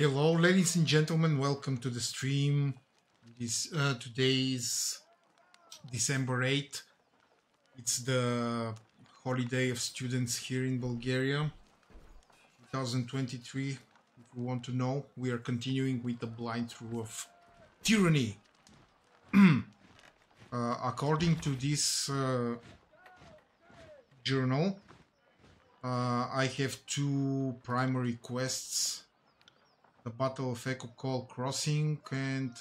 Hello, ladies and gentlemen. Welcome to the stream. Today's December 8th. It's the holiday of students here in Bulgaria. 2023. If you want to know, we are continuing with the Blindthrough of Tyranny. According to this journal, I have two primary quests. The Battle of Echo Call Crossing and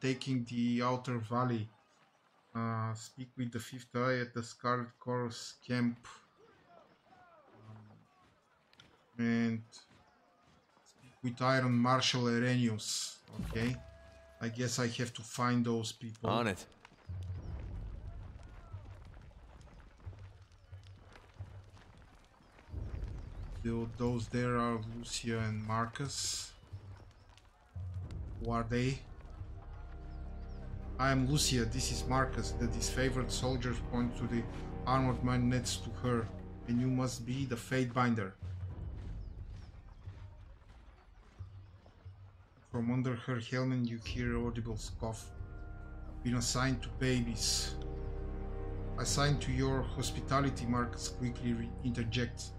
taking the Outer Valley. Speak with the Fifth Eye at the Scarlet Chorus camp. And speak with Iron Marshal Erenius. Okay. I guess I have to find those people. On it. Those there are Lucia and Marcus. Who are they? I am Lucia, this is Marcus. The disfavored soldiers point to the armored man next to her. And you must be the Fatebinder. From under her helmet you hear an audible scoff. Been assigned to babies. Assigned to your hospitality, Marcus quickly interjects.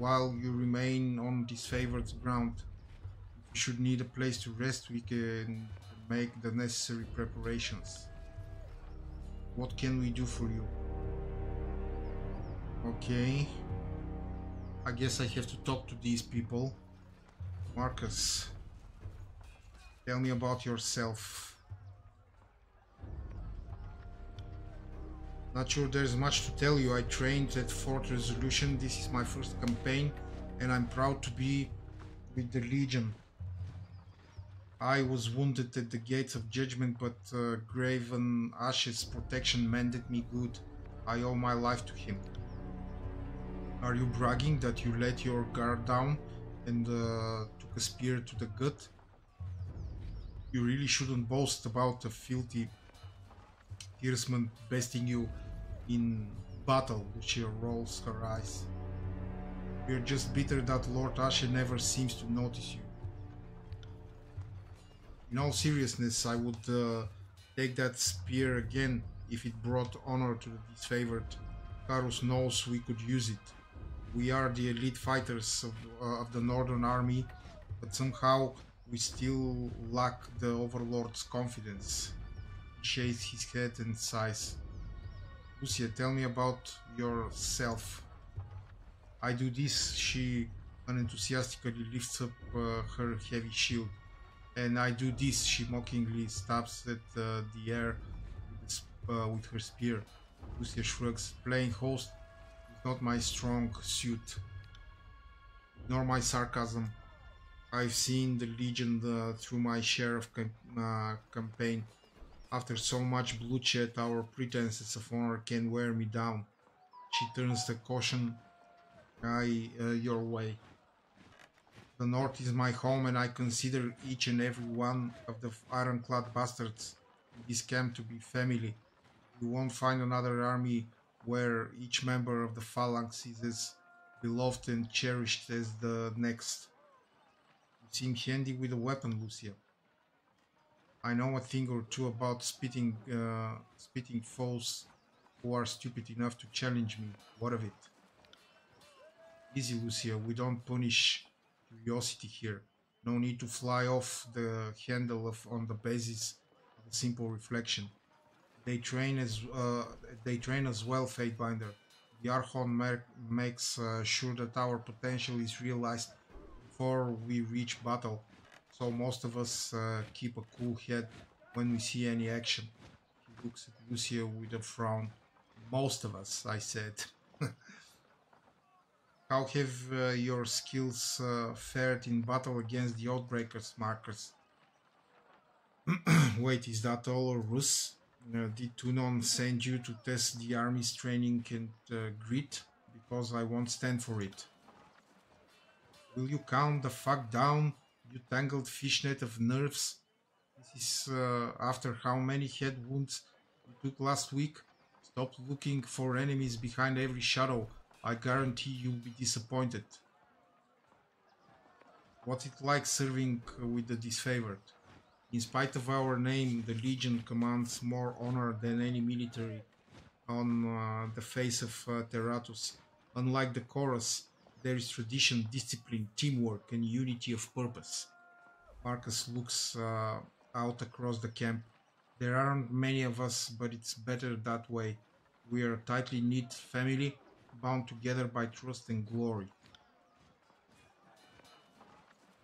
While you remain on disfavored ground, if you should need a place to rest, we can make the necessary preparations. What can we do for you? Okay. I guess I have to talk to these people. Marcus, tell me about yourself. Not sure there's much to tell you. I trained at Fort Resolution. This is my first campaign and I'm proud to be with the Legion. I was wounded at the gates of judgment, but Graven Ash's protection mended me good. I owe my life to him. Are you bragging that you let your guard down and took a spear to the gut? You really shouldn't boast about a filthy Tearsman besting you in battle. Lucia rolls her eyes. We're just bitter that Lord Ashe never seems to notice you. In all seriousness, I would take that spear again if it brought honor to the disfavored. Karus knows we could use it. We are the elite fighters of the Northern Army, but somehow we still lack the Overlord's confidence. He shakes his head and sighs. Lucia, tell me about yourself. I do this. She unenthusiastically lifts up her heavy shield. And I do this. She mockingly stabs at the air with her spear. Lucia shrugs. Playing host is not my strong suit. Ignore my sarcasm. I've seen the Legion through my share of campaign. After so much bloodshed, our pretenses of honor can wear me down. She turns the caution eye your way. The North is my home, and I consider each and every one of the ironclad bastards in this camp to be family. You won't find another army where each member of the phalanx is as beloved and cherished as the next. You seem handy with a weapon, Lucia. I know a thing or two about spitting foes who are stupid enough to challenge me. What of it? Easy, Lucia. We don't punish curiosity here. No need to fly off the handle on the basis of a simple reflection. They train as well, Fatebinder. The Archon makes sure that our potential is realized before we reach battle. So most of us keep a cool head when we see any action. He looks at Lucia with a frown. Most of us, I said. How have your skills fared in battle against the Outbreakers, Marcus? Wait, is that all or Rus? Did Tunon send you to test the army's training and grit? Because I won't stand for it. Will you calm the fuck down? You tangled fishnet of nerves. This is after how many head wounds you took last week. Stop looking for enemies behind every shadow. I guarantee you'll be disappointed. What's it like serving with the disfavored? In spite of our name, the Legion commands more honor than any military on the face of Terratus. Unlike the Chorus, there is tradition, discipline, teamwork, and unity of purpose. Marcus looks out across the camp. There aren't many of us, but it's better that way. We are a tightly knit family, bound together by trust and glory.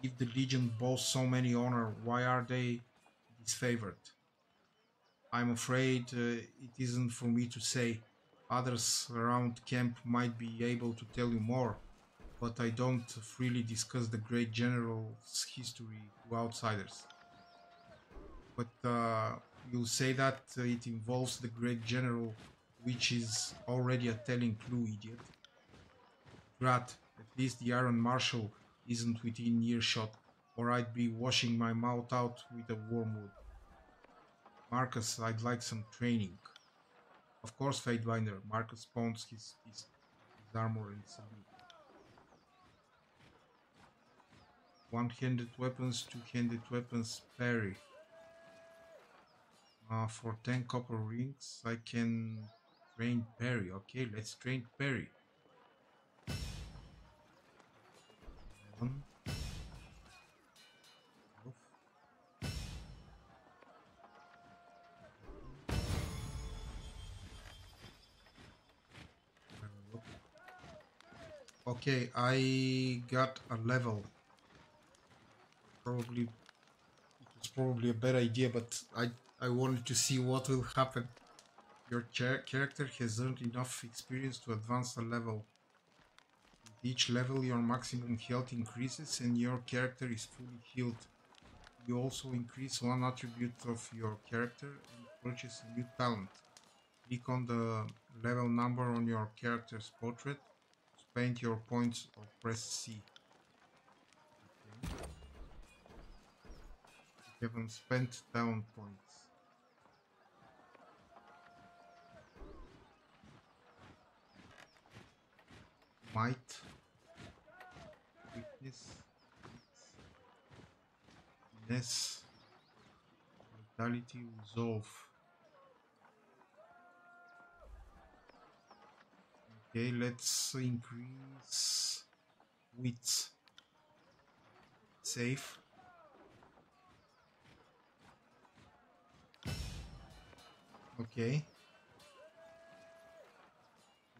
If the Legion boasts so many honor, why are they disfavored? I'm afraid it isn't for me to say. Others around camp might be able to tell you more, but I don't freely discuss the great general's history to outsiders. But you'll say that it involves the great general, which is already a telling clue, idiot. Drat, at least the Iron Marshal isn't within earshot, or I'd be washing my mouth out with a wormwood. Marcus, I'd like some training. Of course, Fatebinder. Marcus pawns his armor and salute. One-handed weapons, two-handed weapons, parry. For 10 copper rings, I can train parry. Okay, let's train parry. 1, 12, 13. Okay, I got a level. It was probably a bad idea, but I wanted to see what will happen. Your character has earned enough experience to advance a level. With each level, your maximum health increases and your character is fully healed. You also increase one attribute of your character and purchase a new talent. Click on the level number on your character's portrait, spend your points or press C. Okay. You haven't spent talent points. Might, weakness, finesse, vitality, resolve. Okay, let's increase wits. Save. Okay.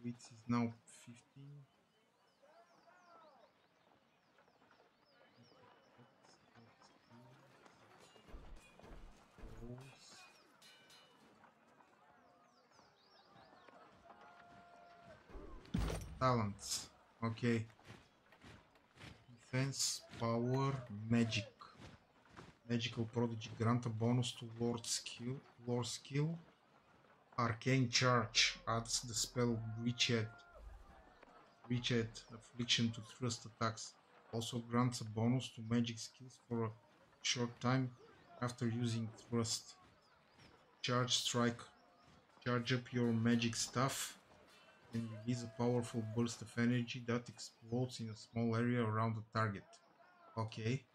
Wits is now 15. Talents. Okay. Defense, power, magic. Magical prodigy. Grant a bonus to lore skill. Arcane charge. Adds the spell Breached affliction to thrust attacks. Also grants a bonus to magic skills for a short time after using thrust. Charge strike. Charge up your magic staff and release a powerful burst of energy that explodes in a small area around the target. Okay.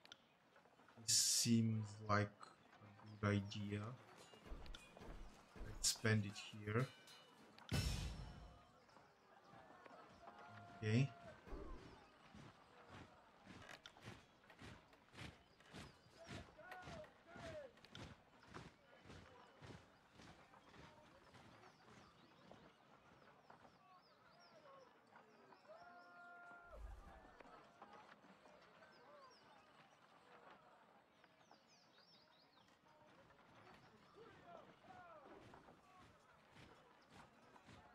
This seems like a good idea. Let's spend it here. Okay.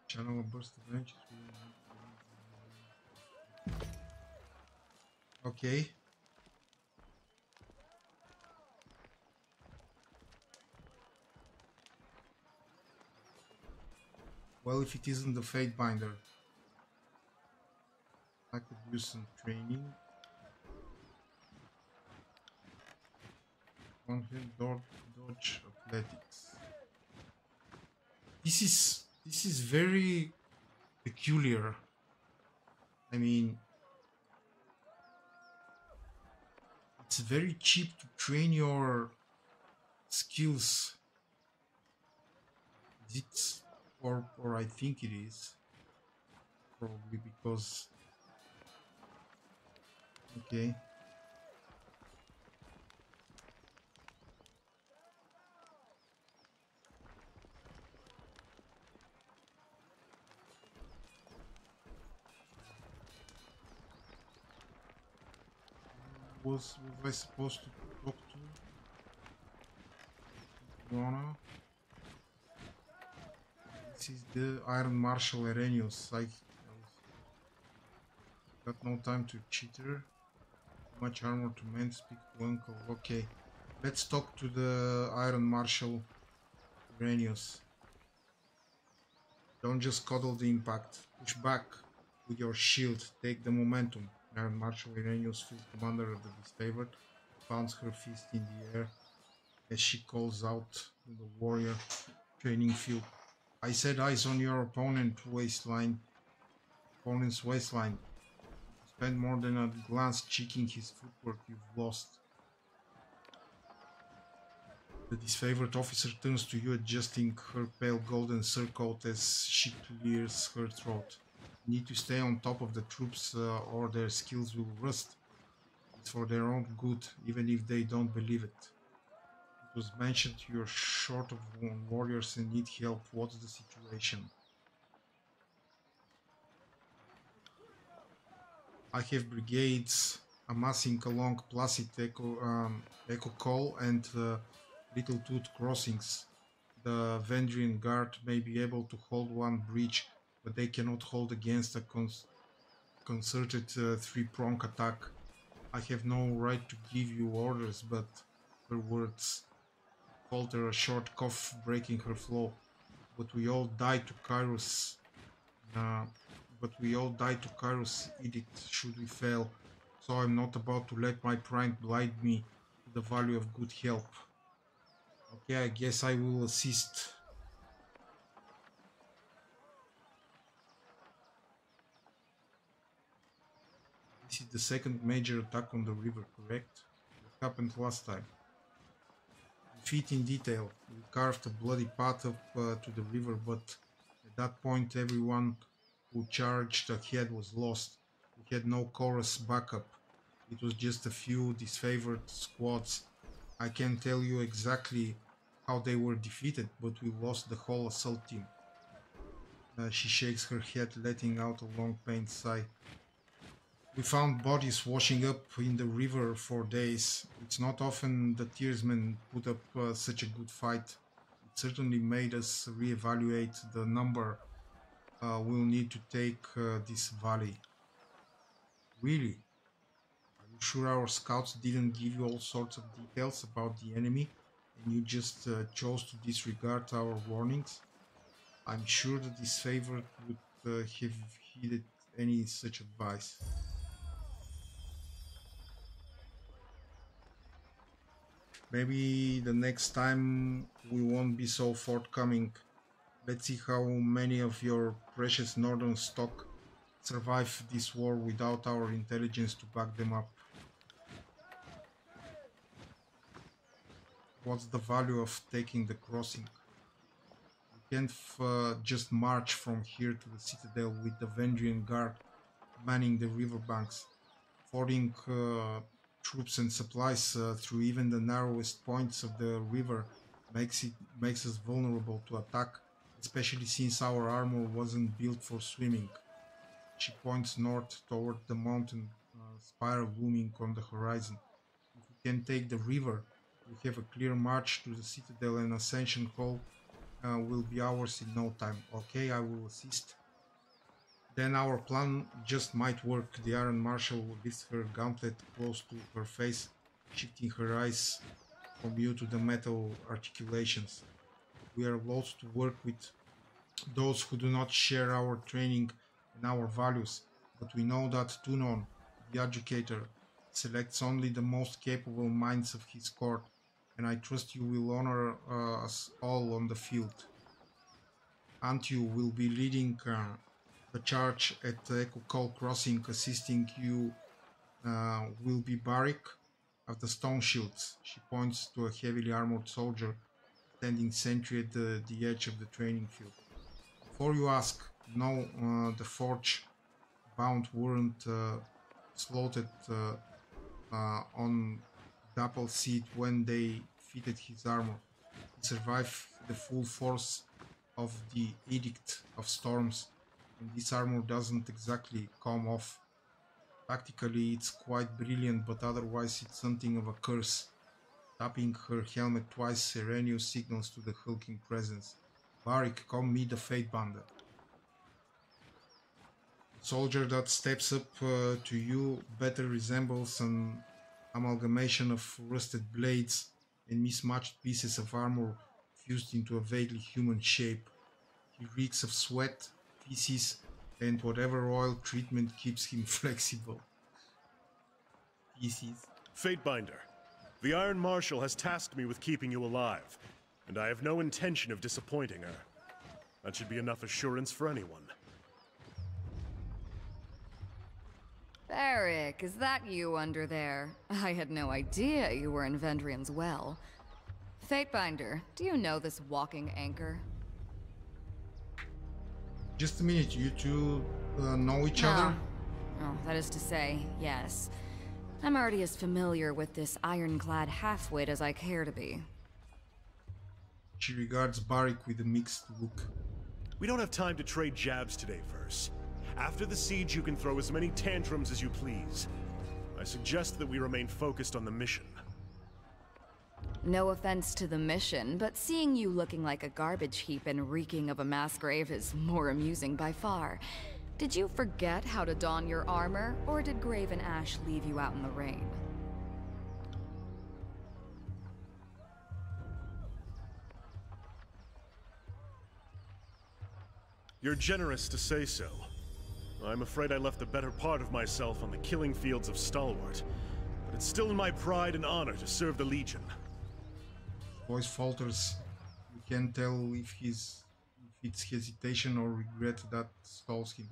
Channel a burst of energy. Okay. Well, if it isn't the Fatebinder, I could use some training. One-hand dodge athletics. This is very peculiar. I mean, it's very cheap to train your skills. Is it, or I think it is probably because okay. Was I supposed to talk to Rona? This is the Iron Marshal Erenius. I got no time to cheater. Too much armor to mend. Speak to uncle. Okay, let's talk to the Iron Marshal Erenius. Don't just cuddle the impact. Push back with your shield. Take the momentum. Iron Marshal Irenius, field commander of the disfavored, pounds her fist in the air as she calls out to the warrior training field. I said eyes on your opponent's waistline. If you spend more than a glance checking his footwork, you've lost. The disfavored officer turns to you, adjusting her pale golden surcoat as she clears her throat. You need to stay on top of the troops or their skills will rust. It's for their own good, even if they don't believe it. It was mentioned you're short of warriors and need help. What's the situation? I have brigades amassing along Placid Echo Call and Little Tooth crossings. The Vendrian Guard may be able to hold one breach, but they cannot hold against a concerted three-prong attack. I have no right to give you orders, but her words falter, a short cough breaking her flow. But we all die to Kairos. Uh, but we all die to Kairos' edict should we fail. So I'm not about to let my pride blind me to the value of good help. Okay, I guess I will assist. This is the second major attack on the river, correct? What happened last time? Feet in detail. We carved a bloody path up to the river, but at that point everyone who charged ahead was lost. We had no chorus backup. It was just a few disfavored squads. I can't tell you exactly how they were defeated, but we lost the whole assault team. She shakes her head, letting out a long pained sigh. We found bodies washing up in the river for days. It's not often the tearsmen put up such a good fight. It certainly made us reevaluate the number we'll need to take this valley. Really? Are you sure our scouts didn't give you all sorts of details about the enemy and you just chose to disregard our warnings? I'm sure the disfavored would have heeded any such advice. Maybe the next time we won't be so forthcoming. Let's see how many of your precious northern stock survive this war without our intelligence to back them up. What's the value of taking the crossing? We can't just march from here to the citadel with the Vendrian Guard manning the riverbanks, fording troops and supplies through even the narrowest points of the river makes us vulnerable to attack, especially since our armor wasn't built for swimming. She points north toward the mountain spire looming on the horizon. If we can take the river, we have a clear march to the citadel and Ascension Hall will be ours in no time. Okay, I will assist. Then our plan just might work. The Iron Marshal lifts her gauntlet close to her face, shifting her eyes from you to the metal articulations. We are loath to work with those who do not share our training and our values, but we know that Tunon, the educator, selects only the most capable minds of his court, and I trust you will honor us all on the field. Antio will be leading the charge at Echo Call Crossing. Assisting you will be Barik. of the stone shields. She points to a heavily armored soldier standing sentry at the edge of the training field. Before you ask, no, the forge bound weren't slotted on double seat when they fitted his armor. He survived the full force of the Edict of Storms, and this armor doesn't exactly come off. Tactically, it's quite brilliant, but otherwise it's something of a curse. Tapping her helmet twice, TYRRANY signals to the hulking presence. Barik, come meet the Fatebinder. The soldier that steps up to you better resembles an amalgamation of rusted blades and mismatched pieces of armor fused into a vaguely human shape. He reeks of sweat, feces, and whatever oil treatment keeps him flexible. Feces. Fatebinder, the Iron Marshal has tasked me with keeping you alive, and I have no intention of disappointing her. That should be enough assurance for anyone. Barik, is that you under there? I had no idea you were in Vendrian's well. Fatebinder, do you know this walking anchor? Just a minute, you two know each other? Oh, that is to say, yes. I'm already as familiar with this ironclad halfwit as I care to be. She regards Barik with a mixed look. We don't have time to trade jabs today, Verse. After the siege, you can throw as many tantrums as you please. I suggest that we remain focused on the mission. No offense to the mission, but seeing you looking like a garbage heap and reeking of a mass grave is more amusing by far. Did you forget how to don your armor, or did Graven Ash leave you out in the rain? You're generous to say so. I'm afraid I left the better part of myself on the killing fields of Stalwart, but it's still in my pride and honor to serve the Legion. Voice falters. You can tell if it's hesitation or regret that stalls him.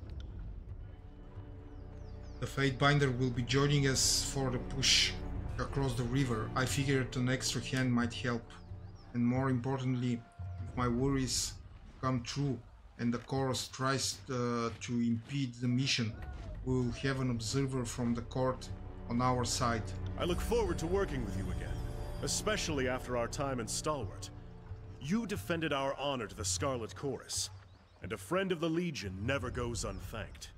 The Fatebinder will be joining us for the push across the river. I figured an extra hand might help. And more importantly, if my worries come true and the chorus tries to impede the mission, we will have an observer from the court on our side. I look forward to working with you again, especially after our time in Stalwart. You defended our honor to the Scarlet Chorus, and a friend of the Legion never goes unthanked.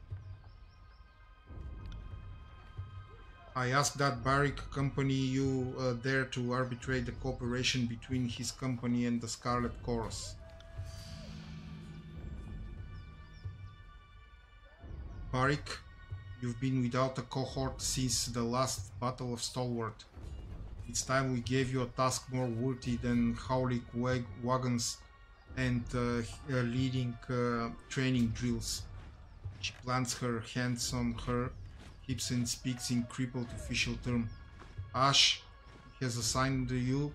I ask that Barik accompany you there to arbitrate the cooperation between his company and the Scarlet Chorus. Barik, you've been without a cohort since the last Battle of Stalwart. It's time we gave you a task more worthy than hauling wagons and leading training drills. She plants her hands on her hips and speaks in crippled official term. Ash has assigned you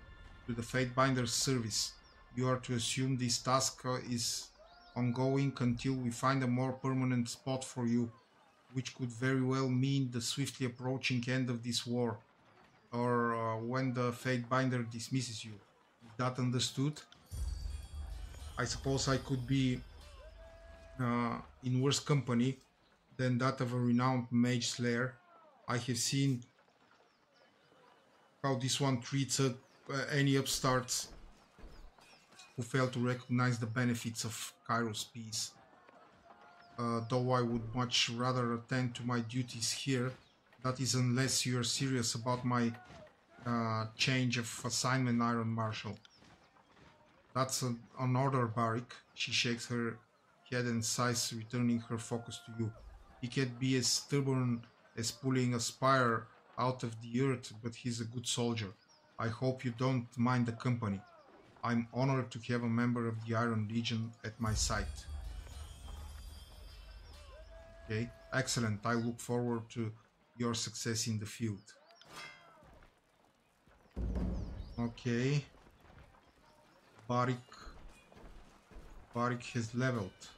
to the Fatebinder's service. You are to assume this task is ongoing until we find a more permanent spot for you, which could very well mean the swiftly approaching end of this war, or when the Fatebinder dismisses you. Is that understood? I suppose I could be in worse company than that of a renowned mage slayer. I have seen how this one treats any upstarts who fail to recognize the benefits of Kairos peace. Though I would much rather attend to my duties here, that is unless you are serious about my change of assignment, Iron Marshal. That's an order, Barik. She shakes her head and sighs, returning her focus to you. He can be as stubborn as pulling a spire out of the earth, but he's a good soldier. I hope you don't mind the company. I'm honored to have a member of the Iron Legion at my side. Okay, excellent. I look forward to your success in the field. Okay. Barik has leveled.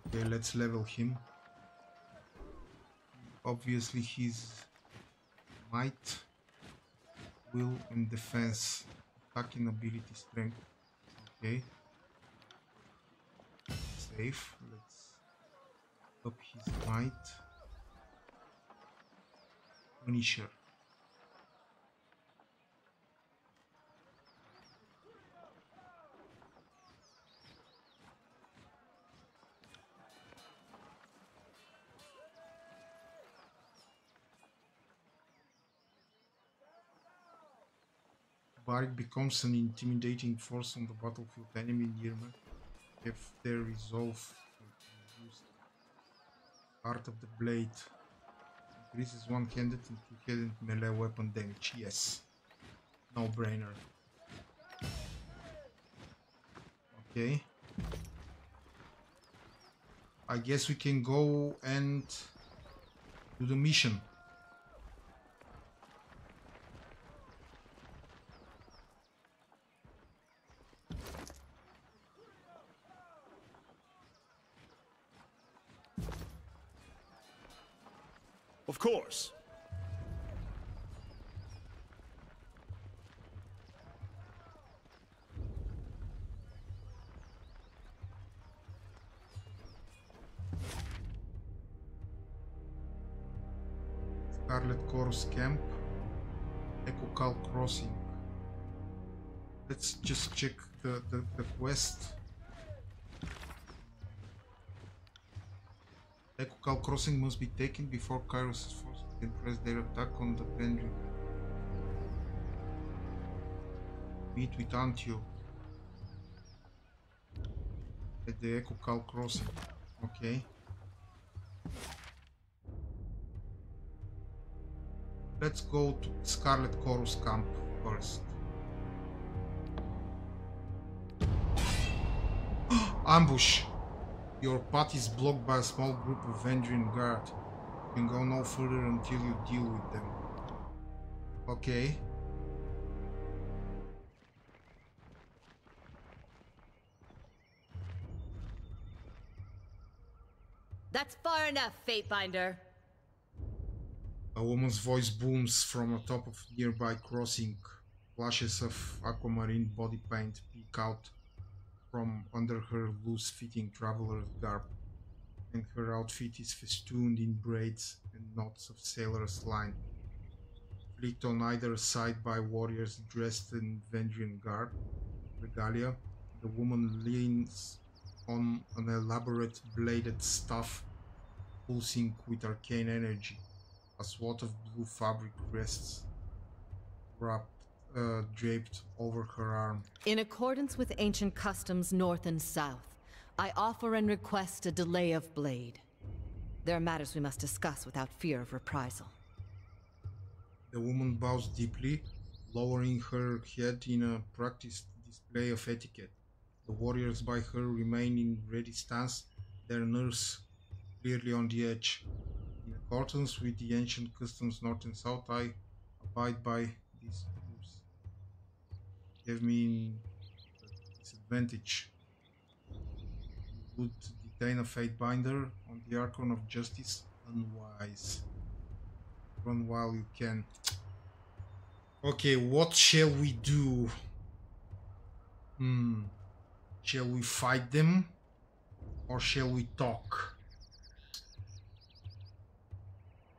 Okay, let's level him. Obviously he's Might, will, and defense. Attacking ability strength. Okay. Safe. Let's up his might. Punisher. Barik becomes an intimidating force on the battlefield. Enemy near me have their resolve to use part of the blade. Increases one-handed and two-handed melee weapon damage. Yes. No brainer. Okay. I guess we can go and do the mission. Of course. Scarlet Chorus Camp. Echocal Crossing. Let's just check the quest. Echocal Crossing must be taken before Kairos' forces can press their attack on the pendulum. Meet with Antio at the Echocal Crossing. Okay. Let's go to Scarlet Chorus Camp first. Ambush! Your path is blocked by a small group of Vendrian Guard. You can go no further until you deal with them. Okay. That's far enough, Fatebinder. A woman's voice booms from atop of nearby crossing. Flashes of aquamarine body paint peek out from under her loose-fitting traveler's garb, and her outfit is festooned in braids and knots of sailor's line, flicked on either side by warriors dressed in Vendrian garb regalia. The woman leans on an elaborate bladed staff, pulsing with arcane energy. A swathe of blue fabric rests draped over her arm. In accordance with ancient customs north and south, I offer and request a delay of blade. There are matters we must discuss without fear of reprisal. The woman bows deeply, lowering her head in a practiced display of etiquette. The warriors by her remain in ready stance, their nerves clearly on the edge. In accordance with the ancient customs north and south, I abide by these rules. Give me disadvantage. You would detain a Fatebinder on the Archon of Justice. Unwise. Run while you can. Okay, what shall we do? Shall we fight them? Or shall we talk?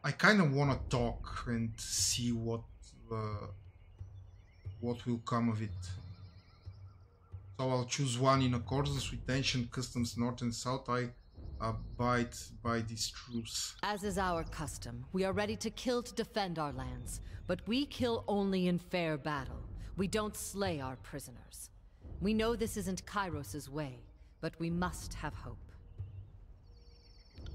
I kind of want to talk and see what will come of it. So I'll choose one. In accordance with ancient customs north and south, I abide by this truce. As is our custom, we are ready to kill to defend our lands, but we kill only in fair battle. We don't slay our prisoners. We know this isn't Kairos' way, but we must have hope.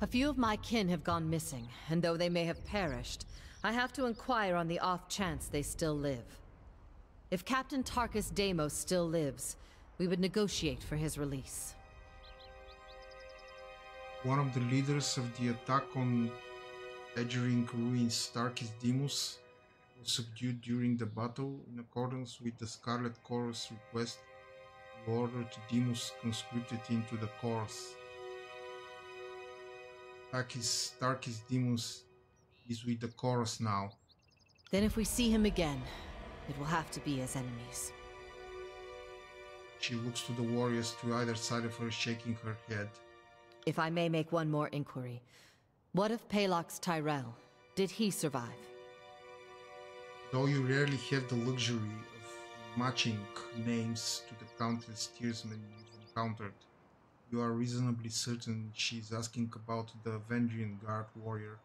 A few of my kin have gone missing, and though they may have perished, I have to inquire on the off chance they still live. If Captain Tarkus Deimos still lives, we would negotiate for his release. One of the leaders of the attack on Edgering Ruins, Tarkus Deimos, was subdued during the battle. In accordance with the Scarlet Chorus request, you ordered Deimos conscripted into the chorus. Tarkus Deimos is with the chorus now. Then if we see him again, it will have to be as enemies. She looks to the warriors to either side of her, shaking her head. If I may make one more inquiry, what of Palox Tyrell? Did he survive? Though you rarely have the luxury of matching names to the countless steersmen you've encountered, you are reasonably certain she's asking about the Vendrian Guard warrior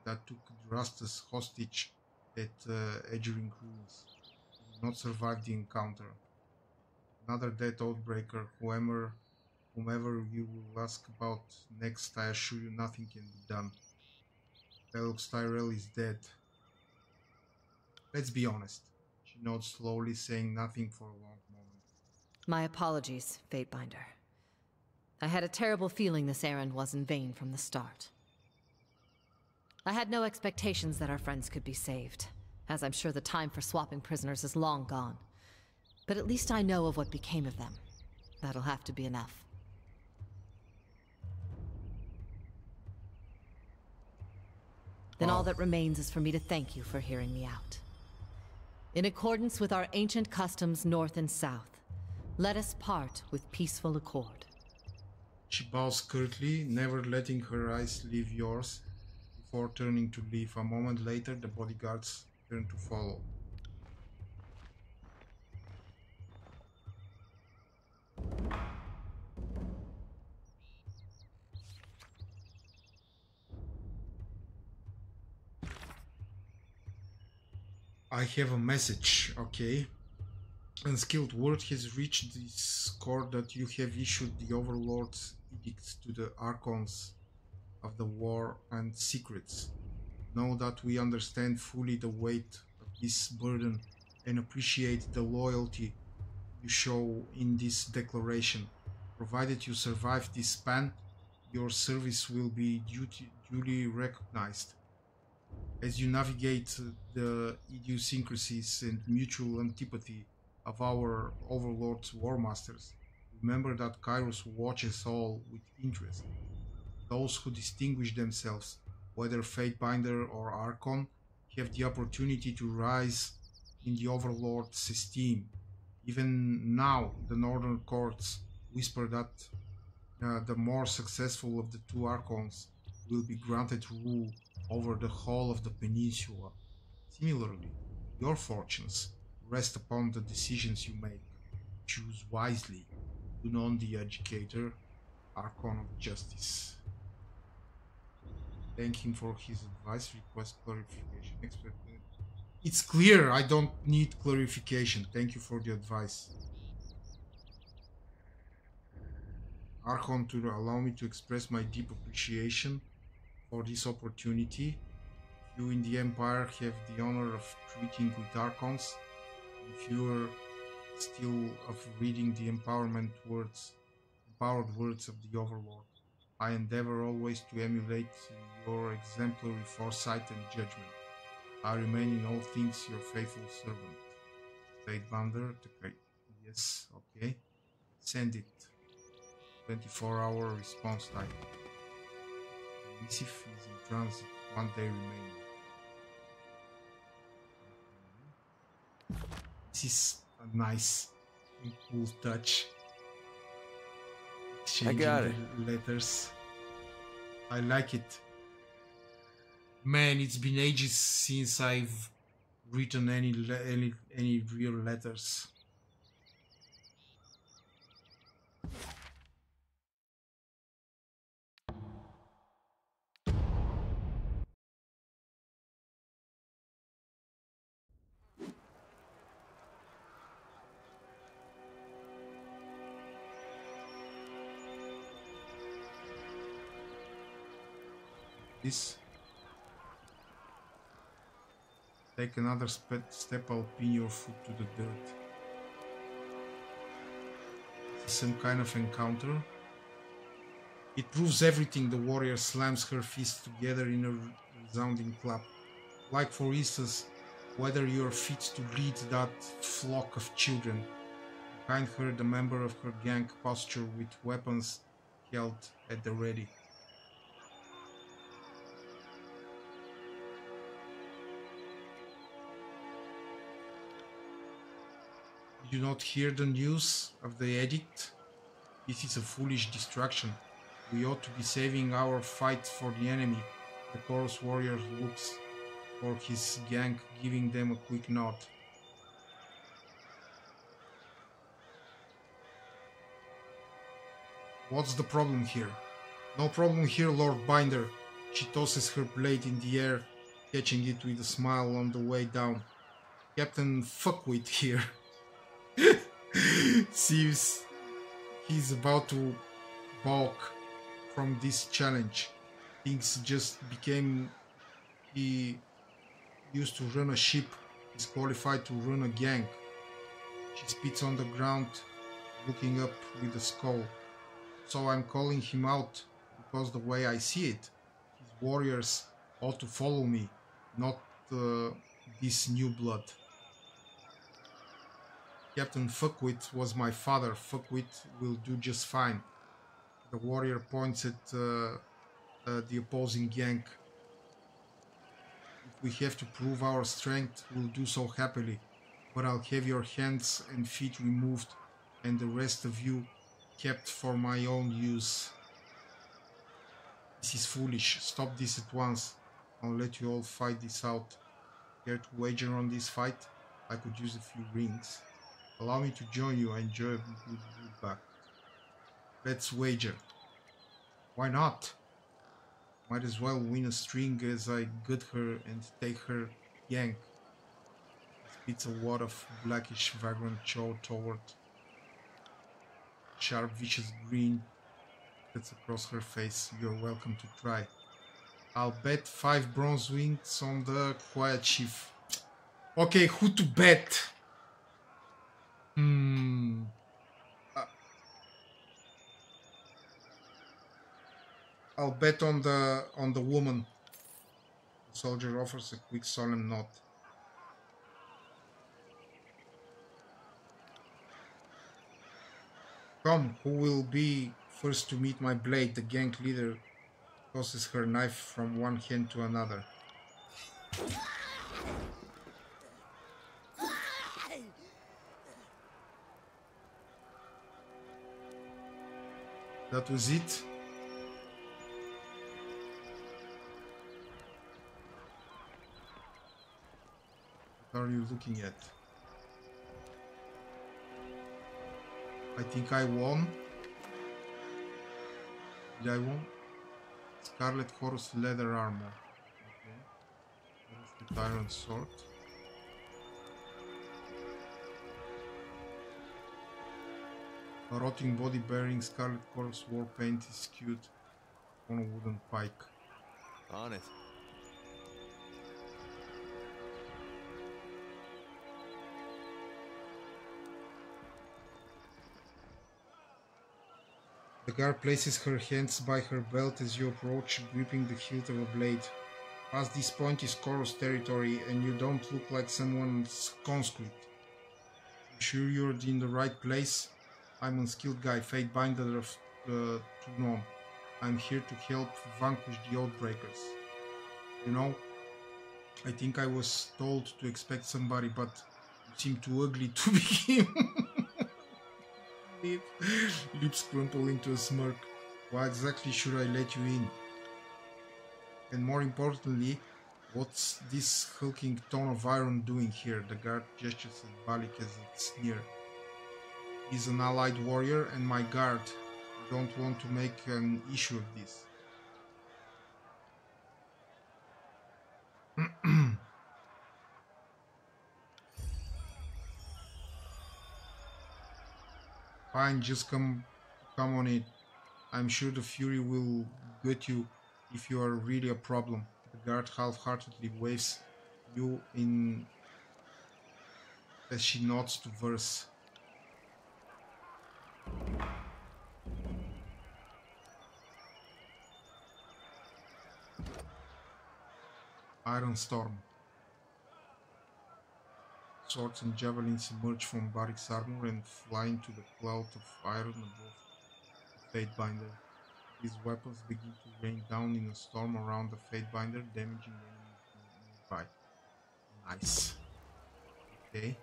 that took Drastus hostage at Edgering Ruins. He did not survive the encounter. Another dead Oathbreaker, whomever you will ask about next, I assure you nothing can be done. Palox Tyrell is dead. Let's be honest. She nods slowly, saying nothing for a long moment. My apologies, Fatebinder. I had a terrible feeling this errand was in vain from the start. I had no expectations that our friends could be saved, as I'm sure the time for swapping prisoners is long gone. But at least I know of what became of them. That'll have to be enough. Then all that remains is for me to thank you for hearing me out. In accordance with our ancient customs north and south, let us part with peaceful accord. She bows curtly, never letting her eyes leave yours, before turning to leave. A moment later, the bodyguards turn to follow. I have a message, okay? Unskilled word has reached this court that you have issued the Overlord's edicts to the Archons of the War and Secrets. Know that we understand fully the weight of this burden and appreciate the loyalty you show in this declaration. Provided you survive this span, your service will be duly recognized. As you navigate the idiosyncrasies and mutual antipathy of our Overlord's War Masters, remember that Kairos watches all with interest. Those who distinguish themselves, whether Fatebinder or Archon, have the opportunity to rise in the Overlord's esteem. Even now, the Northern Courts whisper that the more successful of the two Archons will be granted rule over the whole of the peninsula. Similarly, your fortunes rest upon the decisions you make. Choose wisely. Dunon the Educator, Archon of Justice. Thank him for his advice. Request clarification. It's clear. I don't need clarification. Thank you for the advice. Archon, to allow me to express my deep appreciation for this opportunity. You in the Empire have the honor of treating with Archons. If you are still of reading the empowered words of the Overlord, I endeavor always to emulate your exemplary foresight and judgment. I remain in all things your faithful servant. Fatebinder, the Great. Yes, okay. Send it. 24-hour response time. The missive is in transit. 1 day remaining. This is a nice and cool touch. I got it. Letters. I like it. Man, it's been ages since I've written any real letters. This. Take another step, I'll pin your foot to the dirt. Some kind of encounter. It proves everything. The warrior slams her fists together in a resounding clap. Like, for instance, whether you're fit to lead that flock of children. Behind her, the member of her gang posture with weapons held at the ready. Did you not hear the news of the edict? This is a foolish distraction. We ought to be saving our fight for the enemy. The chorus warrior looks for his gang, giving them a quick nod. What's the problem here? No problem here, Lord Binder. She tosses her blade in the air, catching it with a smile on the way down. Captain Fuckwit here. Seems he's about to balk from this challenge. Things just became... He used to run a ship. He's qualified to run a gang. She spits on the ground, looking up with a scowl. So I'm calling him out because the way I see it, his warriors ought to follow me, not this new blood. Captain Fuckwit was my father. Fuckwit will do just fine. The warrior points at the opposing gang. If we have to prove our strength, we'll do so happily. But I'll have your hands and feet removed and the rest of you kept for my own use. This is foolish. Stop this at once. I'll let you all fight this out. Care to wager on this fight? I could use a few rings. Allow me to join you. I enjoy a good back. Let's wager. Why not? Might as well win a string as I gut her and take her yank. Spits a wad of blackish vagrant chow toward. Sharp vicious grin cuts across her face. You're welcome to try. I'll bet 5 bronze wings on the Quiet Chief. Okay, who to bet? I'll bet on the woman. The soldier offers a quick solemn nod. Come, who will be first to meet my blade? The gang leader tosses her knife from one hand to another. That was it. What are you looking at? I think I won. Did I won? Scarlet Horse leather armor. Okay. There's the Tyrant sword. A rotting body bearing Scarlet Horse war paint is skewed on a wooden pike. On it. The guard places her hands by her belt as you approach, gripping the hilt of a blade. Past this point is Koros territory, and you don't look like someone's conscript. You sure you're in the right place? I'm an unskilled guy, Fate Binder of Tournon. I'm here to help vanquish the Oathbreakers. You know, I think I was told to expect somebody, but you seem too ugly to be him. Lips crumple into a smirk. Why exactly should I let you in? And more importantly, what's this hulking ton of iron doing here? The guard gestures at Balik as a sneer. He's an allied warrior and my guard. I don't want to make an issue of this. Fine, just come on it. I'm sure the Fury will gut you if you are really a problem. The guard half-heartedly waves you in as she nods to Verse. Iron Storm. Swords and javelins emerge from Barrick's armor and fly into the cloud of iron above the Fate Binder. These weapons begin to rain down in a storm around the Fate Binder, damaging enemies nearby. Nice. Okay.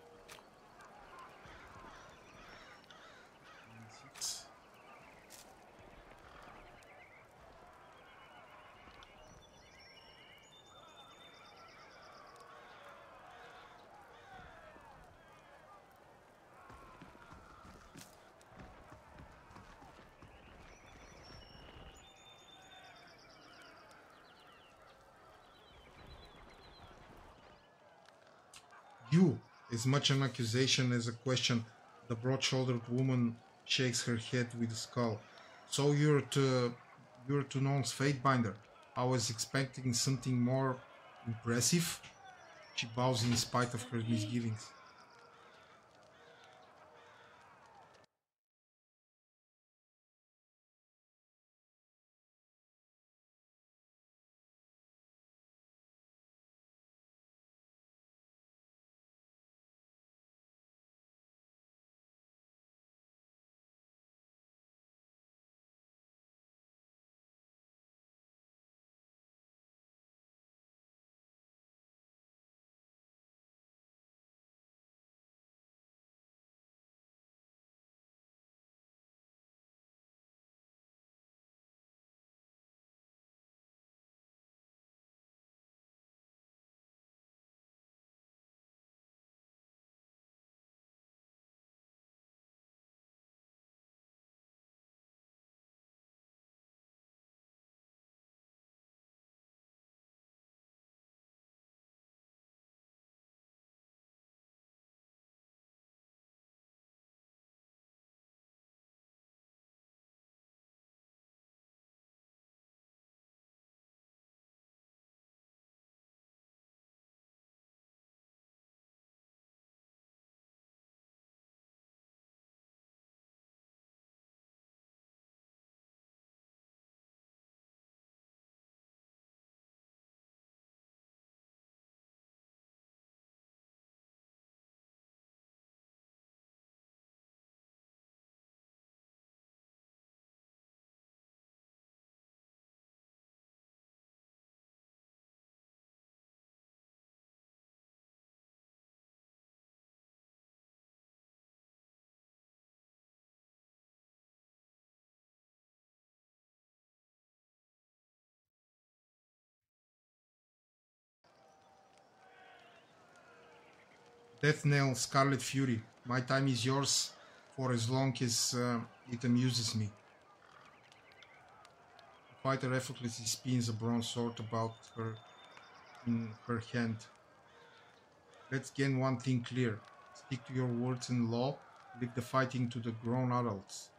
You, as much an accusation as a question. The broad-shouldered woman shakes her head with a scowl. So you're to Non's Fatebinder. I was expecting something more impressive. She bows in spite of her misgivings. Death Knell, Scarlet Fury. My time is yours for as long as it amuses me. The fighter effortlessly spins a bronze sword about her in her hand. Let's get one thing clear. Stick to your words and law. Leave the fighting to the grown adults.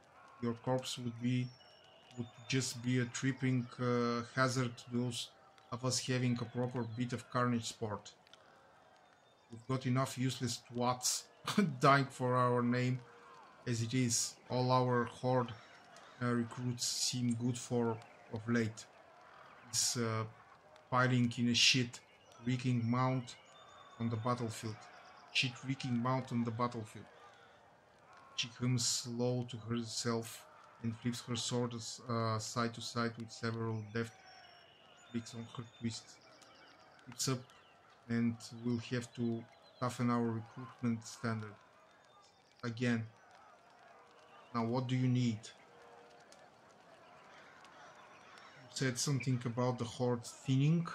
Your corpse would just be a tripping hazard to those of us having a proper bit of carnage sport. We've got enough useless twats dying for our name as it is. All our horde recruits seem good for of late. It's piling in a shit reeking mount on the battlefield. Shit reeking mount on the battlefield. She hums low to herself and flips her sword side to side with several deft flicks on her twists. It's up and we'll have to toughen our recruitment standard. Again. Now what do you need? You said something about the horde thinning,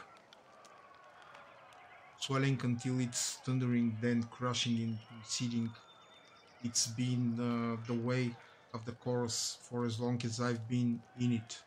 swelling until it's thundering, then crushing and receding. It's been the way of the chorus for as long as I've been in it.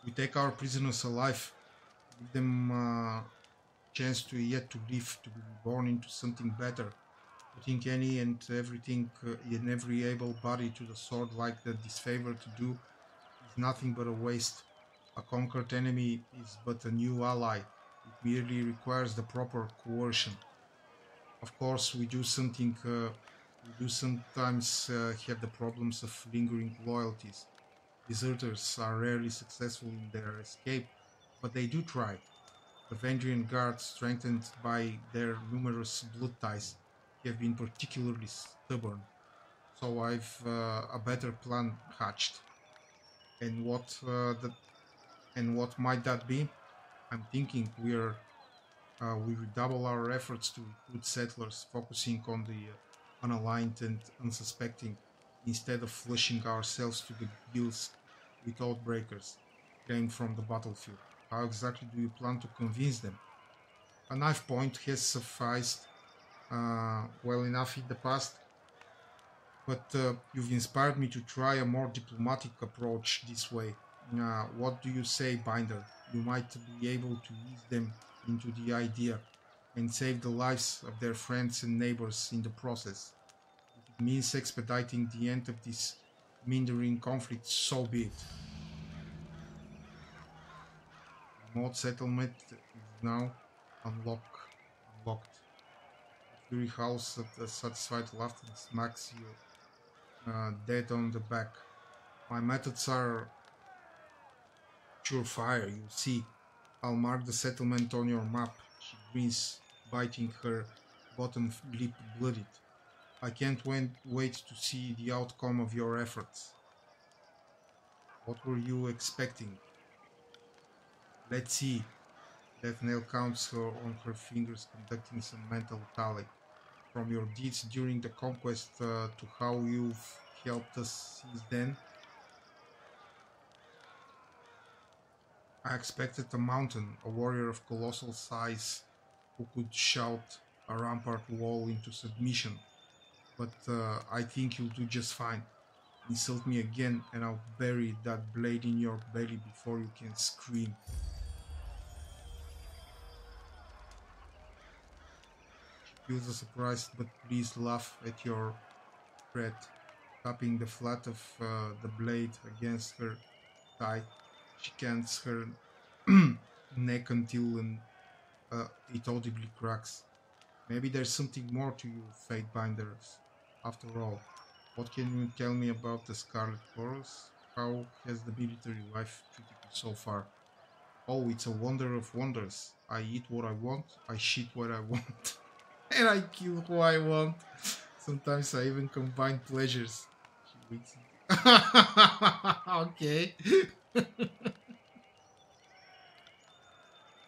We take our prisoners alive, give them a chance to yet to live, to be reborn into something better. Putting any and everything in every able body to the sword like the disfavor to do is nothing but a waste. A conquered enemy is but a new ally. It merely requires the proper coercion. Of course, we do something. We do sometimes have the problems of lingering loyalties. Deserters are rarely successful in their escape, but they do try. The Vendrian Guard, strengthened by their numerous blood ties, have been particularly stubborn. So I've a better plan hatched. And what might that be? I'm thinking we redouble our efforts to recruit settlers, focusing on the unaligned and unsuspecting. instead of flushing ourselves to the gills with oathbreakers came from the battlefield. How exactly do you plan to convince them? A knife point has sufficed well enough in the past, but you've inspired me to try a more diplomatic approach this way. What do you say, Binder? You might be able to ease them into the idea and save the lives of their friends and neighbors in the process. If it means expediting the end of this mindering conflict, so be it. Remote settlement is now unlocked. The Fury howls at a satisfied laugh and smacks you dead on the back. My methods are surefire, you see. I'll mark the settlement on your map. She grins, biting her bottom lip bloodied. I can't wait to see the outcome of your efforts. What were you expecting? Let's see. Death Nail counts her on her fingers, conducting some mental tally. From your deeds during the conquest to how you've helped us since then, I expected a mountain, a warrior of colossal size who could shout a rampart wall into submission. But I think you'll do just fine. Insult me again and I'll bury that blade in your belly before you can scream. She feels a surprised but pleased laugh at your threat, tapping the flat of the blade against her thigh. She cants her neck until it audibly cracks. Maybe there's something more to you, Fate Binders. After all, what can you tell me about the Scarlet Chorus? How has the military life treated you so far? Oh, it's a wonder of wonders. I eat what I want, I shit what I want, and I kill who I want. Sometimes I even combine pleasures. She winks. Okay.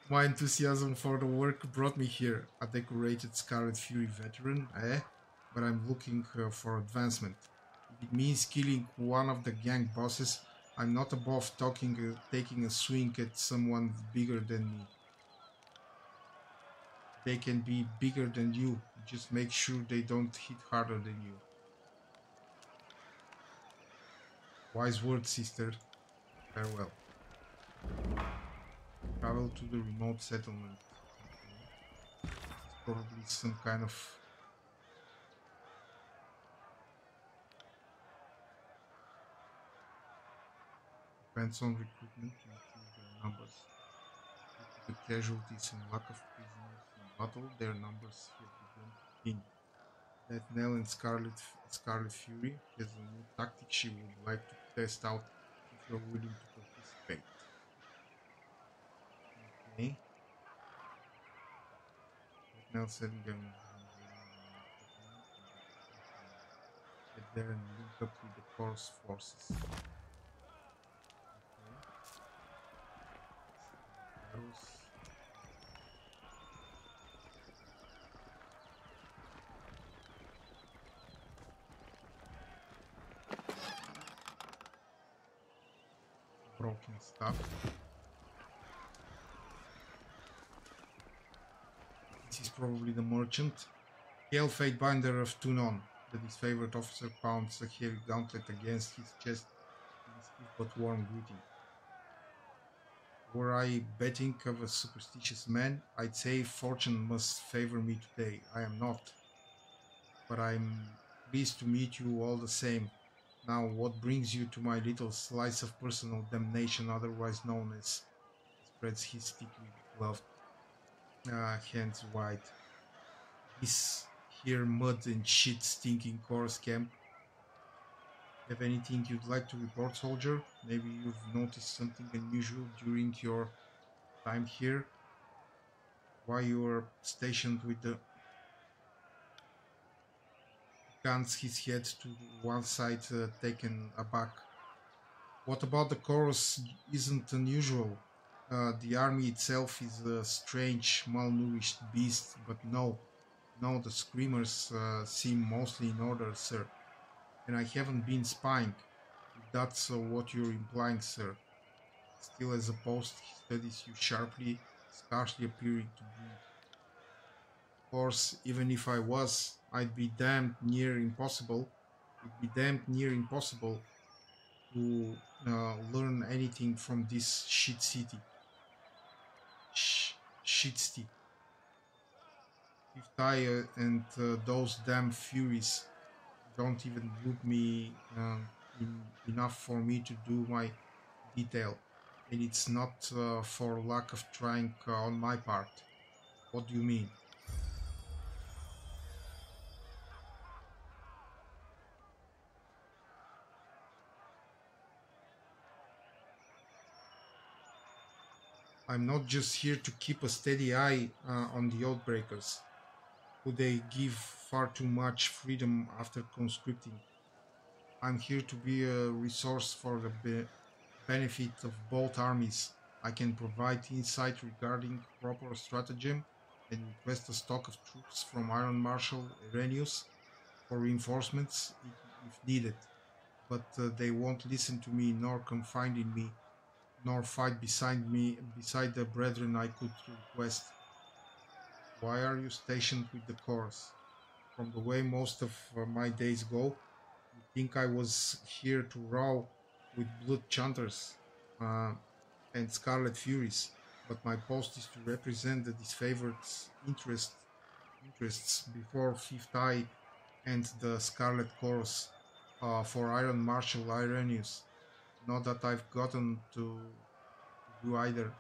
My enthusiasm for the work brought me here, a decorated Scarlet Fury veteran, eh? But I'm looking for advancement. If it means killing one of the gang bosses, I'm not above taking a swing at someone bigger than me. They can be bigger than you, just make sure they don't hit harder than you. Wise words, sister. Farewell. Travel to the remote settlement. Okay. This is probably some kind of depends on recruitment to increase their numbers. Due to the casualties and lack of prisoners in battle, their numbers have begun to thin. That Nell and Scarlet Fury has a new tactic she would like to test out if you're willing to participate. Okay. That Nell setting them get there and link up with the Chorus forces. Okay. Arrows. Broken stuff. This is probably the merchant. Hail Fate Binder of Tunon. The disfavored officer pounds a heavy gauntlet against his chest in a stiff but warm greeting. Were I betting of a superstitious man, I'd say fortune must favor me today. I am not. But I'm pleased to meet you all the same. Now, what brings you to my little slice of personal damnation, otherwise known as... Spreads his thickly gloved hands wide. This here mud and shit stinking chorus camp. Have anything you'd like to report, soldier? Maybe you've noticed something unusual during your time here? Why you were stationed with the guns, his head to one side, taken aback. What about the chorus isn't unusual? The army itself is a strange, malnourished beast, but no, the screamers seem mostly in order, sir. and I haven't been spying, if that's what you're implying, sir. Still, as opposed, he studies you sharply, scarcely appearing to breathe. Of course, even if I was, it'd be damned near impossible to learn anything from this shit city. Shit city. If I and those damn furies don't even look me enough for me to do my detail. And it's not for lack of trying on my part. What do you mean? I'm not just here to keep a steady eye on the Outbreakers, who they give far too much freedom after conscripting. I'm here to be a resource for the benefit of both armies. I can provide insight regarding proper stratagem and request a stock of troops from Iron Marshal Irenius for reinforcements if needed. But they won't listen to me nor confide in me, nor fight beside the brethren I could request. Why are you stationed with the chorus? From the way most of my days go, you think I was here to row with blood chanters uh, and scarlet furies, but my post is to represent the disfavored interests before Fifth Eye and the Scarlet Chorus for Iron Marshal Irenius. Not that I've gotten to do either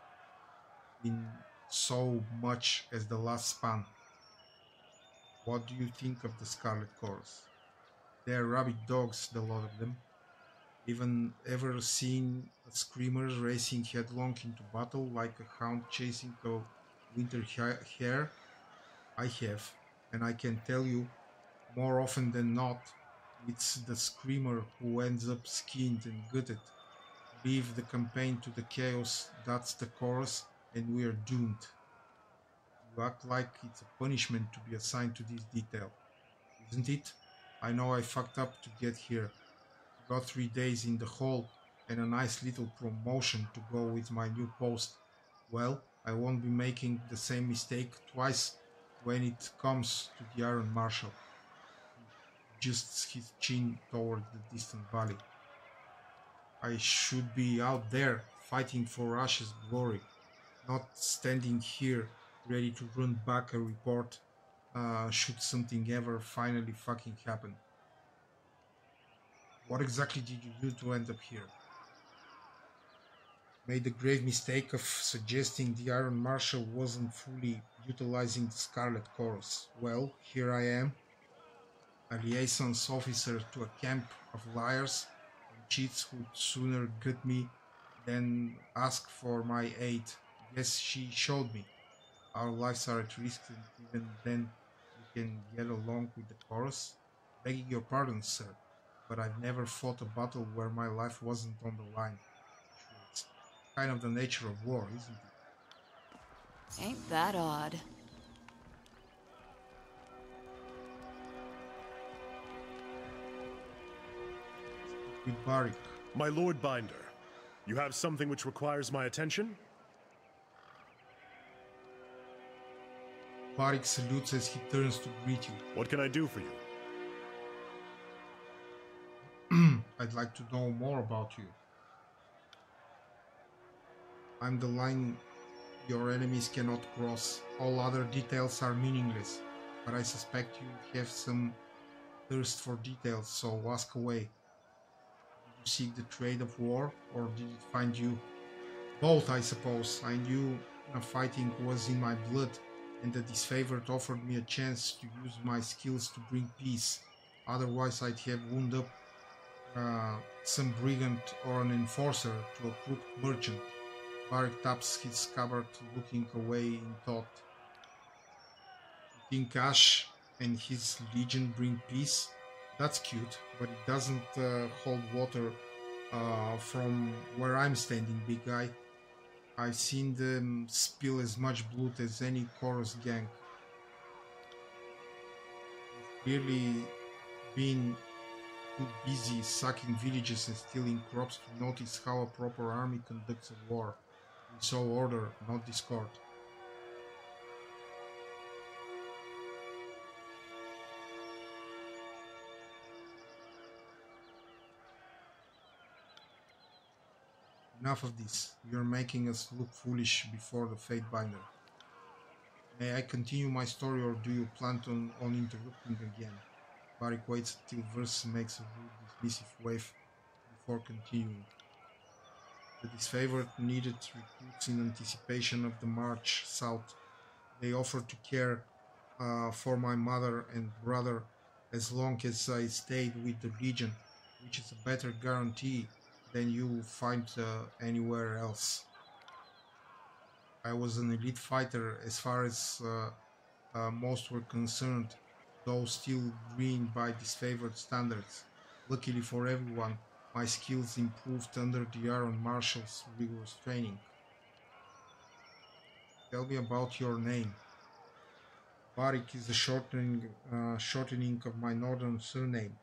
in so much as the last span. What do you think of the Scarlet Chorus? They're rabid dogs, the lot of them. Even ever seen screamers racing headlong into battle like a hound chasing a winter hare? I have, and I can tell you, more often than not, it's the screamer who ends up skinned and gutted. Leave the campaign to the chaos, that's the chorus, and we are doomed. You act like it's a punishment to be assigned to this detail, isn't it? I know I fucked up to get here. Got 3 days in the hole and a nice little promotion to go with my new post. Well, I won't be making the same mistake twice when it comes to the Iron Marshal. He adjusts his chin toward the distant valley. I should be out there fighting for Ash's glory, not standing here ready to run back a report should something ever finally fucking happen. What exactly did you do to end up here? Made the grave mistake of suggesting the Iron Marshal wasn't fully utilizing the Scarlet Chorus. Well, here I am, a liaison's officer to a camp of liars and cheats who'd sooner gut me than ask for my aid. Yes, she showed me. Our lives are at risk, and even then we can get along with the chorus. Begging your pardon, sir, but I've never fought a battle where my life wasn't on the line. Sure, it's kind of the nature of war, isn't it? Ain't that odd? With Barik. My Lord Binder, you have something which requires my attention? Barik salutes as he turns to greet you. What can I do for you? I'd like to know more about you. I'm the line your enemies cannot cross. All other details are meaningless, but I suspect you have some thirst for details, so ask away. Did you seek the trade of war, or did it find you? Both, I suppose. I knew fighting was in my blood, and the disfavored offered me a chance to use my skills to bring peace. Otherwise, I'd have wound up some brigand or an enforcer to a crooked merchant. Barik taps his scabbard, looking away in thought. You think Ash and his legion bring peace? That's cute, but it doesn't hold water from where I'm standing, big guy. I've seen them spill as much blood as any chorus gang. You've clearly been too busy sacking villages and stealing crops to notice how a proper army conducts a war. We saw order, not discord. Enough of this. You're making us look foolish before the Fatebinder. May I continue my story, or do you plan on interrupting again? Barik waits until Verse makes a rude, dismissive wave before continuing. The disfavored needed recruits in anticipation of the march south. They offered to care for my mother and brother as long as I stayed with the Legion, which is a better guarantee than you find anywhere else. I was an elite fighter as far as most were concerned, though still green by disfavored standards. Luckily for everyone, my skills improved under the Iron Marshal's rigorous training. Tell me about your name. Barik is the shortening of my northern surname,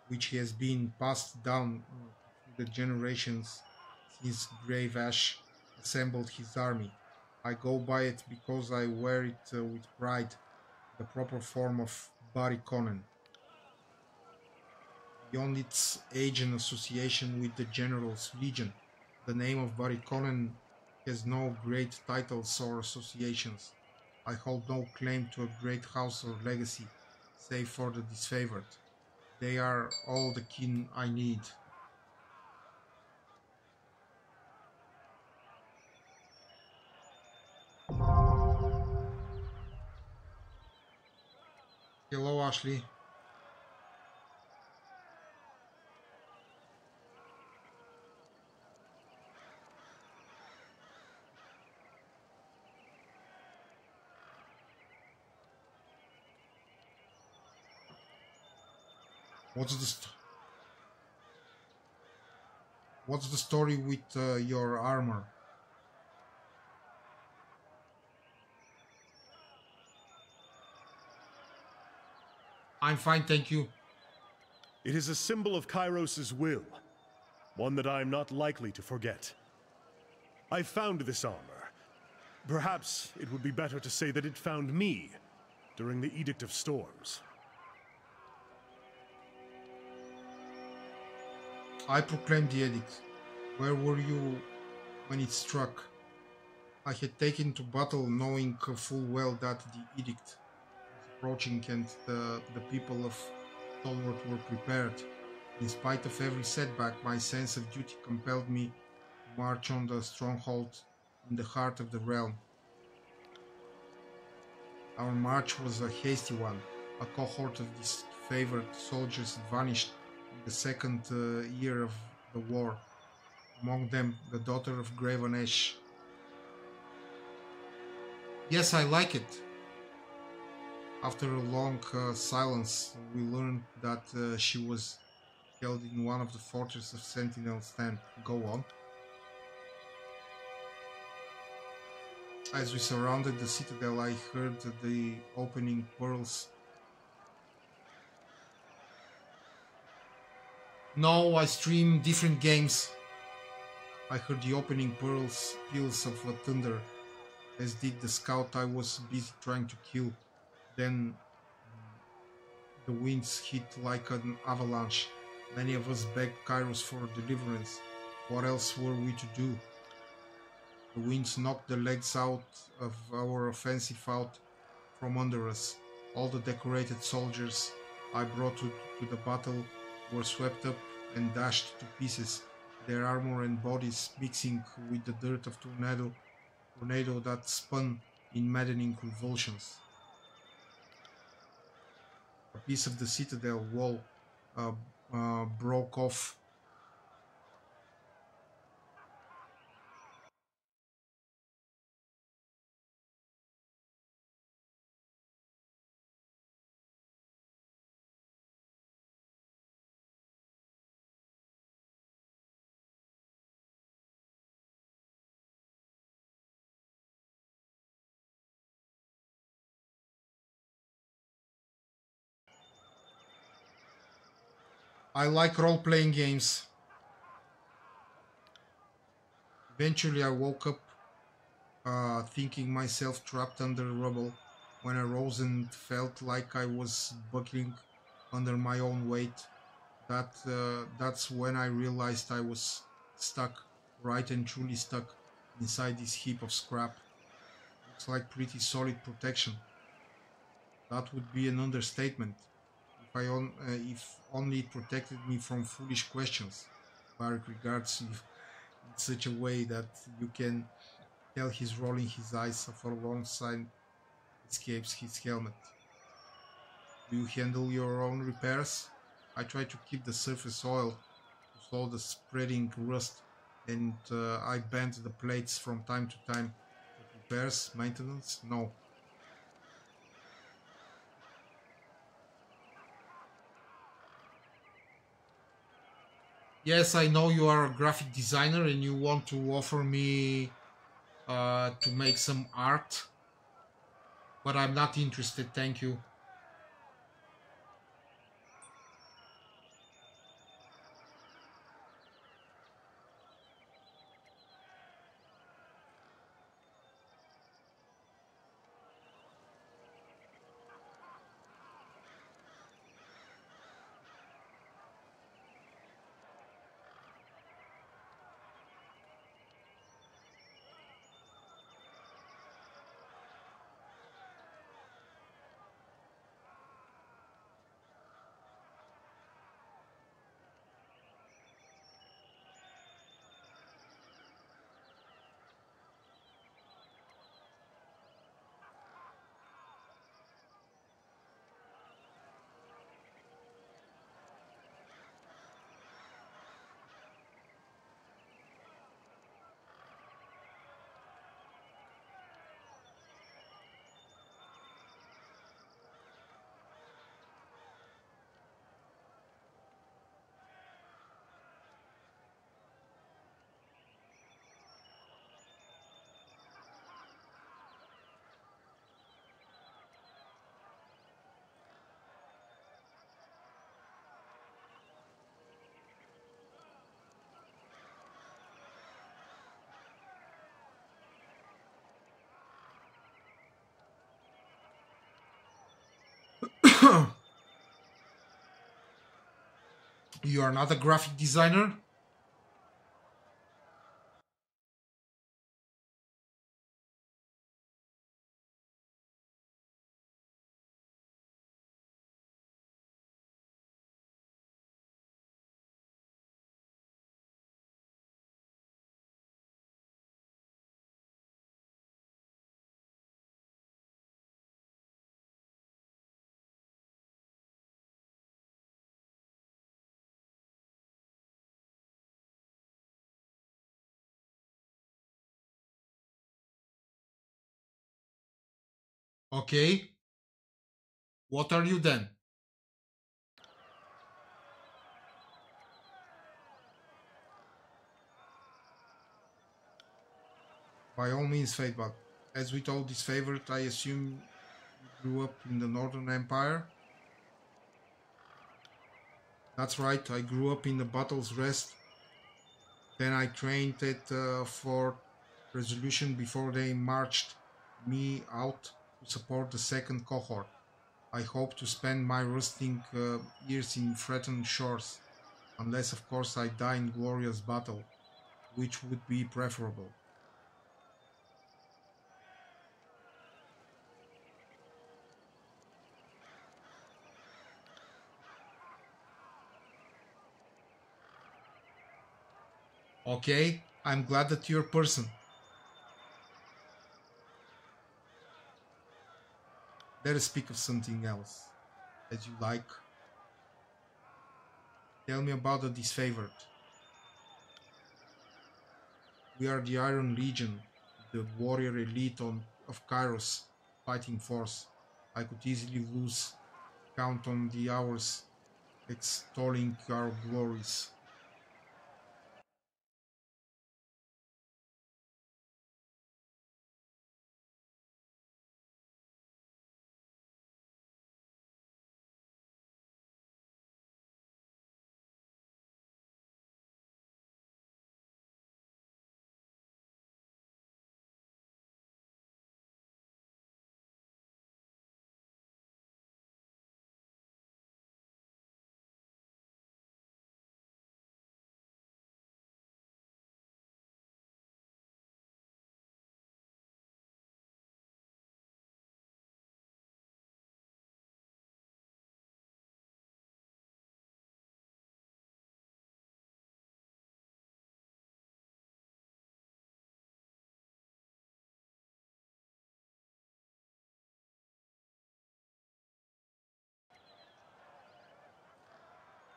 which has been passed down through the generations since Grave Ash assembled his army. I go by it because I wear it with pride, the proper form of Barik Conan. Beyond its age and association with the General's Legion, the name of Barik Conan has no great titles or associations. I hold no claim to a great house or legacy, save for the disfavored. They are all the kin I need. Hello, Ashley. What's the what's the story with your armor? I'm fine, thank you. It is a symbol of Kairos' will, one that I am not likely to forget. I found this armor. Perhaps it would be better to say that it found me during the Edict of Storms. I proclaimed the edict. Where were you when it struck? I had taken to battle knowing full well that the edict was approaching and the people of Stalwart were prepared. In spite of every setback, my sense of duty compelled me to march on the stronghold in the heart of the realm. Our march was a hasty one. A cohort of disfavored soldiers vanished in the second year of the war. Among them, the daughter of Graven Ash. Yes, I like it. After a long silence, we learned that she was held in one of the fortresses of Sentinel Stand. Go on. As we surrounded the citadel, I heard the opening pearls. No, I stream different games. I heard the opening peals of thunder, as did the scout I was busy trying to kill. Then the winds hit like an avalanche. Many of us begged Kairos for deliverance. What else were we to do? The winds knocked the legs out of our offensive out from under us. All the decorated soldiers I brought to the battle were swept up and dashed to pieces, their armor and bodies mixing with the dirt of tornado that spun in maddening convulsions. A piece of the citadel wall broke off. I like role-playing games. Eventually, I woke up thinking myself trapped under rubble when I rose and felt like I was buckling under my own weight. That's when I realized I was stuck, right and truly stuck inside this heap of scrap. Looks like pretty solid protection. That would be an understatement. If only it protected me from foolish questions. Barak regards you in such a way that you can tell he's rolling his eyes for a long sign escapes his helmet. Do you handle your own repairs? I try to keep the surface oil to slow the spreading rust, and I bend the plates from time to time. But repairs, maintenance, no. Yes, I know you are a graphic designer and you want to offer me to make some art, but I'm not interested, thank you. You are not a graphic designer? Okay. What are you then? By all means, Fatebug. As with all this favorite, I assume you grew up in the Northern Empire? That's right, I grew up in the Battle's Rest. Then I trained at Fort Resolution before they marched me out to support the second cohort. I hope to spend my rusting years in threatened shores, unless of course I die in glorious battle, which would be preferable. Okay, I'm glad that you're a person. Let us speak of something else, as you like. Tell me about the disfavored. We are the Iron Legion, the warrior elite of Kairos fighting force. I could easily lose count on the hours extolling our glories.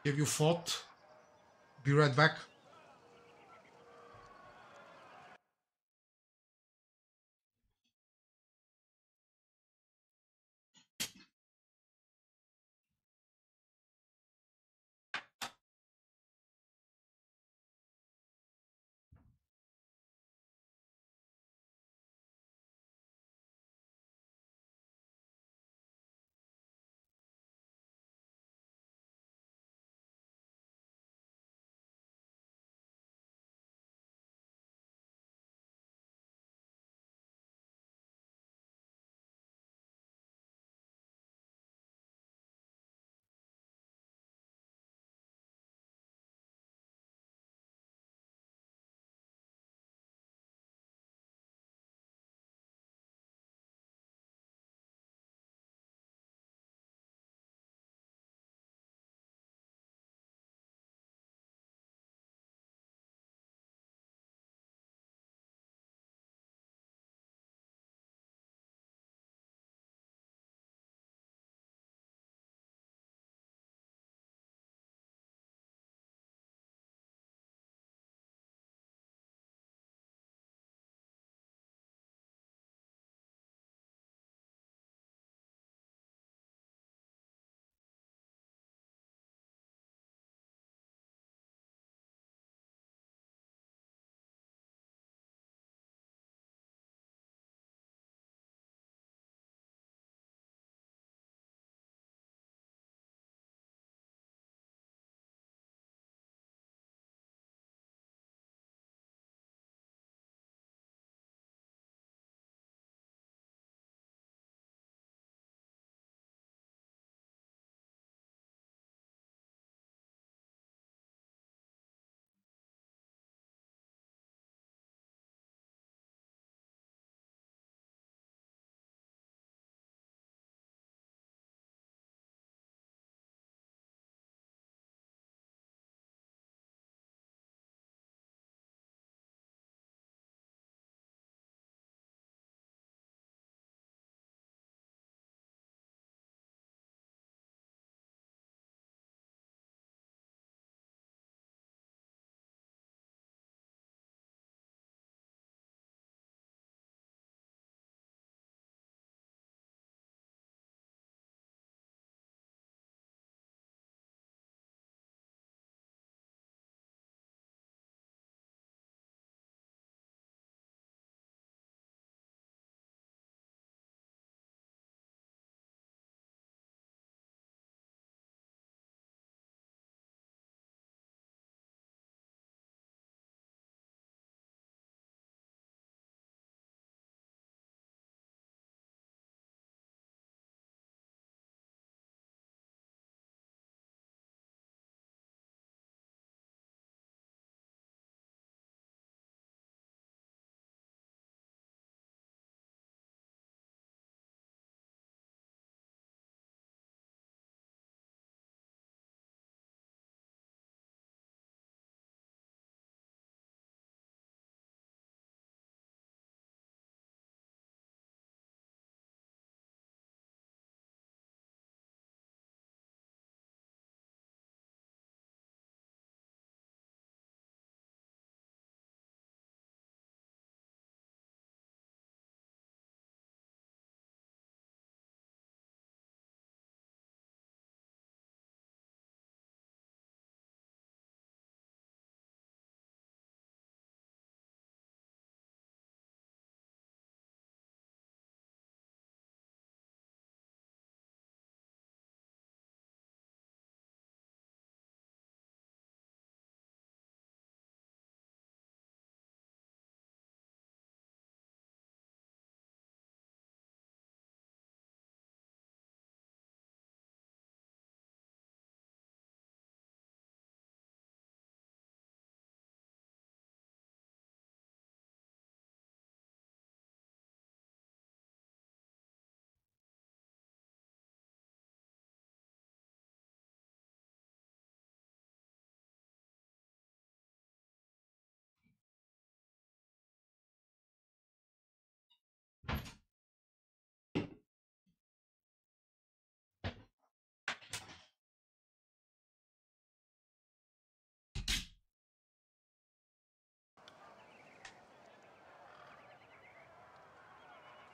Have you fought? Be right back.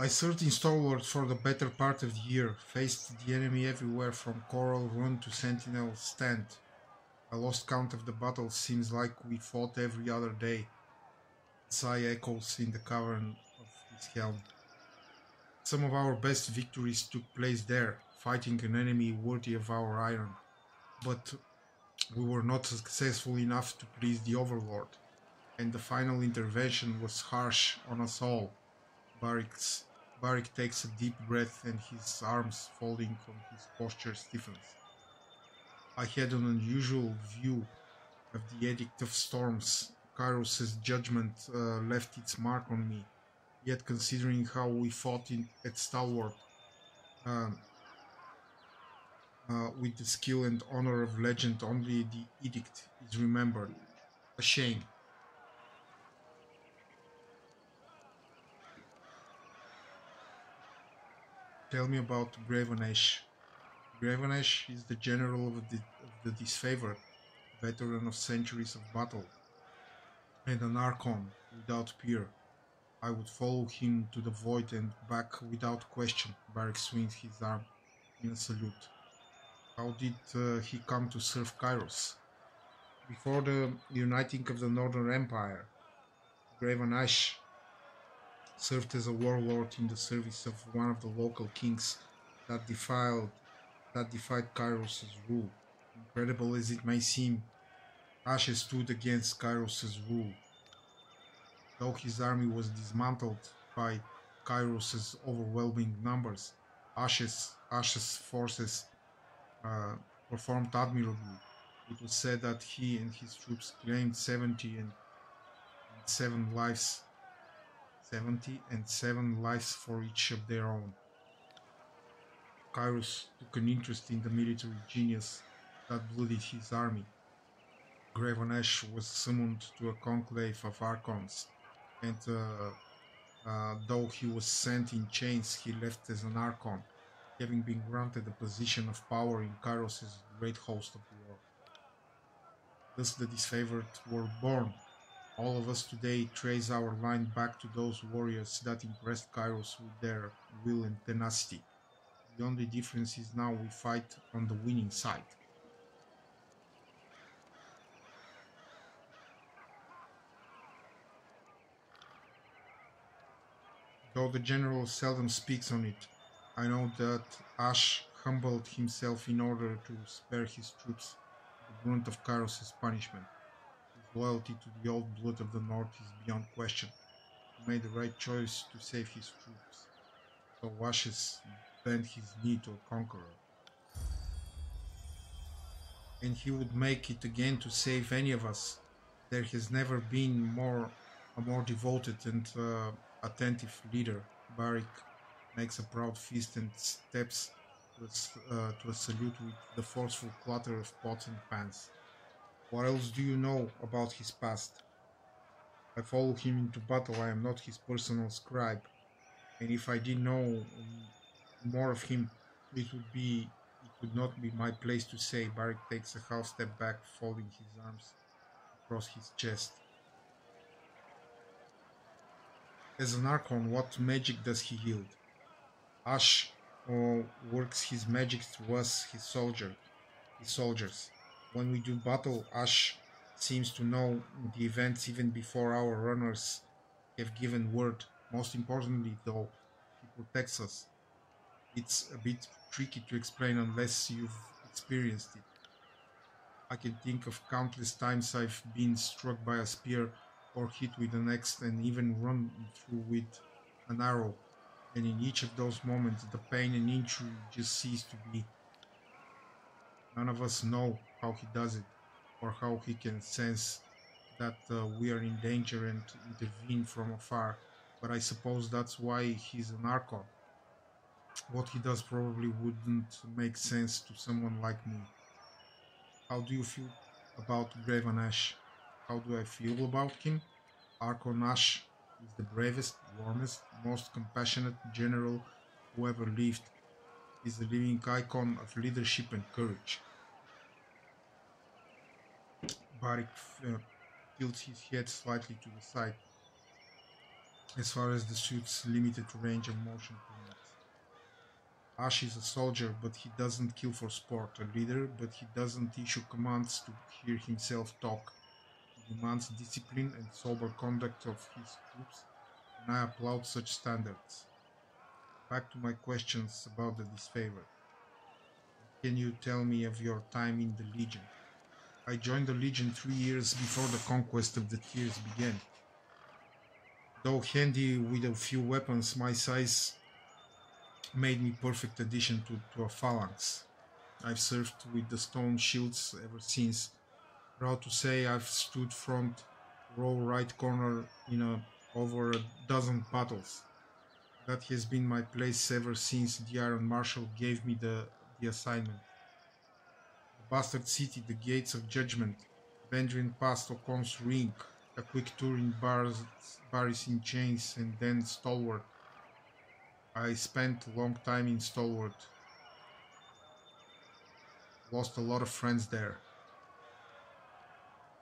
I served in Stalwart for the better part of the year, faced the enemy everywhere from Coral Run to Sentinel Stand. I lost count of the battles, seems like we fought every other day. Sigh echoes in the cavern of his helm. Some of our best victories took place there, fighting an enemy worthy of our iron. But we were not successful enough to please the Overlord, and the final intervention was harsh on us all. Barik takes a deep breath and his arms folding on his posture stiffens. I had an unusual view of the Edict of Storms. Kairos' judgment left its mark on me, yet considering how we fought at Stalwart, um, with the skill and honor of legend, only the edict is remembered. A shame. Tell me about Gravenesh. Gravenesh is the general of the disfavored, veteran of centuries of battle, and an Archon without peer. I would follow him to the void and back without question. Barik swings his arm in a salute. How did he come to serve Kairos? Before the uniting of the Northern Empire, Gravenesh served as a warlord in the service of one of the local kings that defied Kairos' rule. Incredible as it may seem, Ashe stood against Kairos' rule. Though his army was dismantled by Kairos' overwhelming numbers, Ashe's forces performed admirably. It was said that he and his troops claimed 70 and 7 lives for each of their own. Kairos took an interest in the military genius that blooded his army. Gravenesh was summoned to a conclave of Archons, and though he was sent in chains, he left as an Archon, having been granted a position of power in Kairos' great host of war. Thus the disfavored were born. All of us today trace our line back to those warriors that impressed Kairos with their will and tenacity. The only difference is now we fight on the winning side. Though the general seldom speaks on it, I know that Ashe humbled himself in order to spare his troops the brunt of Kairos' punishment. His loyalty to the old blood of the North is beyond question. He made the right choice to save his troops. So Ashe bent his knee to a conqueror. And he would make it again to save any of us. There has never been a more devoted and attentive leader. Barik makes a proud fist and steps to a salute with the forceful clatter of pots and pans. What else do you know about his past? I follow him into battle. I am not his personal scribe, and if I did know more of him, it would not be my place to say. Barik takes a half step back, folding his arms across his chest. As an Archon, what magic does he wield? Ashe works his magic through us, his soldiers. When we do battle, Ashe seems to know the events even before our runners have given word. Most importantly, though, he protects us. It's a bit tricky to explain unless you've experienced it. I can think of countless times I've been struck by a spear or hit with an axe and even run through with an arrow, and in each of those moments the pain and injury just cease to be. None of us know how he does it, or how he can sense that we are in danger and intervene from afar, but I suppose that's why he's an Archon. What he does probably wouldn't make sense to someone like me. How do you feel about Gravenesh? How do I feel about him? Archon Ashe is the bravest, warmest, most compassionate general who ever lived. He's a living icon of leadership and courage. Barik tilts his head slightly to the side. as far as the suit's limited range and motion permits. Ash is a soldier, but he doesn't kill for sport, a leader, but he doesn't issue commands to hear himself talk. He demands discipline and sober conduct of his troops, and I applaud such standards. Back to my questions about the disfavored. Can you tell me of your time in the Legion? I joined the Legion 3 years before the conquest of the Tiers began. Though handy with a few weapons, my size made me perfect addition to a phalanx. I've served with the stone shields ever since. Proud to say I've stood front row right corner in over a dozen battles. That has been my place ever since the Iron Marshal gave me the assignment. The Bastard City, the Gates of Judgment, Vendrian past Ocon's Ring, a quick tour in Barris in Chains, and then Stalwart. I spent a long time in Stalwart. Lost a lot of friends there.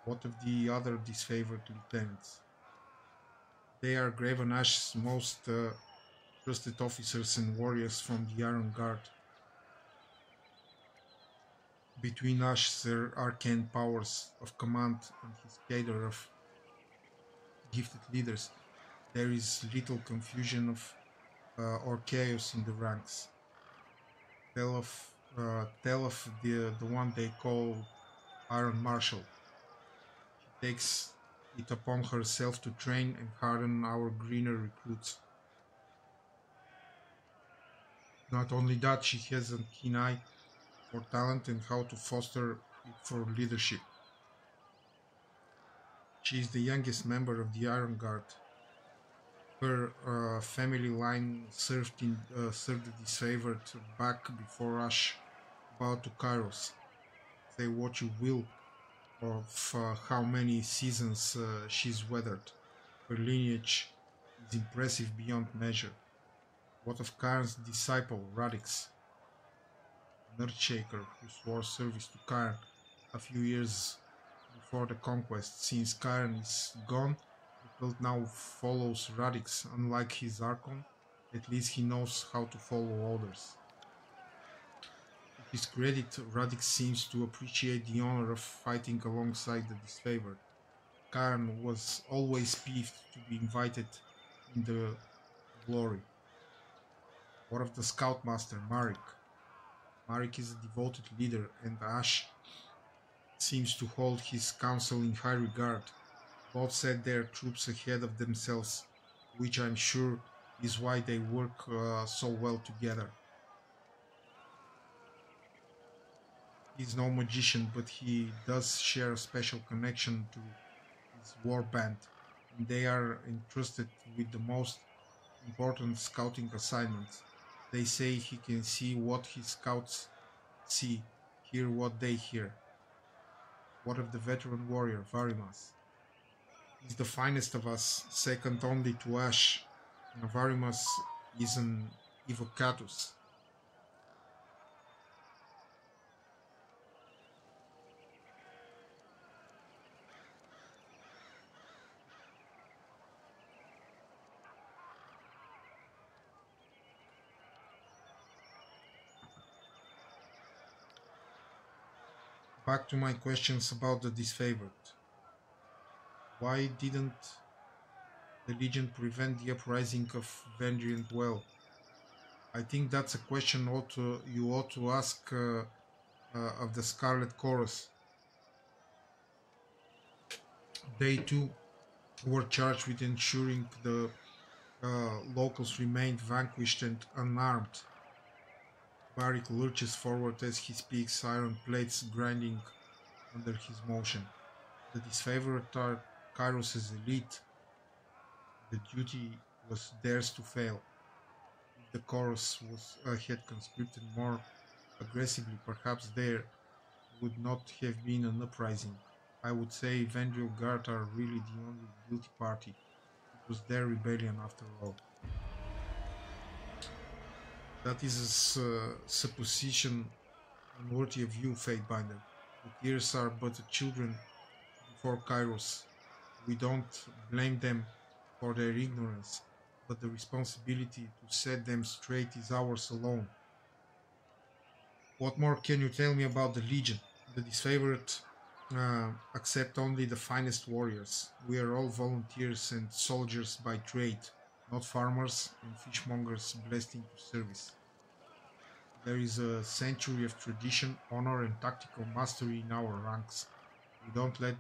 What of the other disfavored lieutenants? They are Graven Ash's most trusted officers and warriors from the Iron Guard. Between Ash's arcane powers of command and his cadre of gifted leaders, there is little confusion or chaos in the ranks. Tell of the one they call Iron Marshal. She takes it upon herself to train and harden our greener recruits. Not only that, she has a keen eye for talent and how to foster it for leadership. She is the youngest member of the Iron Guard. Her family line served the disfavored back before Ash bowed to Kairos. Say what you will of how many seasons she's weathered. Her lineage is impressive beyond measure. What of Karen's disciple, Radix, an Earthshaker who swore service to Karen a few years before the conquest? Since Karen is gone, the cult now follows Radix. Unlike his Archon, at least he knows how to follow orders. To his credit, Radix seems to appreciate the honor of fighting alongside the disfavored. Karen was always peeved to be invited in the glory. What of the Scoutmaster, Marek? Marek is a devoted leader, and Ash seems to hold his counsel in high regard. Both set their troops ahead of themselves, which I'm sure is why they work so well together. He's no magician, but he does share a special connection to his war band, and they are entrusted with the most important scouting assignments. They say he can see what his scouts see, hear what they hear. What of the veteran warrior, Varimas? He's the finest of us, second only to Ash. Varimas is an evocatus. Back to my questions about the disfavored. Why didn't the Legion prevent the uprising of Vendrian well? I think that's a question you ought to ask of the Scarlet Chorus. They too were charged with ensuring the locals remained vanquished and unarmed. Barik lurches forward as he speaks, iron plates grinding under his motion. The disfavored are Kairos' elite. The duty was theirs to fail. If the chorus had conscripted more aggressively, perhaps there would not have been an uprising. I would say Vendrial Guard are really the only guilty party. It was their rebellion after all. That is a supposition unworthy of you, Fatebinder. The Tears are but children before Kairos. We don't blame them for their ignorance, but the responsibility to set them straight is ours alone. What more can you tell me about the Legion? The disfavored accept only the finest warriors. We are all volunteers and soldiers by trade, not farmers and fishmongers blessed into service. There is a century of tradition, honor, and tactical mastery in our ranks. We don't let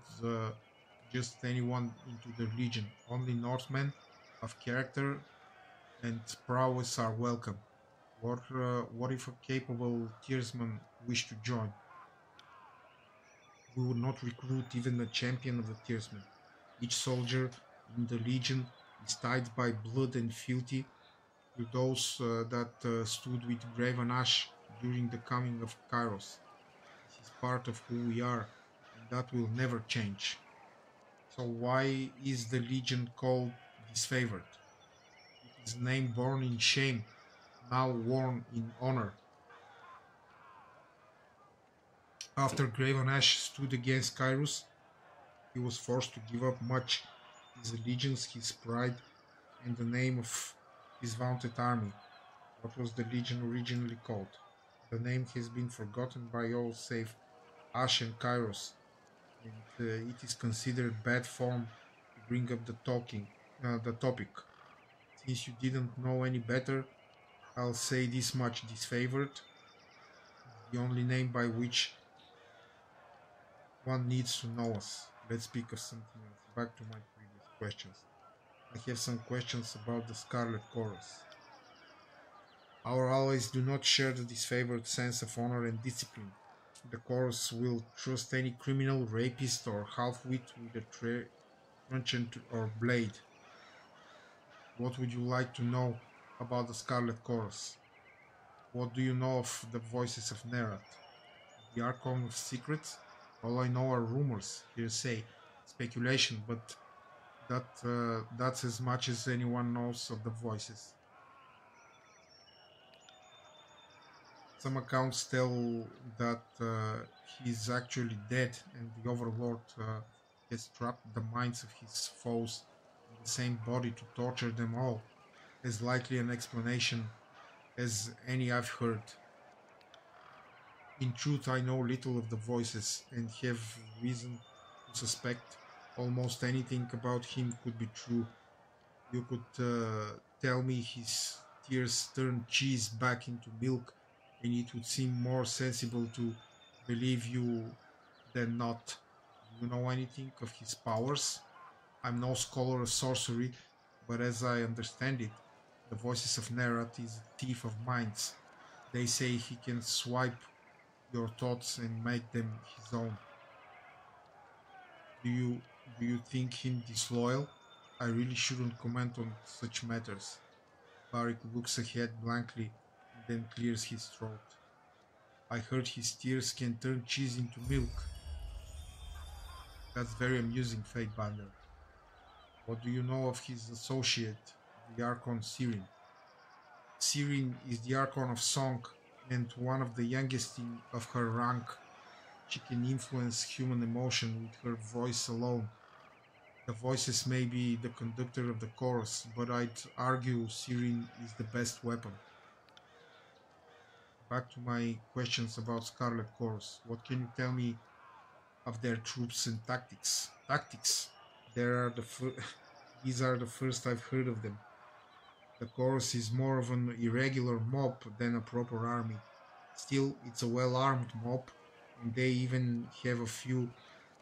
just anyone into the Legion. Only Northmen of character and prowess are welcome. What if a capable Tearsman wished to join? We would not recruit even a champion of the Tearsmen. Each soldier in the Legion is tied by blood and fealty to those that stood with Graven Ash during the coming of Kairos. This is part of who we are, and that will never change. So why is the Legion called disfavored? It is a name born in shame, now worn in honor. After Graven Ash stood against Kairos, he was forced to give up much: his allegiance, his pride, and the name of his vaunted army. What was the Legion originally called? The name has been forgotten by all save Ash and Kairos, and it is considered bad form to bring up the topic. Since you didn't know any better, I'll say this much: disfavored is the only name by which one needs to know us. Let's speak of something else. Back to my previous questions. I have some questions about the Scarlet Chorus. Our allies do not share the disfavored sense of honor and discipline. The Chorus will trust any criminal, rapist, or half-wit with a truncheon or blade. What would you like to know about the Scarlet Chorus? What do you know of the voices of Nerat? The Archon of Secrets? All I know are rumors, hearsay, speculation, but that's as much as anyone knows of the voices. Some accounts tell that he is actually dead, and the Overlord has trapped the minds of his foes in the same body to torture them all. As likely an explanation as any I've heard. In truth, I know little of the voices and have reason to suspect almost anything about him could be true. You could tell me his tears turn cheese back into milk, and it would seem more sensible to believe you than not. Do you know anything of his powers? I'm no scholar of sorcery, but as I understand it, the voices of Nerat is a thief of minds. They say he can swipe your thoughts and make them his own. Do you do you think him disloyal? I really shouldn't comment on such matters. Barik looks ahead blankly and then clears his throat. I heard his tears can turn cheese into milk. That's very amusing, Fatebinder. What do you know of his associate, the Archon Sirin? Sirin is the Archon of Song and one of the youngest of her rank. She can influence human emotion with her voice alone. The voices may be the conductor of the chorus, but I'd argue Sirin is the best weapon. Back to my questions about Scarlet Chorus. What can you tell me of their troops and tactics? Tactics. There are these are the first I've heard of them. The chorus is more of an irregular mob than a proper army. Still, it's a well-armed mob, and they even have a few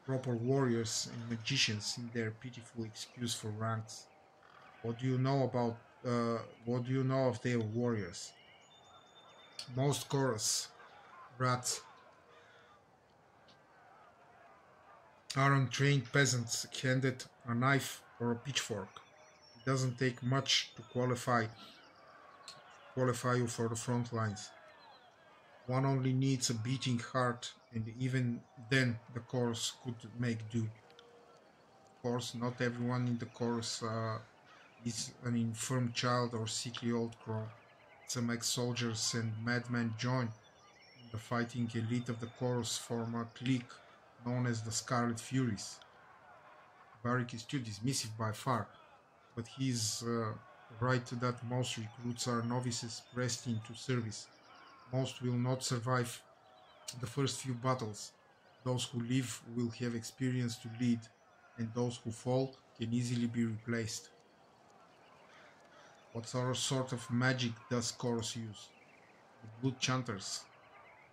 proper warriors and magicians in their pitiful excuse for ranks. What do you know about? What do you know of their warriors? Most chorus rats are untrained peasants handed a knife or a pitchfork. It doesn't take much to qualify you for the front lines. One only needs a beating heart, and even then the chorus could make do. Of course, not everyone in the chorus is an infirm child or sickly old crow. Some ex-soldiers and madmen join, and the fighting elite of the chorus form a clique known as the Scarlet Furies. Barik is too dismissive by far. but he's right that most recruits are novices pressed into service. Most will not survive the first few battles. Those who live will have experience to lead, and those who fall can easily be replaced. What sort of magic does Chorus use? The Blood Chanters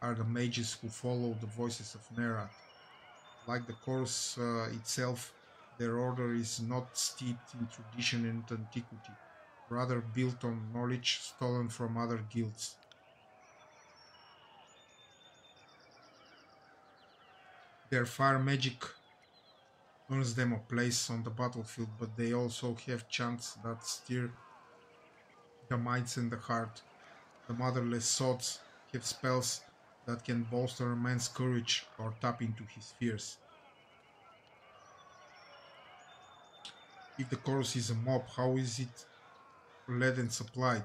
are the mages who follow the voices of Nerat. Like the Chorus itself, their order is not steeped in tradition and antiquity, rather built on knowledge stolen from other guilds. Their fire magic earns them a place on the battlefield, but they also have chants that steer the minds and the heart. The motherless swords have spells that can bolster a man's courage or tap into his fears. If the chorus is a mob, how is it led and supplied?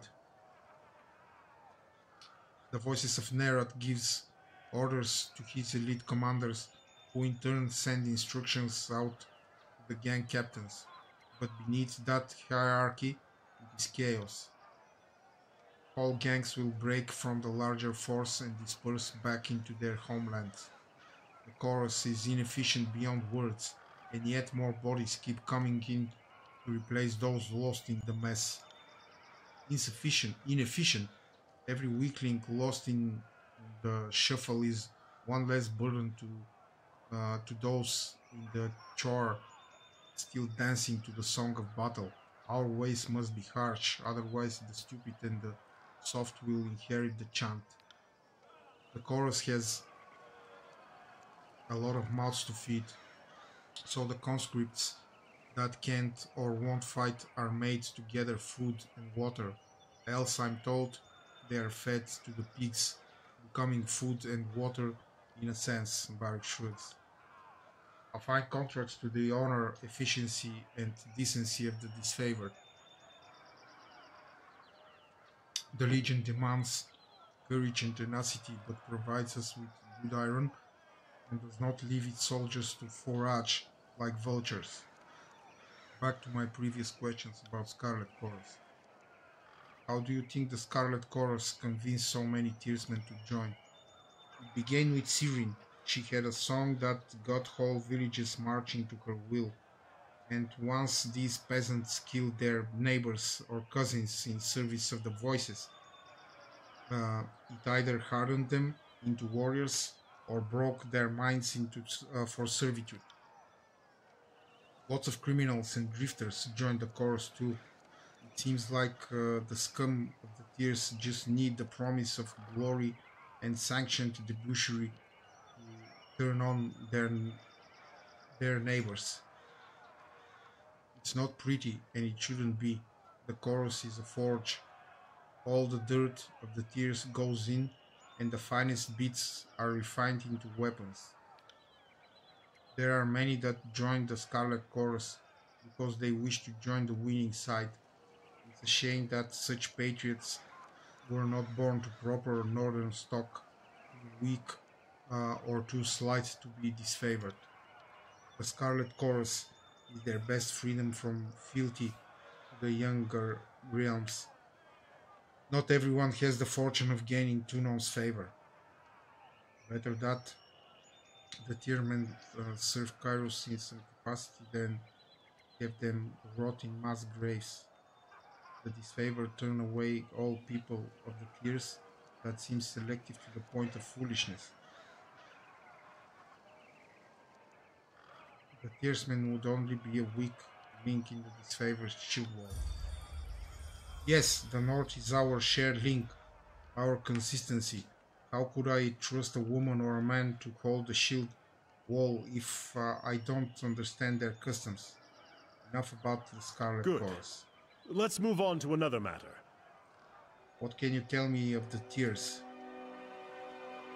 The voices of Nerat gives orders to his elite commanders, who in turn send instructions out to the gang captains. But beneath that hierarchy, it is chaos. All gangs will break from the larger force and disperse back into their homelands. The chorus is inefficient beyond words, and yet more bodies keep coming in to replace those lost in the mess. Inefficient. Every weakling lost in the shuffle is one less burden to those in the chore still dancing to the song of battle. Our ways must be harsh, otherwise the stupid and the soft will inherit the chant. The chorus has a lot of mouths to feed, so the conscripts that can't or won't fight are made to gather food and water, else I'm told they are fed to the pigs, becoming food and water in a sense, Barak shrugs. I find contracts to the honor, efficiency, and decency of the disfavored. The Legion demands courage and tenacity, but provides us with good iron and does not leave its soldiers to forage like vultures. Back to my previous questions about Scarlet Chorus. How do you think the Scarlet Chorus convinced so many Tearsmen to join? It began with Sirin. She had a song that got whole villages marching to her will, and once these peasants killed their neighbors or cousins in service of the voices, it either hardened them into warriors or broke their minds into for servitude. Lots of criminals and drifters joined the chorus too. It seems like the scum of the tears just need the promise of glory and sanctioned debauchery to turn on their neighbors. It's not pretty, and it shouldn't be. The chorus is a forge. All the dirt of the tears goes in, and the finest bits are refined into weapons. There are many that join the Scarlet Chorus because they wish to join the winning side. It's a shame that such patriots were not born to proper northern stock, too weak or too slight to be disfavored. The Scarlet Chorus is their best freedom from fealty to the younger realms. Not everyone has the fortune of gaining Tunon's favor. Better that the Tiermen serve Kairos in some capacity than have them rot in mass graves. The disfavor turn away all people of the Tiers that seems selective to the point of foolishness. The Tiersmen would only be a weak link in the disfavor's shield wall. Yes, the North is our shared link, our consistency. How could I trust a woman or a man to hold the shield wall if I don't understand their customs? Enough about the Scarlet Good. Chorus. Let's move on to another matter. What can you tell me of the Tiers?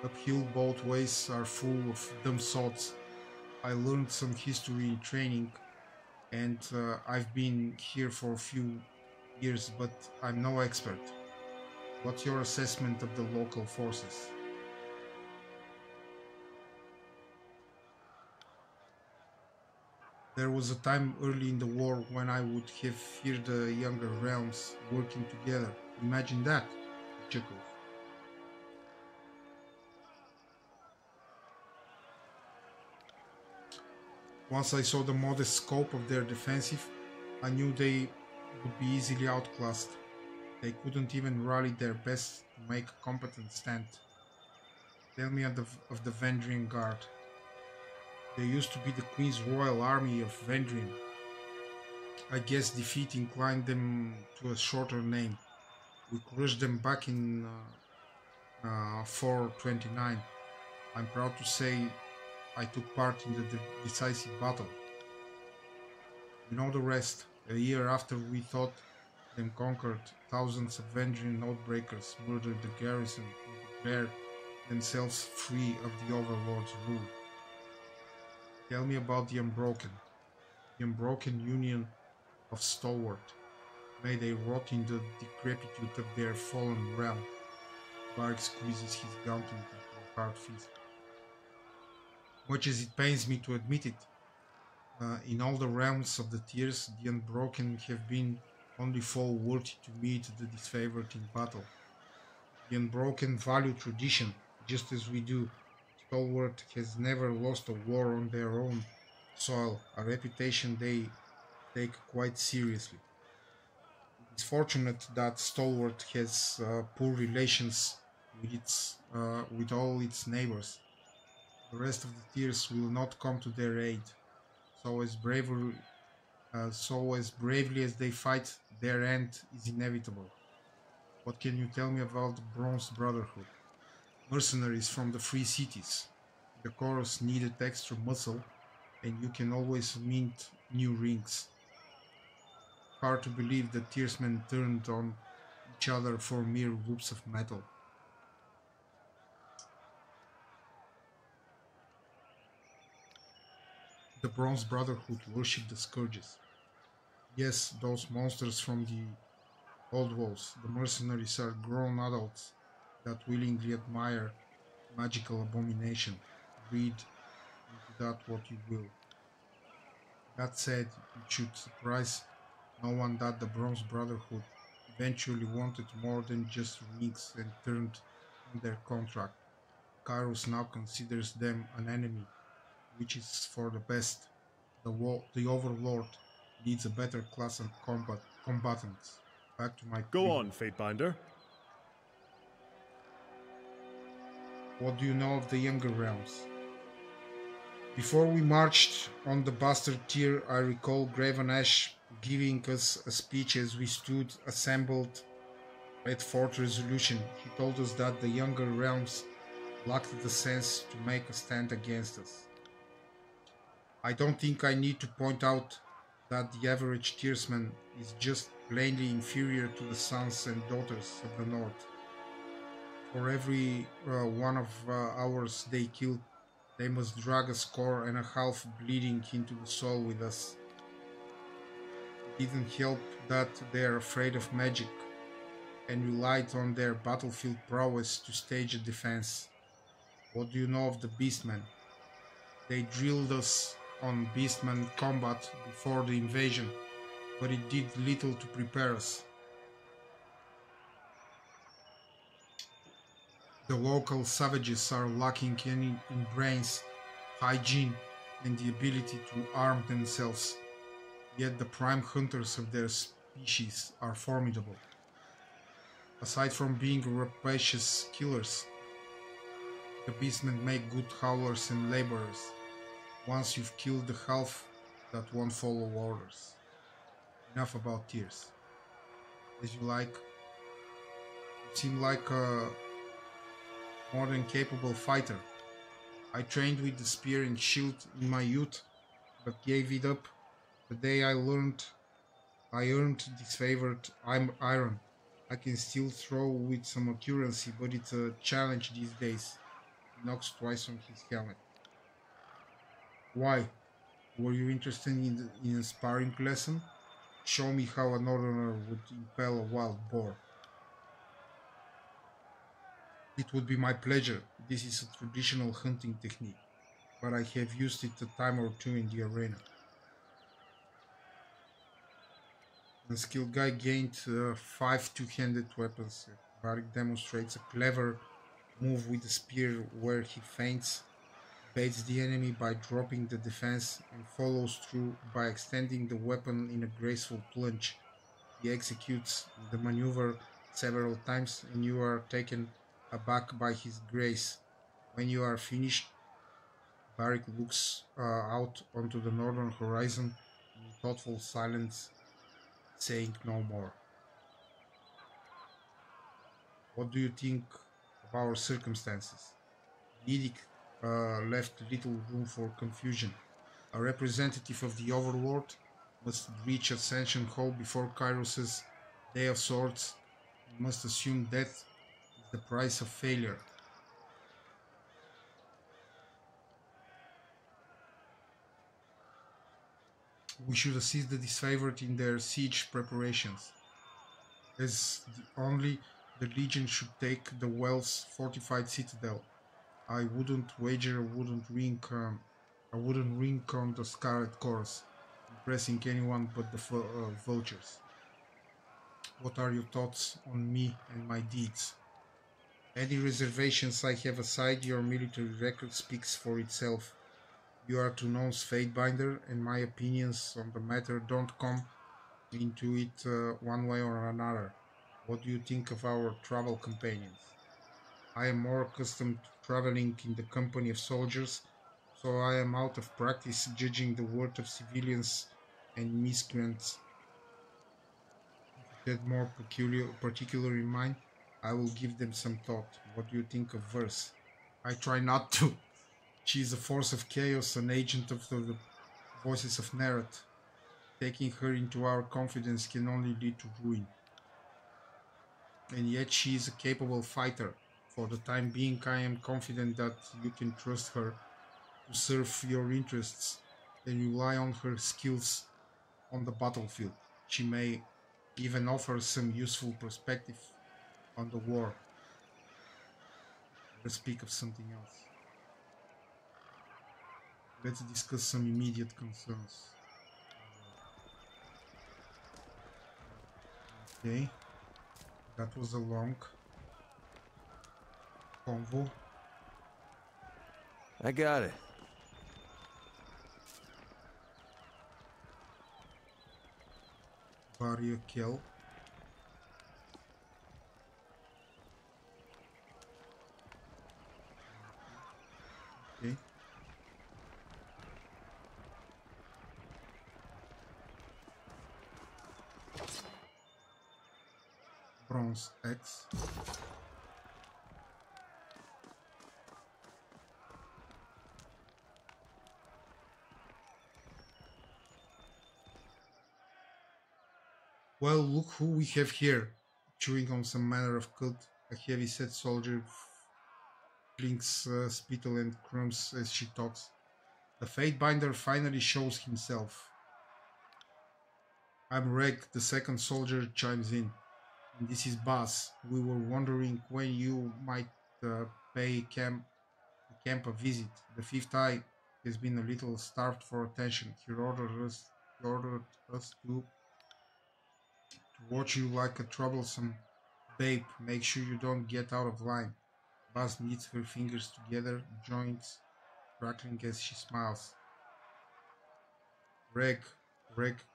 Uphill both ways are full of dumb thoughts. I learned some history in training, and I've been here for a few years, but I'm no expert. What's your assessment of the local forces? There was a time early in the war when I would have feared the younger realms working together. Imagine that, he chuckles. Once I saw the modest scope of their defensive, I knew they would be easily outclassed. They couldn't even rally their best to make a competent stand. Tell me of the Vendrian Guard. They used to be the Queen's Royal Army of Vendrian. I guess defeat inclined them to a shorter name. We crushed them back in 429. I'm proud to say I took part in the decisive battle. You know the rest. A year after we thought them conquered, thousands of Vendrian Oathbreakers murdered the garrison and declared themselves free of the Overlord's rule. Tell me about the Unbroken. The Unbroken Union of Stalwart. May they rot in the decrepitude of their fallen realm. Varg squeezes his gauntlet into a hard fist. Much as it pains me to admit it, in all the realms of the tiers, the Unbroken have been only foe worthy to meet the disfavored in battle. The Unbroken value tradition, just as we do. Stalwart has never lost a war on their own soil, a reputation they take quite seriously. It is fortunate that Stalwart has poor relations with all its neighbors. The rest of the tiers will not come to their aid. So as bravely as they fight, their end is inevitable. What can you tell me about the Bronze Brotherhood? Mercenaries from the free cities. The chorus needed extra muscle, and you can always mint new rings. Hard to believe the tiersmen turned on each other for mere whoops of metal. The Bronze Brotherhood worshipped the Scourges. Yes, those monsters from the old walls. The mercenaries are grown adults that willingly admire magical abomination. Read into that what you will. That said, it should surprise no one that the Bronze Brotherhood eventually wanted more than just rings and turned on their contract. Kairos now considers them an enemy, which is for the best. The Overlord needs a better class of combatants. Back to my Go preview. on, Fatebinder. What do you know of the Younger Realms? Before we marched on the Bastard Tier, I recall Graven Ash giving us a speech as we stood assembled at Fort Resolution. He told us that the Younger Realms lacked the sense to make a stand against us. I don't think I need to point out that the average tiersman is just plainly inferior to the sons and daughters of the North. For every one of ours they killed, they must drag a score and a half bleeding into the soul with us. It didn't help that they are afraid of magic and relied on their battlefield prowess to stage a defense. What do you know of the Beastmen? They drilled us on Beastman combat before the invasion, but it did little to prepare us. The local savages are lacking in brains, hygiene, and the ability to arm themselves, yet the prime hunters of their species are formidable. Aside from being rapacious killers, the beastmen make good howlers and laborers. Once you've killed the half, that won't follow orders. Enough about tears. As you like, you seem like a more than capable fighter. I trained with the spear and shield in my youth, but gave it up the day I earned disfavored iron. I can still throw with some accuracy, but it's a challenge these days. He knocks twice on his helmet. Why? Were you interested in a sparring lesson? Show me how a northerner would impale a wild boar. It would be my pleasure. This is a traditional hunting technique, but I have used it a time or two in the arena. The skilled guy gained 5 two-handed weapons. Barik demonstrates a clever move with the spear where he feints, baits the enemy by dropping the defense, and follows through by extending the weapon in a graceful plunge. He executes the maneuver several times, and you are taken aback by his grace. When you are finished, Barik looks out onto the northern horizon in thoughtful silence, saying no more. What do you think of our circumstances? The edict left little room for confusion. A representative of the Overlord must reach Ascension Hall before Kairos' Day of Swords and must assume death is the price of failure. We should assist the disfavored in their siege preparations, as only the Legion should take the Wells fortified citadel. I wouldn't wager a wooden ring on the Scarlet Course, impressing anyone but the vultures. What are your thoughts on me and my deeds? Any reservations I have aside, your military record speaks for itself. You are to know Fatebinder, and my opinions on the matter don't come into it one way or another. What do you think of our travel companions? I am more accustomed to traveling in the company of soldiers, so I am out of practice judging the worth of civilians and miscreants. If you had more particular in mind, I will give them some thought. What do you think of Verse? I try not to. She is a force of chaos, an agent of the voices of Nareth. Taking her into our confidence can only lead to ruin. And yet she is a capable fighter. For the time being, I am confident that you can trust her to serve your interests and rely on her skills on the battlefield. She may even offer some useful perspective on the war. Let's speak of something else. Let's discuss some immediate concerns. Okay, that was a long convo. I got it. Barrier kill. Okay. Bronze X. Well, look who we have here. Chewing on some manner of cult, a heavy-set soldier flings spittle and crumbs as she talks. The Fatebinder finally shows himself. I'm Reg, the second soldier chimes in. And this is Bas. We were wondering when you might pay the camp a visit. The fifth eye has been a little starved for attention. He ordered us to watch you like a troublesome babe. Make sure you don't get out of line. Baz knits her fingers together, joints crackling as she smiles. Reg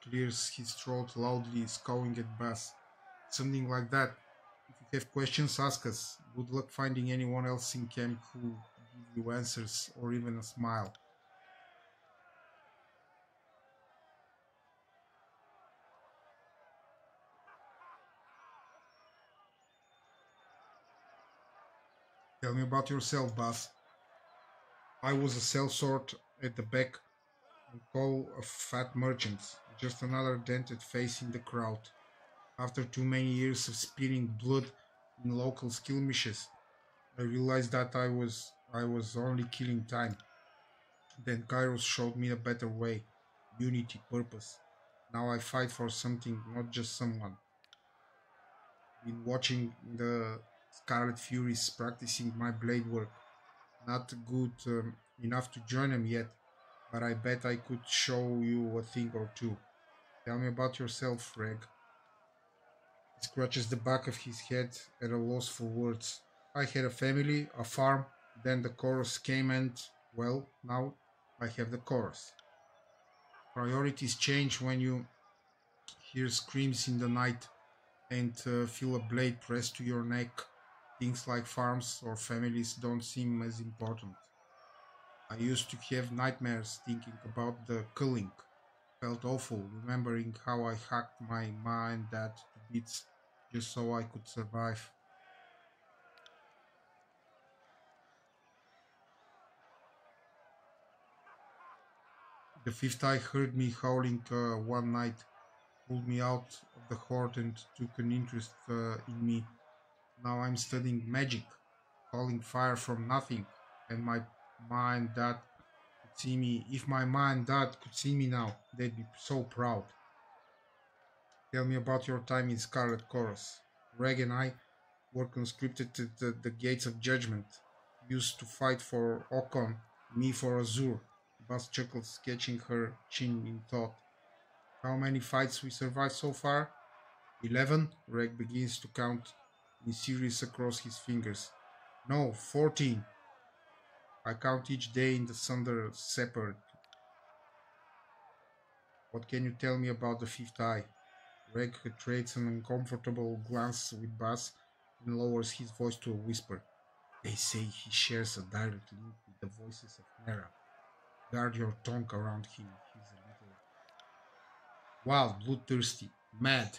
clears his throat loudly, scowling at Baz. Something like that. If you have questions, ask us. Good luck finding anyone else in camp who give you answers or even a smile. Tell me about yourself, Baz. I was a sellsword at the back and call of fat merchants, just another dented face in the crowd. After too many years of spilling blood in local skirmishes, I realized that I was only killing time. Then Kairos showed me a better way, unity, purpose. Now I fight for something, not just someone. Been watching the Scarlet Furies practicing my blade work. Not good enough to join them yet, but I bet I could show you a thing or two. Tell me about yourself, Reg. He scratches the back of his head at a loss for words. I had a family, a farm, then the chorus came and, well, now I have the chorus. Priorities change when you hear screams in the night and feel a blade pressed to your neck. Things like farms or families don't seem as important. I used to have nightmares thinking about the culling. Felt awful remembering how I hacked my ma and dad to bits just so I could survive. The fifth eye heard me howling one night, pulled me out of the horde and took an interest in me. Now I'm studying magic, calling fire from nothing, and my ma and dad could see me. If my ma and dad could see me now, they'd be so proud. Tell me about your time in Scarlet Chorus. Reg and I were conscripted to the gates of judgment. Used to fight for Okon, me for Azur. Buzz chuckled, sketching her chin in thought. How many fights we survived so far? 11? Reg begins to count in series across his fingers. No, 14. I count each day in the thunder separate. What can you tell me about the fifth eye? Reg trades an uncomfortable glance with Buzz and lowers his voice to a whisper. They say he shares a direct link with the voices of Mera. Guard your tongue around him. He's a little wild, bloodthirsty, mad.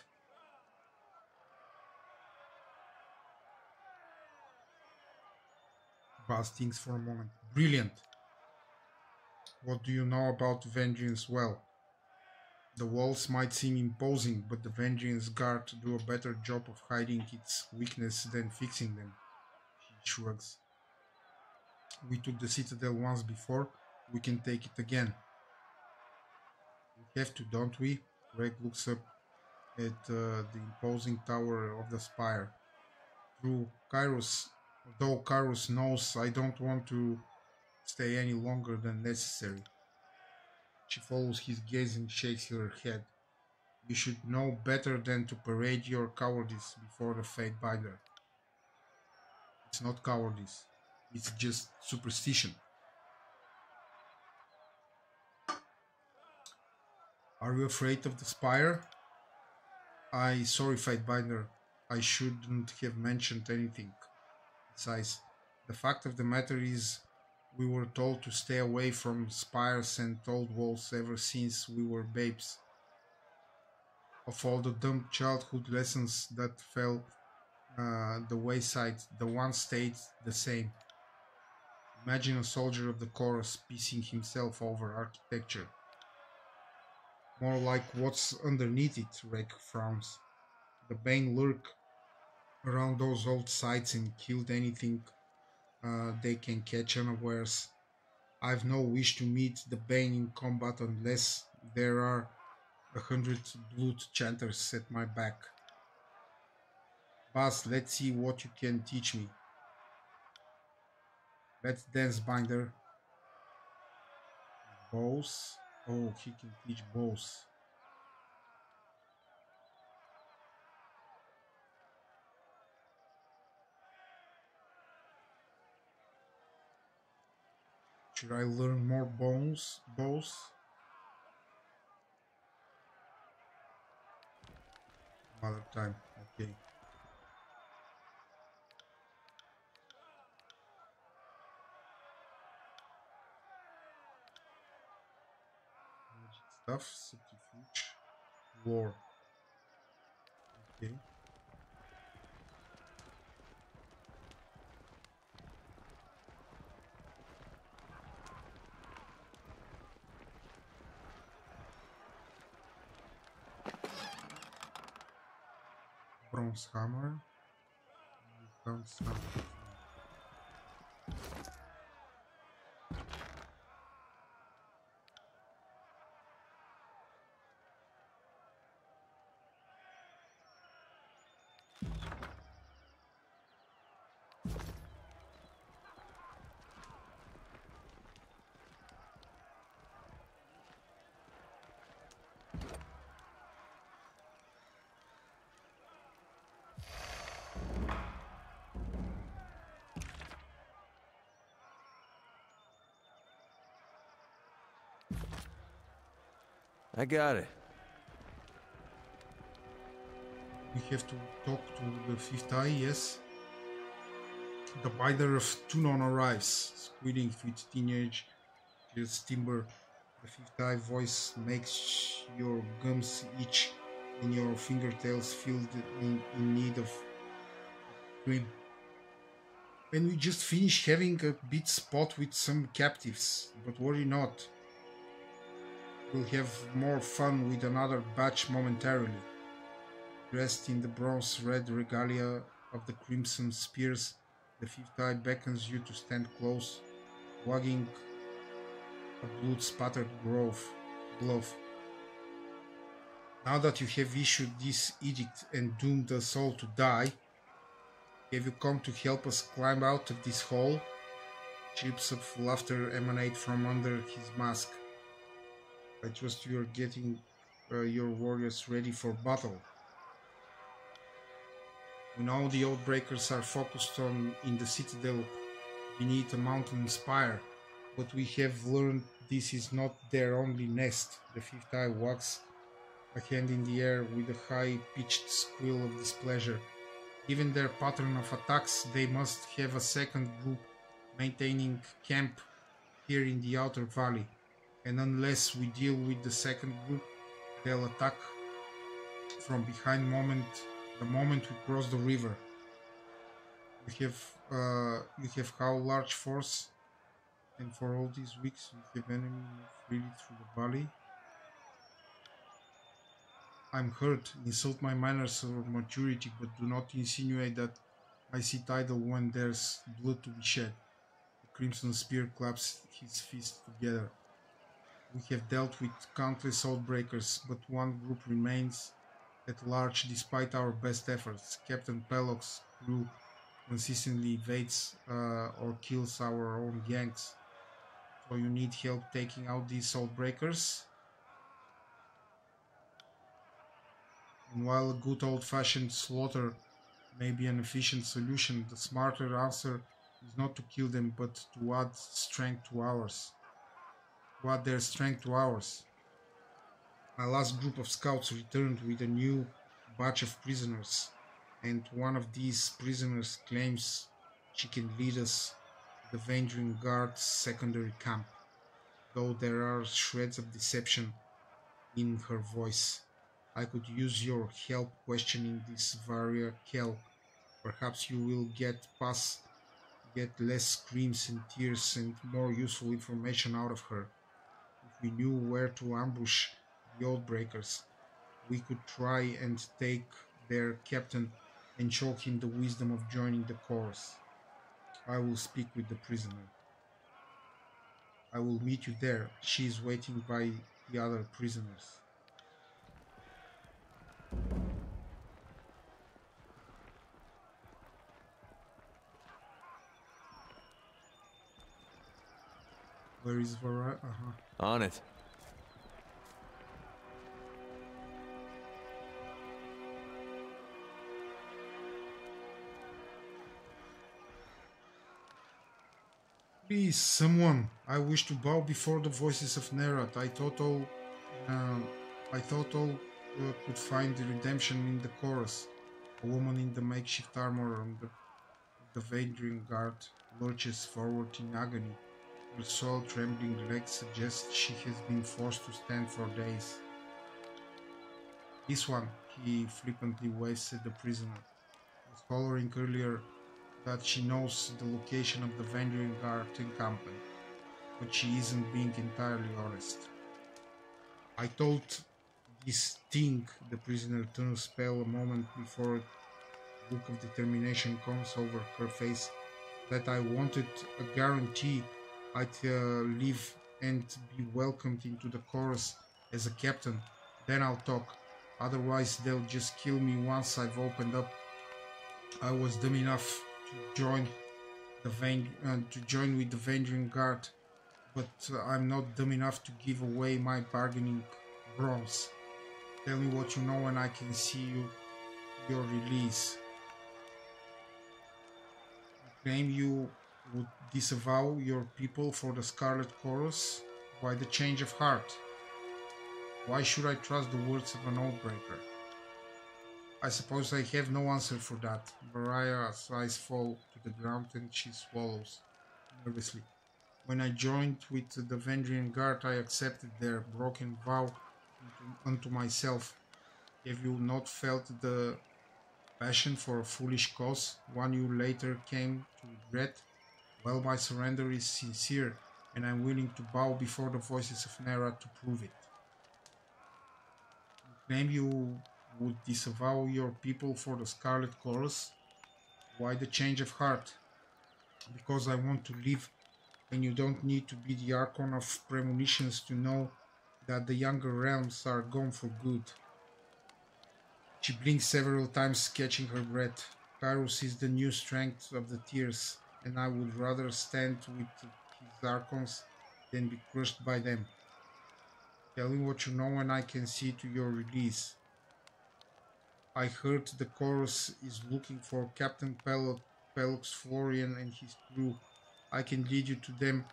Buzz thinks for a moment. Brilliant. What do you know about Vengeance? Well, the walls might seem imposing, but the Vengeance Guard do a better job of hiding its weakness than fixing them. He shrugs. We took the Citadel once before, we can take it again. We have to, don't we? Reg looks up at the imposing tower of the spire. Through Kairos, though Kairos knows I don't want to stay any longer than necessary. She follows his gaze and shakes her head. You should know better than to parade your cowardice before the Fate Binder. It's not cowardice, it's just superstition. Are you afraid of the spire? Sorry, Fightbinder. I shouldn't have mentioned anything. Besides, the fact of the matter is, we were told to stay away from spires and old walls ever since we were babes. Of all the dumb childhood lessons that fell the wayside, the one stayed the same. Imagine a soldier of the chorus piecing himself over architecture. More like what's underneath it, Reg frowns. The Bane lurk around those old sites and killed anything they can catch unawares. I've no wish to meet the Bane in combat unless there are 100 blood chanters at my back. Buzz, let's see what you can teach me. Let's dance, Binder. Bows? Oh, he can teach bows. Should I learn more bows? Another time, okay. Magic stuff, subterfuge, war. Okay. Bronze hammer. You found something. I got it. We have to talk to the fifth eye, yes. The binder of Tunon arrives, squealing with teenage timber. The fifth eye voice makes your gums itch and your fingertails feel in need of cream. And we just finished having a bit spot with some captives, but worry not. We'll have more fun with another batch momentarily. Dressed in the bronze-red regalia of the Crimson Spears, the fifth eye beckons you to stand close, wagging a blood-spattered glove. Now that you have issued this edict and doomed us all to die, have you come to help us climb out of this hole? Chirps of laughter emanate from under his mask. I trust you are getting your warriors ready for battle. We know the Oathbreakers are focused in the citadel beneath a mountain spire, but we have learned this is not their only nest. The fifth eye wags a hand in the air with a high-pitched squeal of displeasure. Given their pattern of attacks, they must have a second group maintaining camp here in the outer valley, and unless we deal with the second group, they'll attack from behind the moment we cross the river. You have how large force, and for all these weeks we have enemy move freely through the valley. I'm hurt. Insult my manners or maturity, but do not insinuate that I sit idle when there's blood to be shed. The Crimson Spear claps his fists together. We have dealt with countless Oathbreakers, but one group remains at large despite our best efforts. Captain Pellock's crew consistently evades or kills our own gangs. So you need help taking out these Oathbreakers? And while a good old-fashioned slaughter may be an efficient solution, the smarter answer is not to kill them, but to add strength to ours. To add their strength to ours. My last group of scouts returned with a new batch of prisoners, and one of these prisoners claims she can lead us to the Vandering Guard's secondary camp, though there are shreds of deception in her voice. I could use your help questioning this Varia Kell. Perhaps you will get less screams and tears and more useful information out of her. If we knew where to ambush the Oathbreakers, we could try and take their captain and show him the wisdom of joining the chorus. I will speak with the prisoner. I will meet you there. She is waiting by the other prisoners. Where is Vara? On it. Please, someone. I wish to bow before the voices of Nerat. I thought all could find the redemption in the chorus. A woman in the makeshift armor of the Vandering Guard lurches forward in agony. Her soul trembling legs suggest she has been forced to stand for days. This one, he flippantly waves at the prisoner, was hollering earlier that she knows the location of the Vandering Guard encampment, but she isn't being entirely honest. I told this thing, the prisoner turns pale a moment before a look of determination comes over her face, that I wanted a guarantee I'd live and be welcomed into the chorus as a captain. Then I'll talk. Otherwise, they'll just kill me once I've opened up. I was dumb enough to join with the Vandering Guard, but I'm not dumb enough to give away my bargaining bronze. Tell me what you know and I can see your release. You claim you would disavow your people for the Scarlet Chorus? Why the change of heart? Why should I trust the words of an Oathbreaker? I suppose I have no answer for that. Mariah's eyes fall to the ground and she swallows nervously. When I joined with the Vendrian Guard, I accepted their broken vow unto myself. Have you not felt the passion for a foolish cause, one you later came to regret? Well, my surrender is sincere, and I'm willing to bow before the voices of Nera to prove it. You claim you would disavow your people for the Scarlet Chorus? Why the change of heart? Because I want to live, and you don't need to be the Archon of Premonitions to know that the younger realms are gone for good. She blinks several times, catching her breath. Kairos is the new strength of the tears, and I would rather stand with his Archons than be crushed by them. Tell me what you know and I can see to your release. I heard the chorus is looking for Captain Pelux Florian and his crew. I can lead you to them,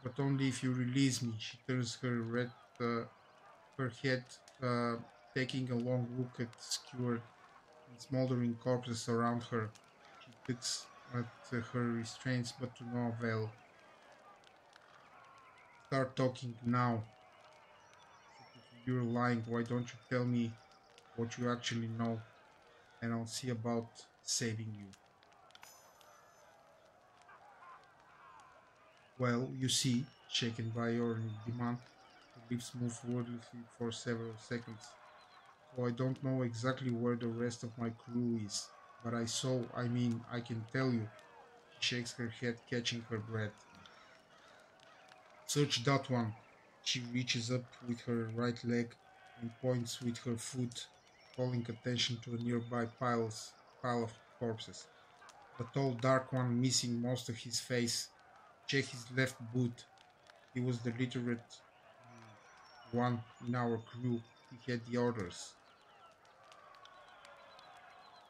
but only if you release me. She turns her head, taking a long look at skewered and smoldering corpses around her. She tugs at her restraints, but to no avail. Start talking now. You're lying. Why don't you tell me what you actually know, and I'll see about saving you. Well, you see, shaken by your demand, her lips move wordlessly for several seconds. So I don't know exactly where the rest of my crew is, but I can tell you. She shakes her head, catching her breath. Search that one. She reaches up with her right leg and points with her foot, calling attention to a nearby pile of corpses. The tall dark one missing most of his face. Check his left boot. He was the literate one in our crew. He had the orders.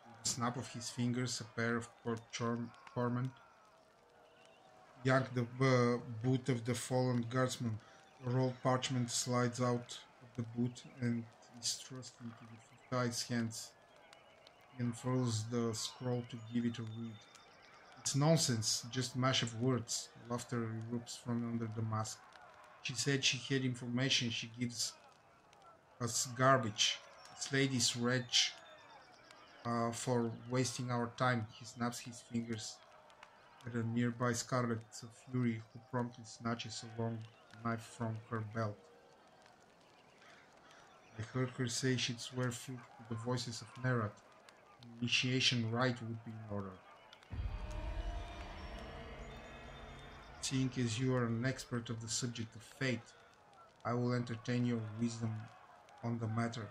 With the snap of his fingers, a pair of corpsmen yanked the boot of the fallen guardsman. A rolled parchment slides out of the boot and is thrust into the fifth eye's hands. He unfurls the scroll to give it a read. It's nonsense, just mash of words. Laughter erupts from under the mask. She said she had information she gives us garbage. Slay this wretch for wasting our time. He snaps his fingers at a nearby Scarlet Fury, who promptly snatches a long knife from her belt. I heard her say she'd swear filth to the voices of Nerat. An initiation rite would be in order. Seeing as you are an expert of the subject of fate, I will entertain your wisdom on the matter.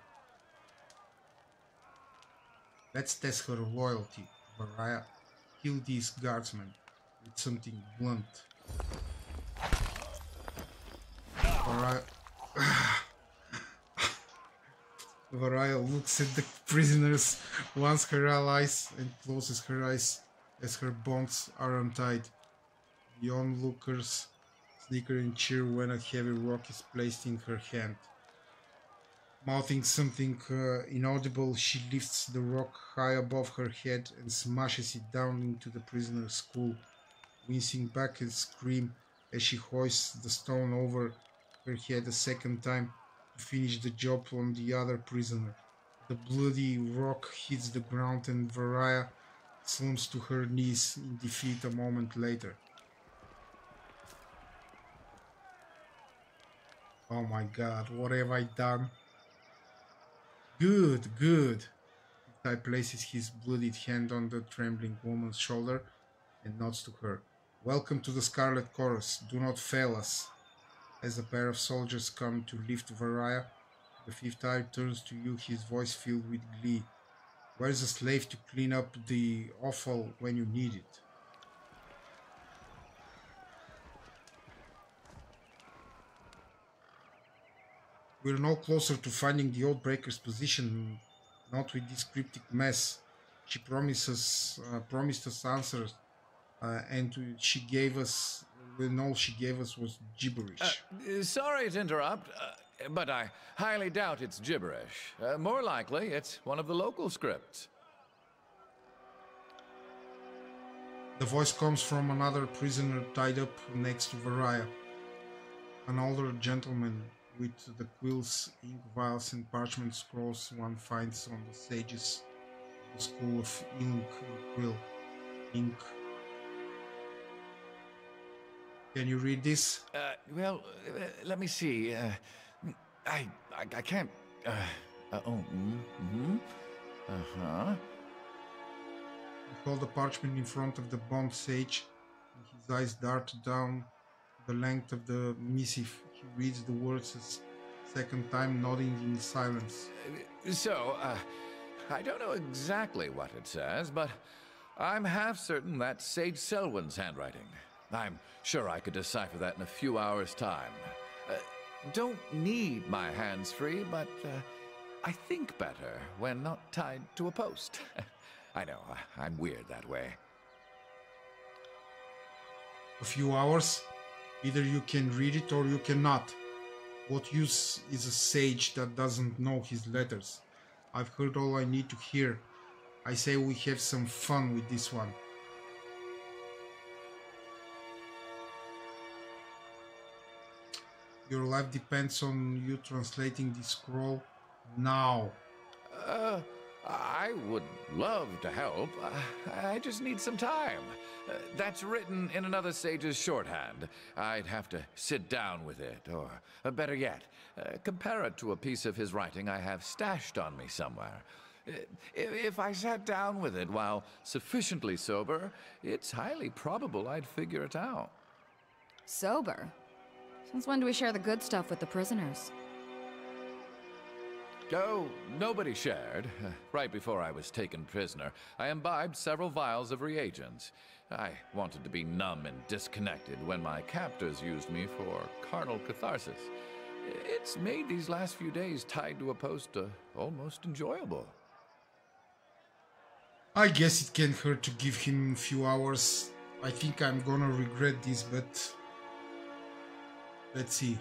Let's test her loyalty, Variah. Kill these guardsmen with something blunt. Variah looks at the prisoners, wants her allies, and closes her eyes as her bonds are untied. The onlookers snicker and cheer when a heavy rock is placed in her hand. Mouthing something inaudible, she lifts the rock high above her head and smashes it down into the prisoner's skull, wincing back and scream as she hoists the stone over her head a second time to finish the job on the other prisoner. The bloody rock hits the ground and Variah slumps to her knees in defeat a moment later. Oh my god, what have I done? Good, good. Ty places his bloodied hand on the trembling woman's shoulder and nods to her. Welcome to the Scarlet Chorus. Do not fail us. As a pair of soldiers come to lift Variah, the fifth eye turns to you, his voice filled with glee. Where's a slave to clean up the offal when you need it? We're no closer to finding the Oathbreaker's position, not with this cryptic mess. She promised us answers, and all she gave us was gibberish. Sorry to interrupt. But I highly doubt it's gibberish. More likely, it's one of the local scripts. The voice comes from another prisoner tied up next to Varaya. An older gentleman with the quills, ink vials and parchment scrolls one finds on the sages of the school of ink and quill. Ink. Can you read this? Well, let me see. I can't. Uh-huh. He held the parchment in front of the bond sage, and his eyes dart down the length of the missive. He reads the words a second time, nodding in silence. So, I don't know exactly what it says, but I'm half certain that's Sage Selwyn's handwriting. I'm sure I could decipher that in a few hours' time. Don't need my hands free, but I think better when not tied to a post. I know, I'm weird that way. A few hours? Either you can read it or you cannot. What use is a sage that doesn't know his letters? I've heard all I need to hear. I say we have some fun with this one. Your life depends on you translating this scroll now. I would love to help. I just need some time. That's written in another sage's shorthand. I'd have to sit down with it, or better yet, compare it to a piece of his writing I have stashed on me somewhere. If I sat down with it while sufficiently sober, it's highly probable I'd figure it out. Sober? Since when do we share the good stuff with the prisoners? Oh, nobody shared. Right before I was taken prisoner, I imbibed several vials of reagents. I wanted to be numb and disconnected when my captors used me for carnal catharsis. It's made these last few days tied to a post almost enjoyable. I guess it can't hurt to give him a few hours. I think I'm gonna regret this, but let's see.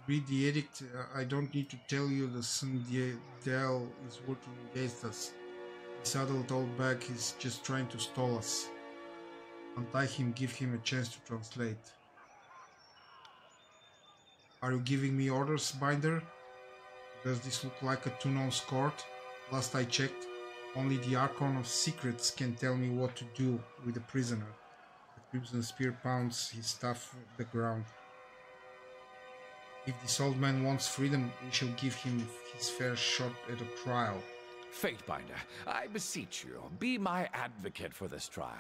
Read the edict. I don't need to tell you the Sundial is working against us. This adult old bag is just trying to stall us. Untie him, give him a chance to translate. Are you giving me orders, Binder? Does this look like a two-nose court? Last I checked, only the Archon of Secrets can tell me what to do with the prisoner. The Crimson Spear pounds his staff on the ground. If this old man wants freedom, we shall give him his fair shot at a trial. Fatebinder, I beseech you, be my advocate for this trial.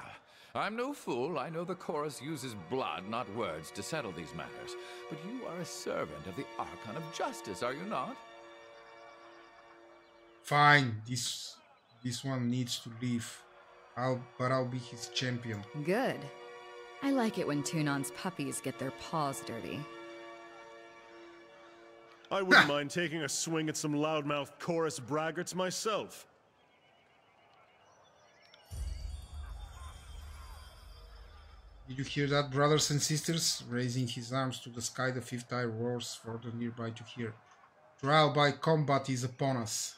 I'm no fool. I know the chorus uses blood, not words, to settle these matters. But you are a servant of the Archon of Justice, are you not? Fine, this one needs to leave. But I'll be his champion. Good. I like it when Tunon's puppies get their paws dirty. I wouldn't mind taking a swing at some loudmouth chorus braggarts myself. Did you hear that, brothers and sisters? Raising his arms to the sky, the fifth eye roars for the nearby to hear. Trial by combat is upon us.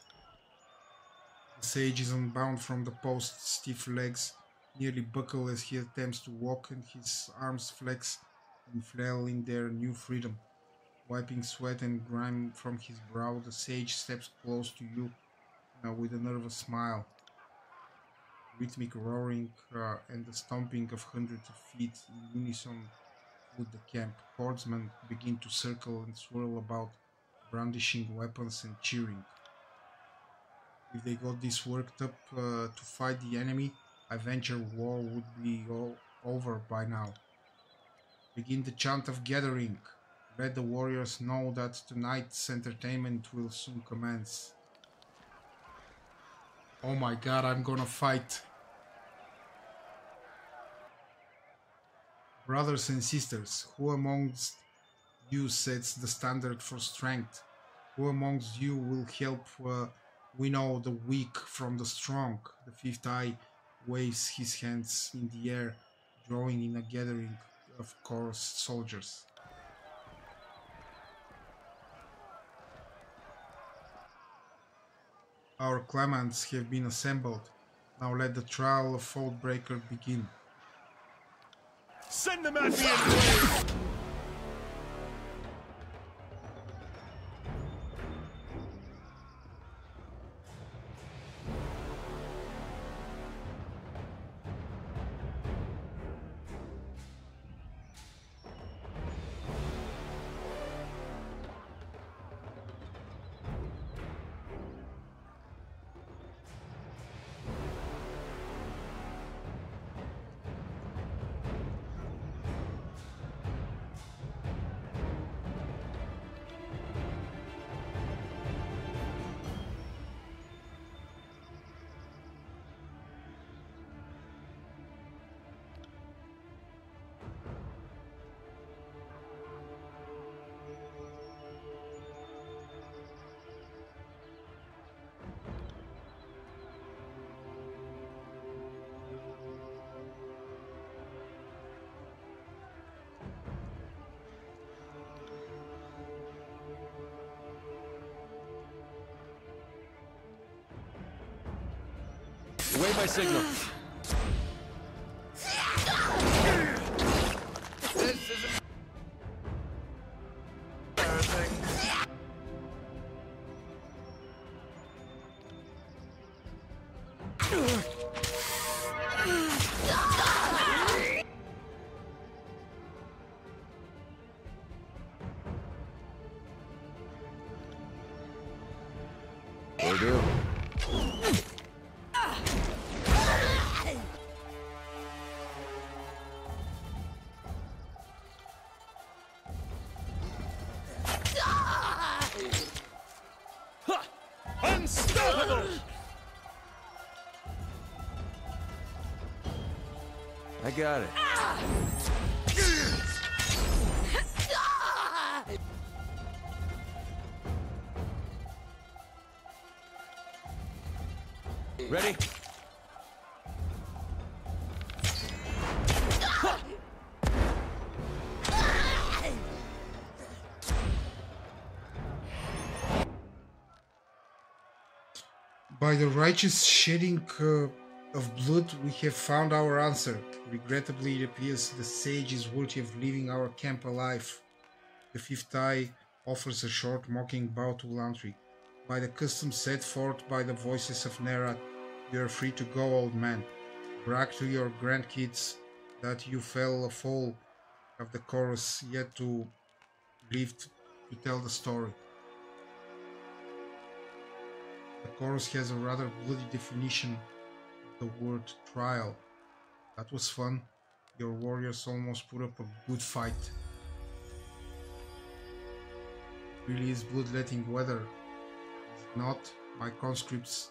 The sage is unbound from the post's stiff legs, nearly buckle as he attempts to walk, and his arms flex and flail in their new freedom. Wiping sweat and grime from his brow, the sage steps close to you, with a nervous smile. Rhythmic roaring and the stomping of hundreds of feet in unison with the camp. Horsemen begin to circle and swirl about, brandishing weapons and cheering. If they got this worked up to fight the enemy, I venture war would be all over by now. Begin the chant of gathering. Let the warriors know that tonight's entertainment will soon commence. Oh my god, I'm gonna fight. Brothers and sisters, who amongst you sets the standard for strength? Who amongst you will help winnow the weak from the strong? The fifth eye waves his hands in the air, drawing in a gathering of chorus soldiers. Our claimants have been assembled. Now let the trial of Oathbreaker begin. Send them at me in flames! Away my signal. This is embarrassing. Will do. Unstoppable! I got it. Ready? By the righteous shedding of blood, we have found our answer. Regrettably, it appears the sage is worthy of leaving our camp alive. The fifth eye offers a short mocking bow to Blindthrough. By the custom set forth by the voices of Nerat, you are free to go, old man. Brag to your grandkids that you fell a foal of the chorus, yet to live to tell the story. The chorus has a rather bloody definition of the word trial. That was fun. Your warriors almost put up a good fight. Really is bloodletting weather. Is it not? My conscripts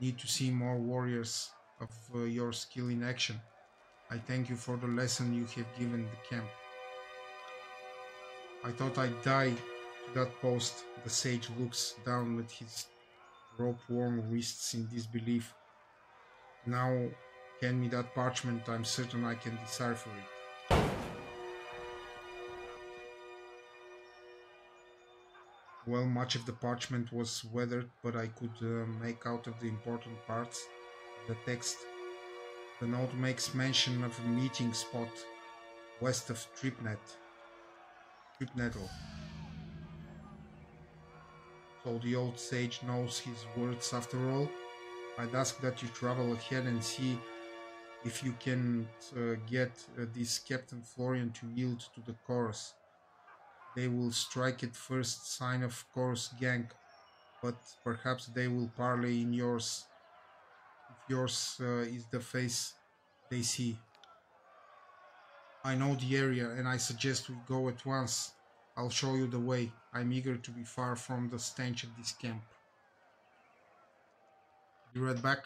need to see more warriors of your skill in action. I thank you for the lesson you have given the camp. I thought I'd die to that post. The sage looks down at his rope-worn wrists in disbelief. Now, hand me that parchment. I'm certain I can decipher it. Well, much of the parchment was weathered, but I could make out of the important parts. The text. The note makes mention of a meeting spot west of Tripnettle. So the old sage knows his words after all. I'd ask that you travel ahead and see if you can get this Captain Florian to yield to the chorus. They will strike at first sign of chorus gang, but perhaps they will parley in yours, if yours is the face they see. I know the area and I suggest we go at once. I'll show you the way. I'm eager to be far from the stench of this camp. Be right back.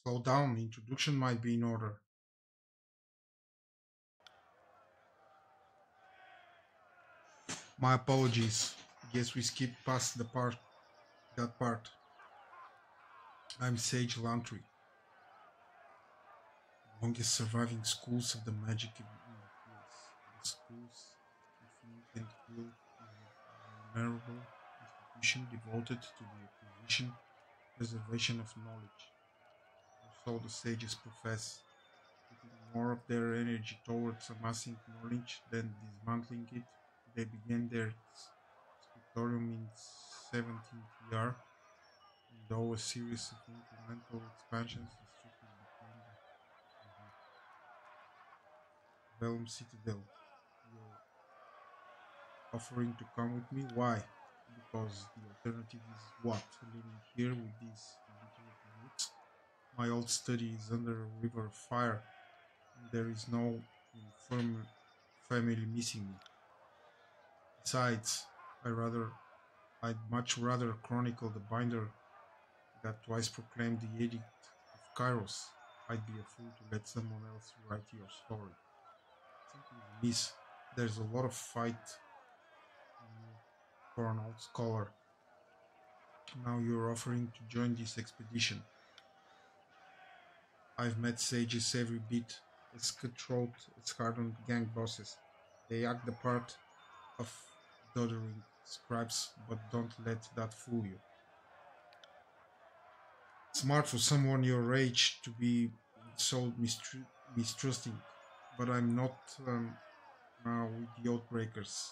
Slow down, introduction might be in order. My apologies. Guess we skipped past that part. I'm Sage Lantry, longest surviving schools of the magic in the hills. The school's infinite and cruel venerable institution devoted to the acquisition, preservation of knowledge. Or so the sages profess, putting more of their energy towards amassing knowledge than dismantling it. They began their scriptorium in 17 TR, and though a series of incremental expansions, the structure became the Vellum Citadel. You're offering to come with me? Why? Because the alternative is what? Living here with these illiterate youths? My old study is under a river of fire, and there is no infirm family missing me. Besides, I'd much rather chronicle the binder that twice proclaimed the edict of Kairos. I'd be a fool to let someone else write your story. Something's amiss. There's a lot of fight in you for an old scholar. Now you're offering to join this expedition. I've met sages every bit as cutthroat as hardened gang bosses. They act the part of doddering scribes, but don't let that fool you. Smart for someone your age to be so mistrusting, but I'm not with the Outbreakers.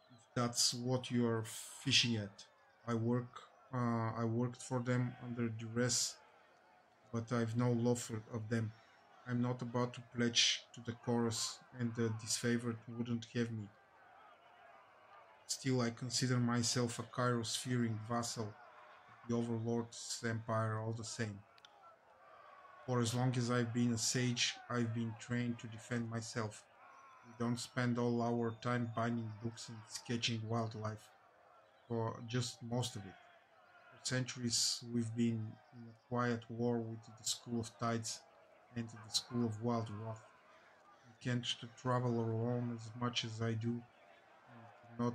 If that's what you are fishing at, I work. I worked for them under duress, but I've no love of them. I'm not about to pledge to the chorus, and the disfavored wouldn't have me. Still, I consider myself a Kairos-fearing vassal of the Overlord's empire all the same. For as long as I've been a sage, I've been trained to defend myself. We don't spend all our time binding books and sketching wildlife, for just most of it. For centuries, we've been in a quiet war with the School of Tides and the School of Wild Wrath. You can't travel alone as much as I do, and not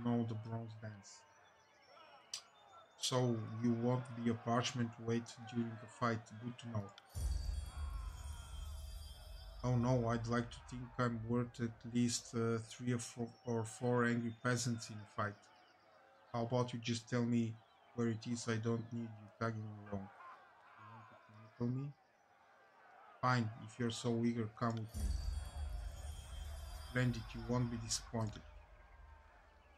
know the bronze dance. So you won't be a parchment weight during a fight. Good to know. Oh no, I'd like to think I'm worth at least or four angry peasants in a fight. How about you just tell me where it is? I don't need you tagging along. You want to chronicle me? Fine, if you're so eager, come with me. Splendid, you won't be disappointed.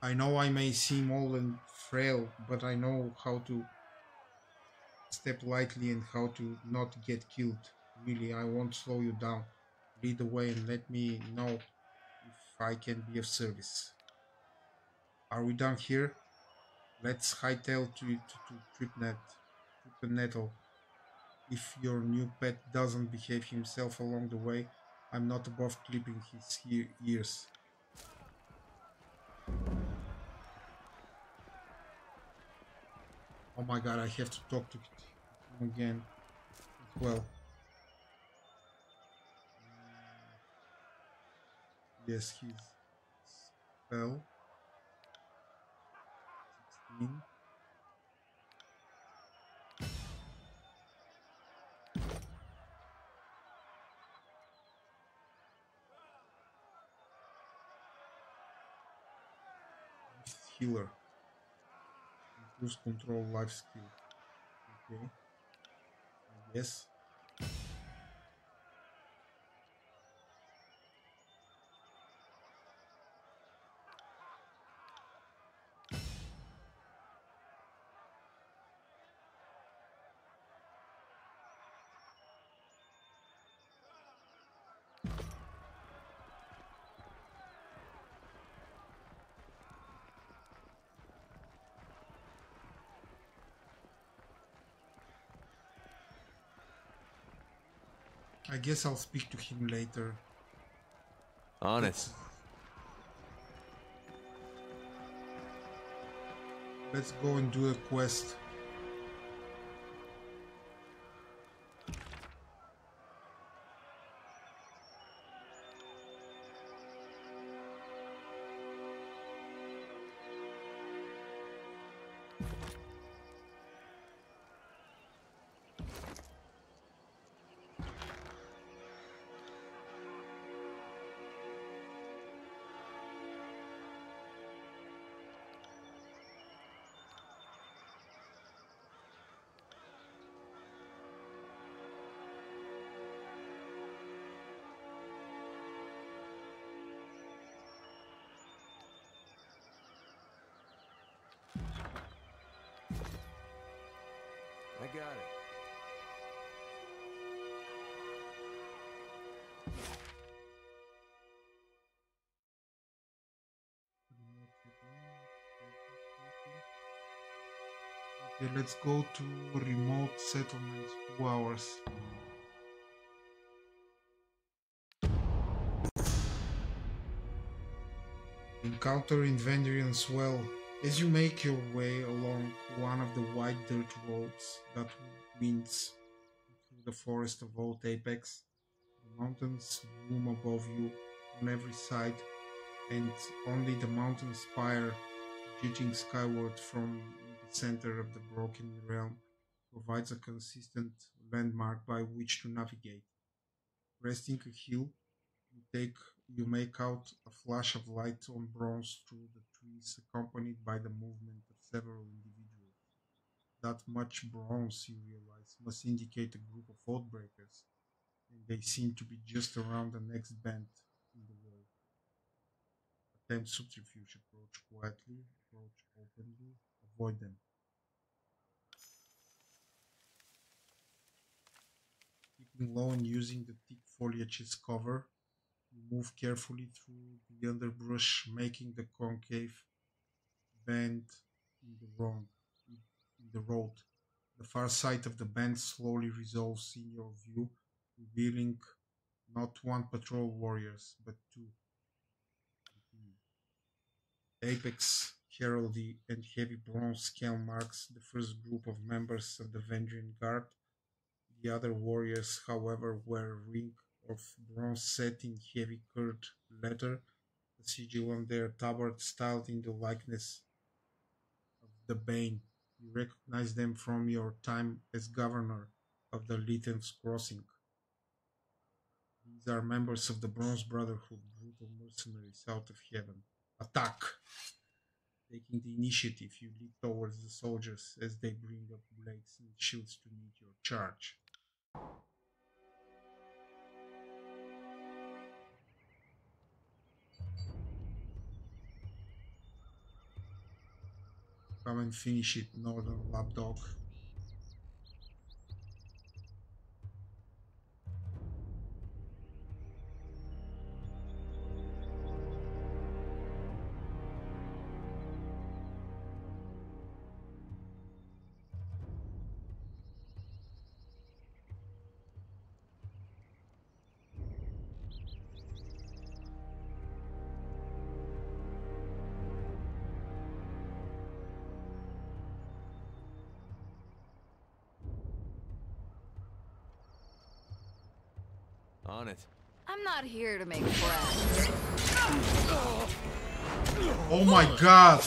I know I may seem old and frail, but I know how to step lightly and how to not get killed. Really, I won't slow you down. Lead the way and let me know if I can be of service. Are we done here? Let's hightail to Tripnettle. If your new pet doesn't behave himself along the way, I'm not above clipping his ears. Oh my god, I have to talk to him again as well. Yes, he's spell 16. Healer. Improves control life skill. Okay. I guess. I guess I'll speak to him later. On it. Let's go and do a quest. got it. Okay, let's go to remote settlements. 2 hours. Encounter in Vendrian's Well. As you make your way along one of the wide dirt roads that winds through the forest of Old Apex, the mountains loom above you on every side, and only the mountain spire jutting skyward from the center of the broken realm provides a consistent landmark by which to navigate. Resting a hill, take you make out a flash of light on bronze through the trees, accompanied by the movement of several individuals. That much bronze, you realize, must indicate a group of oathbreakers, and they seem to be just around the next bend in the wall. Attempt subterfuge, approach quietly, approach openly, avoid them. Keeping low and using the thick foliage as cover, you move carefully through the underbrush, making the concave bend in the road. The far side of the bend slowly resolves in your view, revealing not one patrol warriors, but two. Apex, heraldry, and heavy bronze scale marks the first group of members of the Vendrian Guard. The other warriors, however, wear a ring of bronze set in heavy curved leather, a sigil on their tabard styled in the likeness of the Bane. You recognize them from your time as governor of the Lithan's Crossing. These are members of the Bronze Brotherhood, brutal mercenaries out of heaven. Attack! Taking the initiative, you lead towards the soldiers as they bring up blades and shields to meet your charge. Come and finish it, Northern Lapdog. On it. I'm not here to make friends. Oh my god!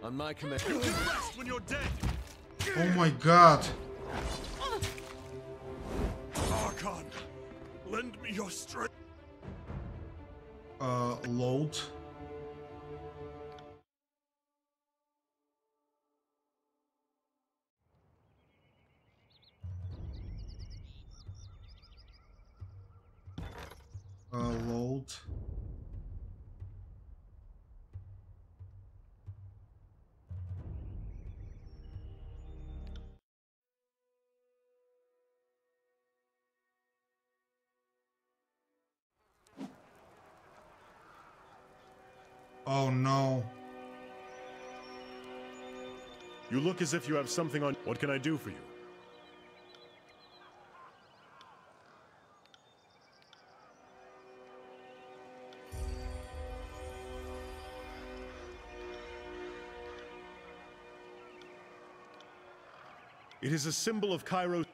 On my command. You can rest when you're dead! Oh my god! Archon, lend me your strength. Load. Load. Oh no. You look as if you have something on. What can I do for you? It is a symbol of Kairos.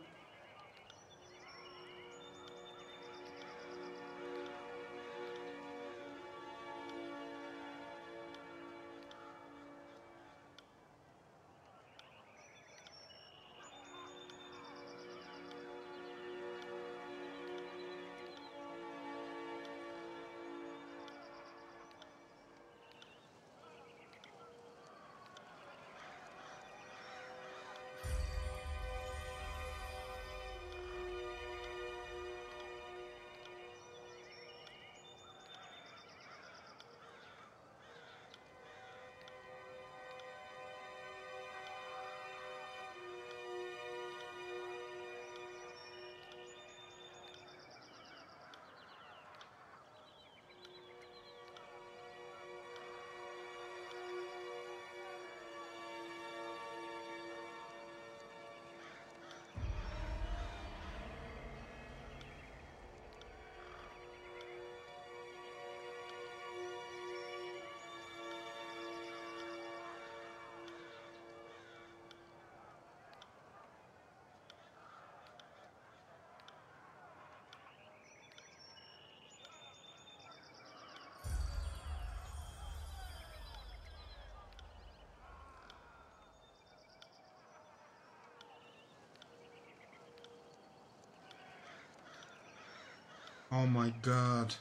Oh my god.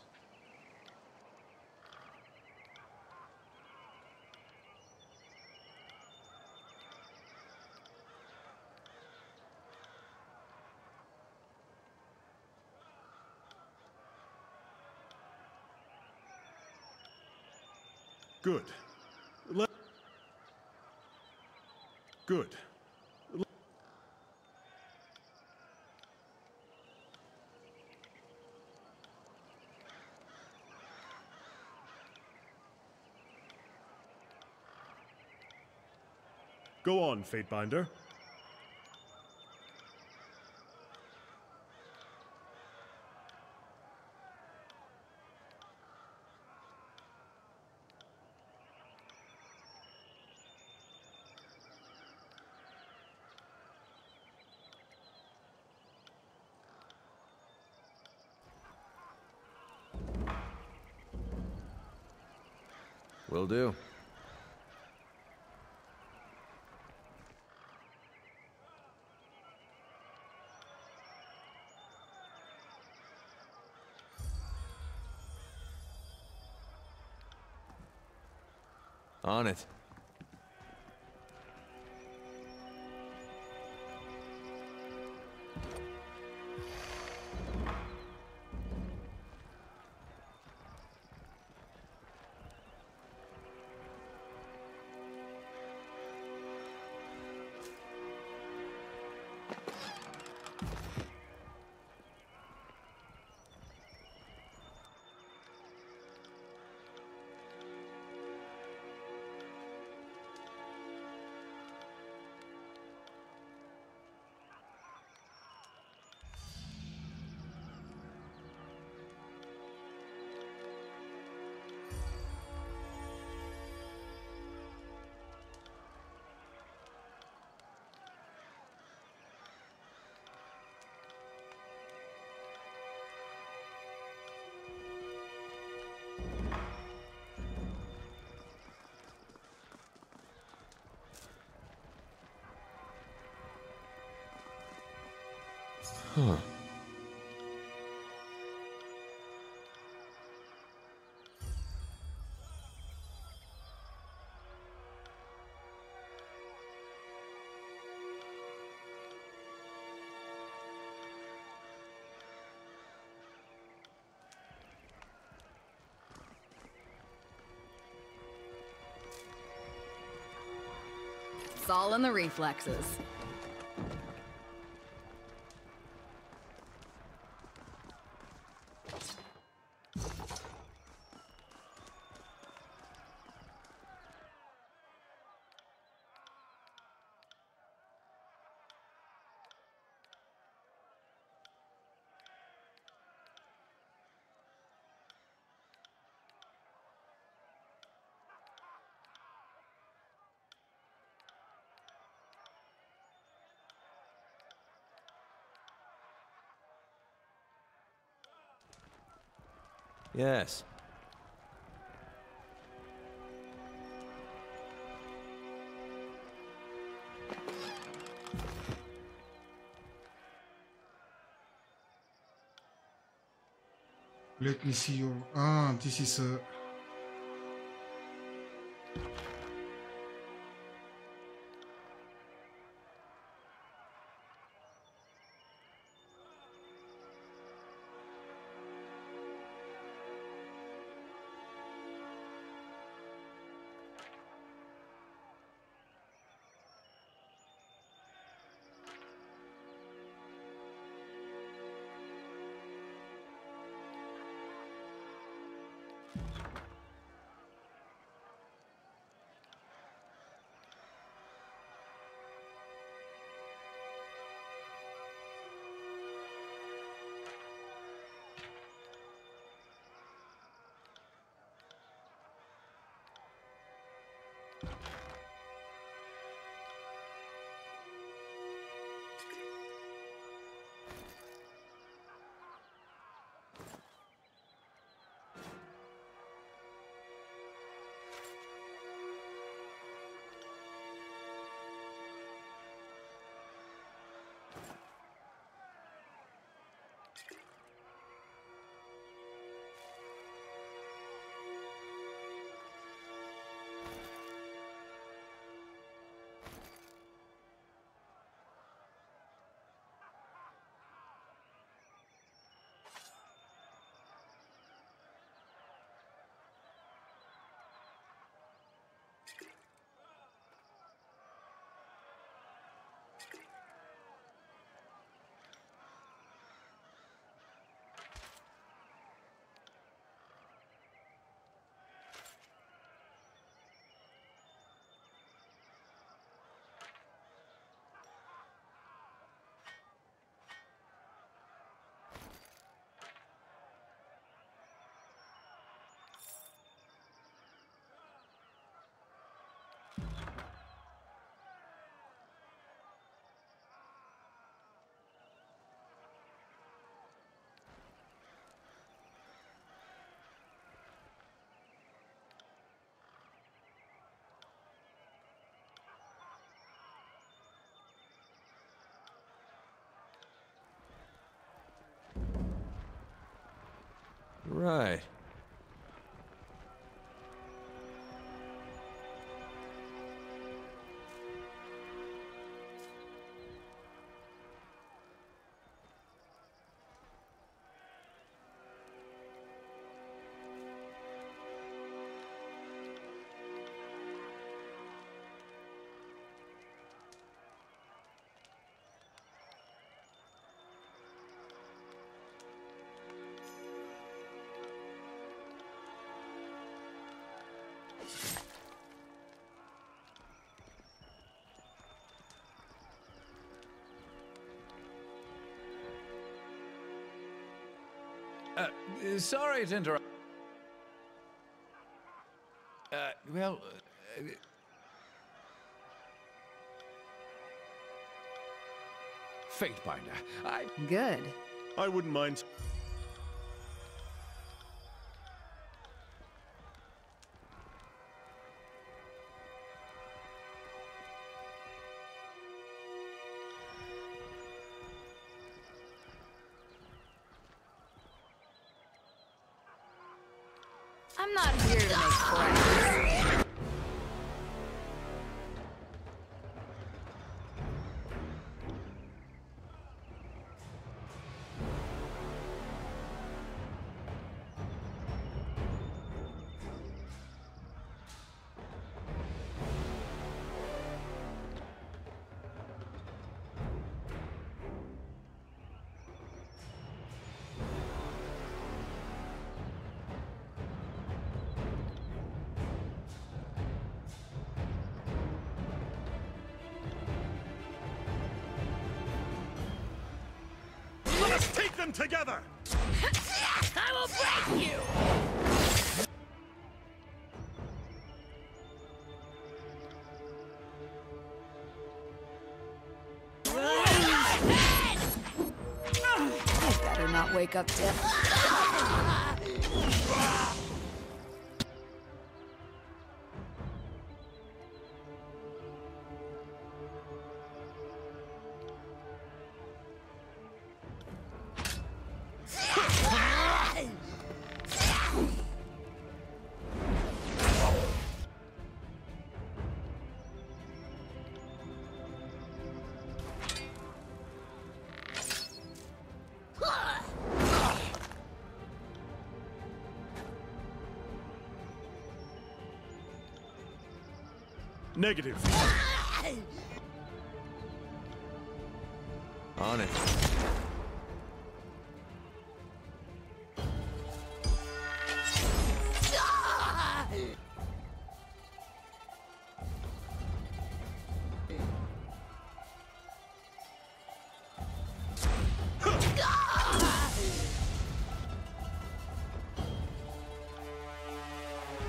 Good. Good. Go on, Fatebinder. Will do. On it. Huh. It's all in the reflexes. Yes. Let me see your... Ah, this is a... Right. Sorry to interrupt. Well... Fatebinder, Good. I wouldn't mind. I'm not here to make friends. Let us take them together! I will break you! Better not wake up dead. Negative. On it.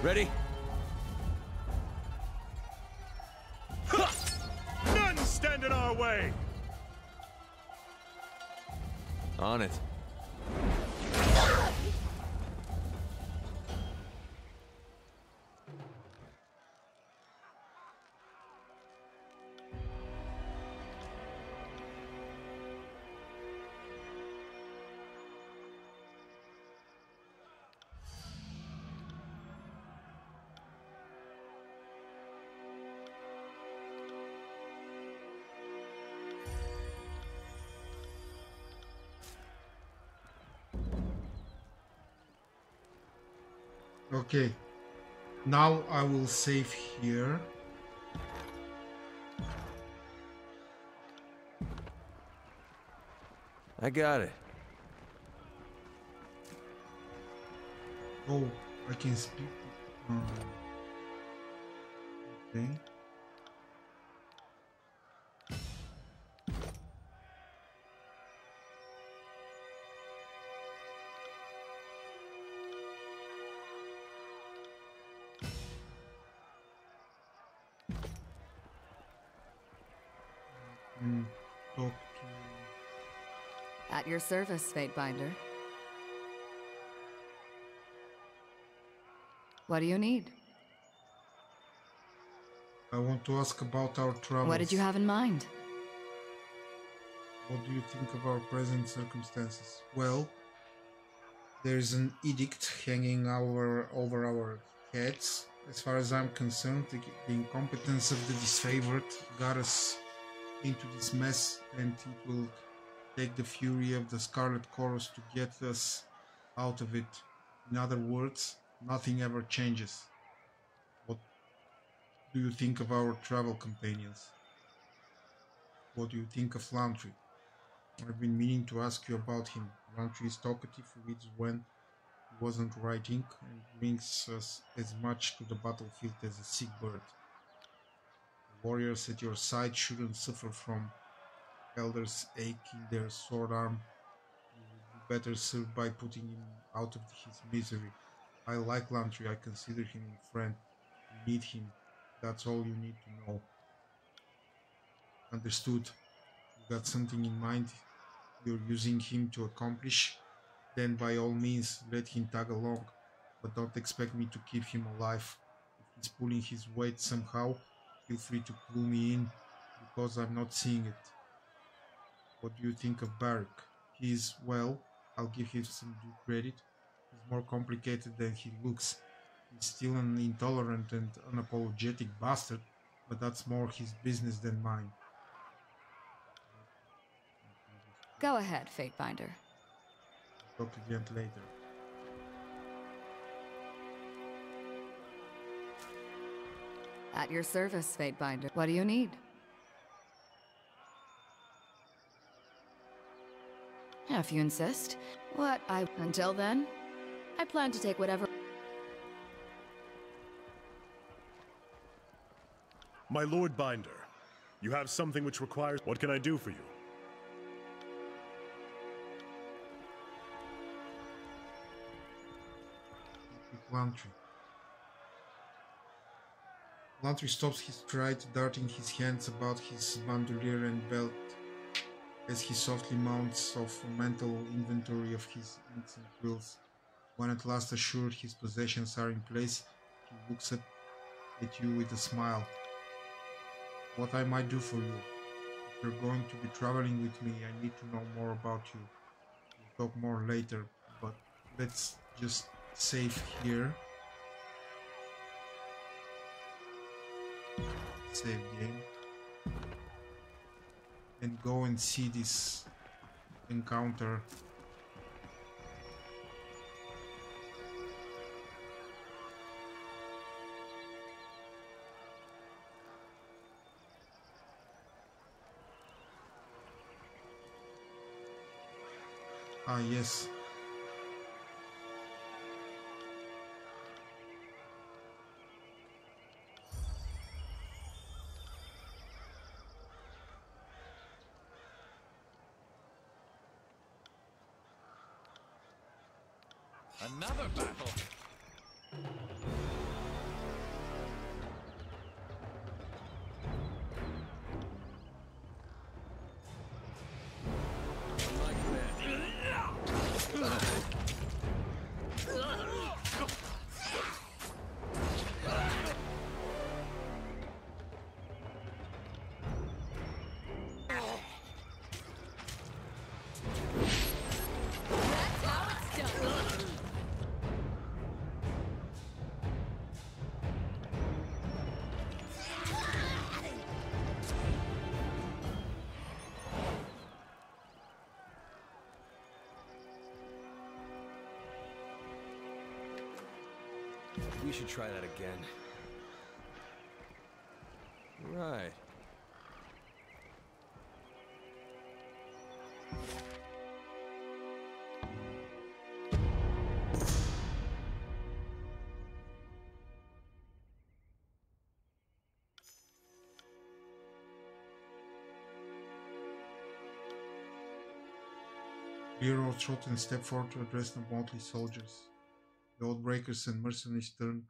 Ready? None stand in our way! On it. Okay, now I will save here. I got it. Oh, I can speak. Okay. Talk to... At your service, Fatebinder. What do you need? I want to ask about our travels. What did you have in mind? What do you think of our present circumstances? Well, there is an edict hanging over our heads. As far as I'm concerned, the incompetence of the disfavored got us into this mess, and it will take the fury of the Scarlet Chorus to get us out of it. In other words, nothing ever changes. What do you think of our travel companions? What do you think of Lantry? I've been meaning to ask you about him. Lantry is talkative, reads when he wasn't writing, and brings us as much to the battlefield as a sick bird. The warriors at your side shouldn't suffer from elders' ache in their sword arm. You would be better served by putting him out of his misery. I like Lantry, I consider him a friend. We need him. That's all you need to know. Understood. You got something in mind you're using him to accomplish? Then by all means let him tag along. But don't expect me to keep him alive. If he's pulling his weight somehow, feel free to clue me in, because I'm not seeing it. What do you think of Barak? He's, well, I'll give him some due credit. He's more complicated than he looks. He's still an intolerant and unapologetic bastard, but that's more his business than mine. Go ahead, Fatebinder. Talk again later. At your service, Fatebinder. What do you need? If you insist. Until then, I plan to take whatever... My Lord Binder, you have something which requires... What can I do for you? Lantry. Lantry stops his stride, darting his hands about his bandolier and belt as he softly mounts off a mental inventory of his inks and quills. When at last assured his possessions are in place, he looks at you with a smile. What I might do for you? If you're going to be traveling with me, I need to know more about you. We'll talk more later, but let's just save here. Save game. And go and see this encounter. Ah, yes. Another battle. We should try that again. Right. Clear our throat and step forward to address the motley soldiers. The Oathbreakers and mercenaries turn,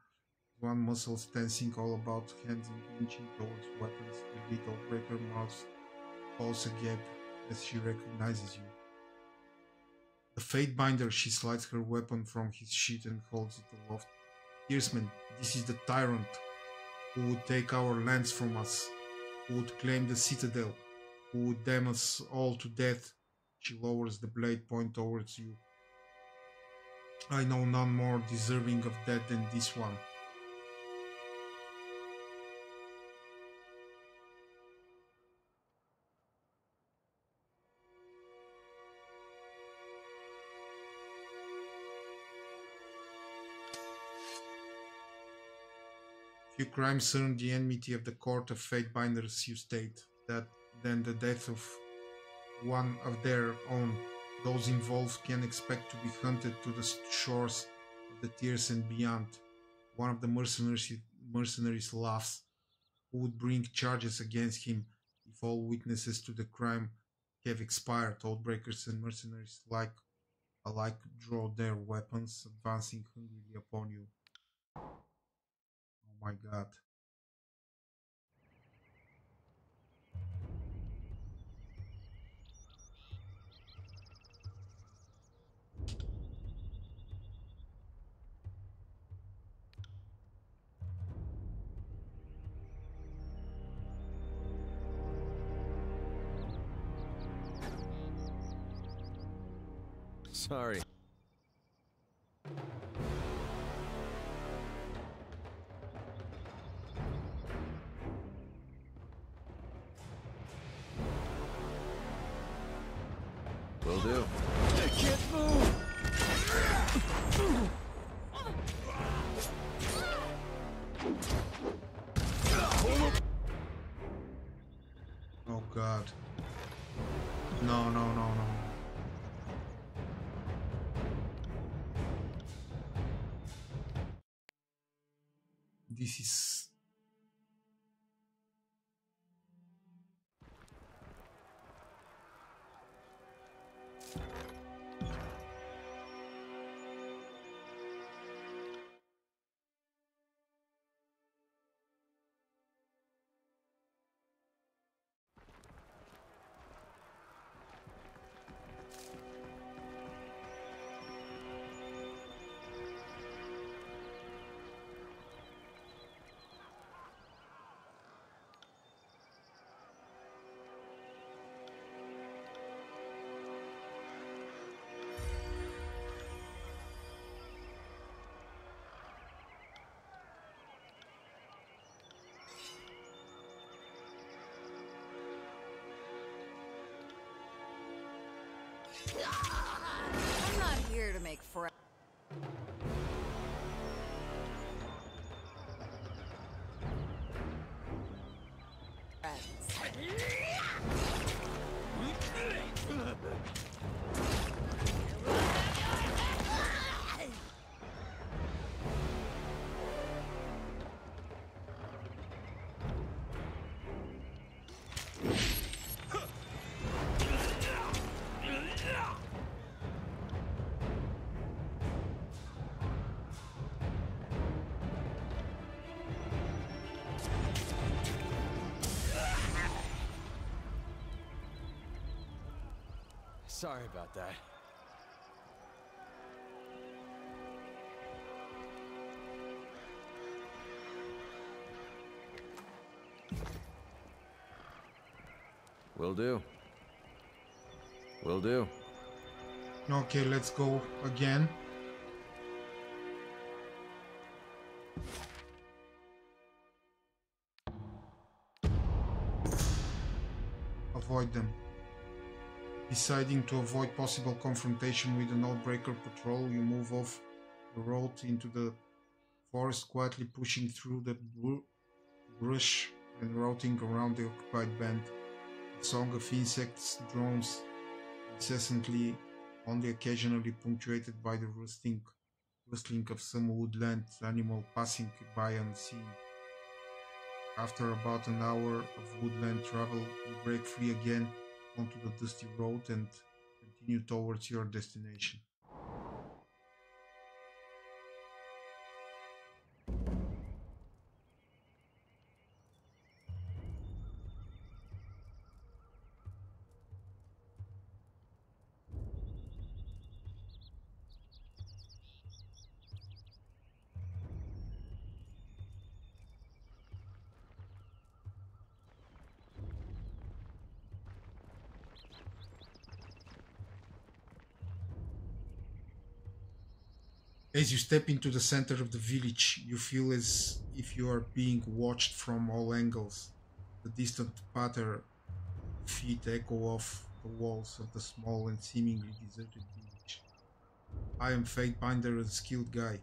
one muscles tensing all about, hands inching towards weapons. The lead Oathbreaker mouths falls agape as she recognizes you. The Fatebinder, she slides her weapon from his sheath and holds it aloft. Tearsman, this is the tyrant who would take our lands from us, who would claim the citadel, who would damn us all to death. She lowers the blade point towards you. I know none more deserving of death than this one. Few crimes earn the enmity of the court of Fatebinders, you state, that then the death of one of their own. Those involved can expect to be hunted to the shores of the Tears and beyond. One of the mercenaries laughs. Who would bring charges against him if all witnesses to the crime have expired? Oathbreakers and mercenaries alike draw their weapons, advancing hungrily upon you. Oh my god. Sorry. Will do. I can't move! Oh god. No, no, no, no. This is... I'm not here to make friends. Sorry about that. Will do. Will do. Okay, let's go again. Avoid them. Deciding to avoid possible confrontation with an Outbreaker patrol, you move off the road into the forest, quietly pushing through the brush and routing around the occupied band. The song of insects drones incessantly, only occasionally punctuated by the rustling of some woodland animal passing by unseen. After about an hour of woodland travel, you break free again onto the dusty road and continue towards your destination. As you step into the center of the village, you feel as if you are being watched from all angles. The distant patter of feet echo off the walls of the small and seemingly deserted village. I am Fatebinder, a skilled guy.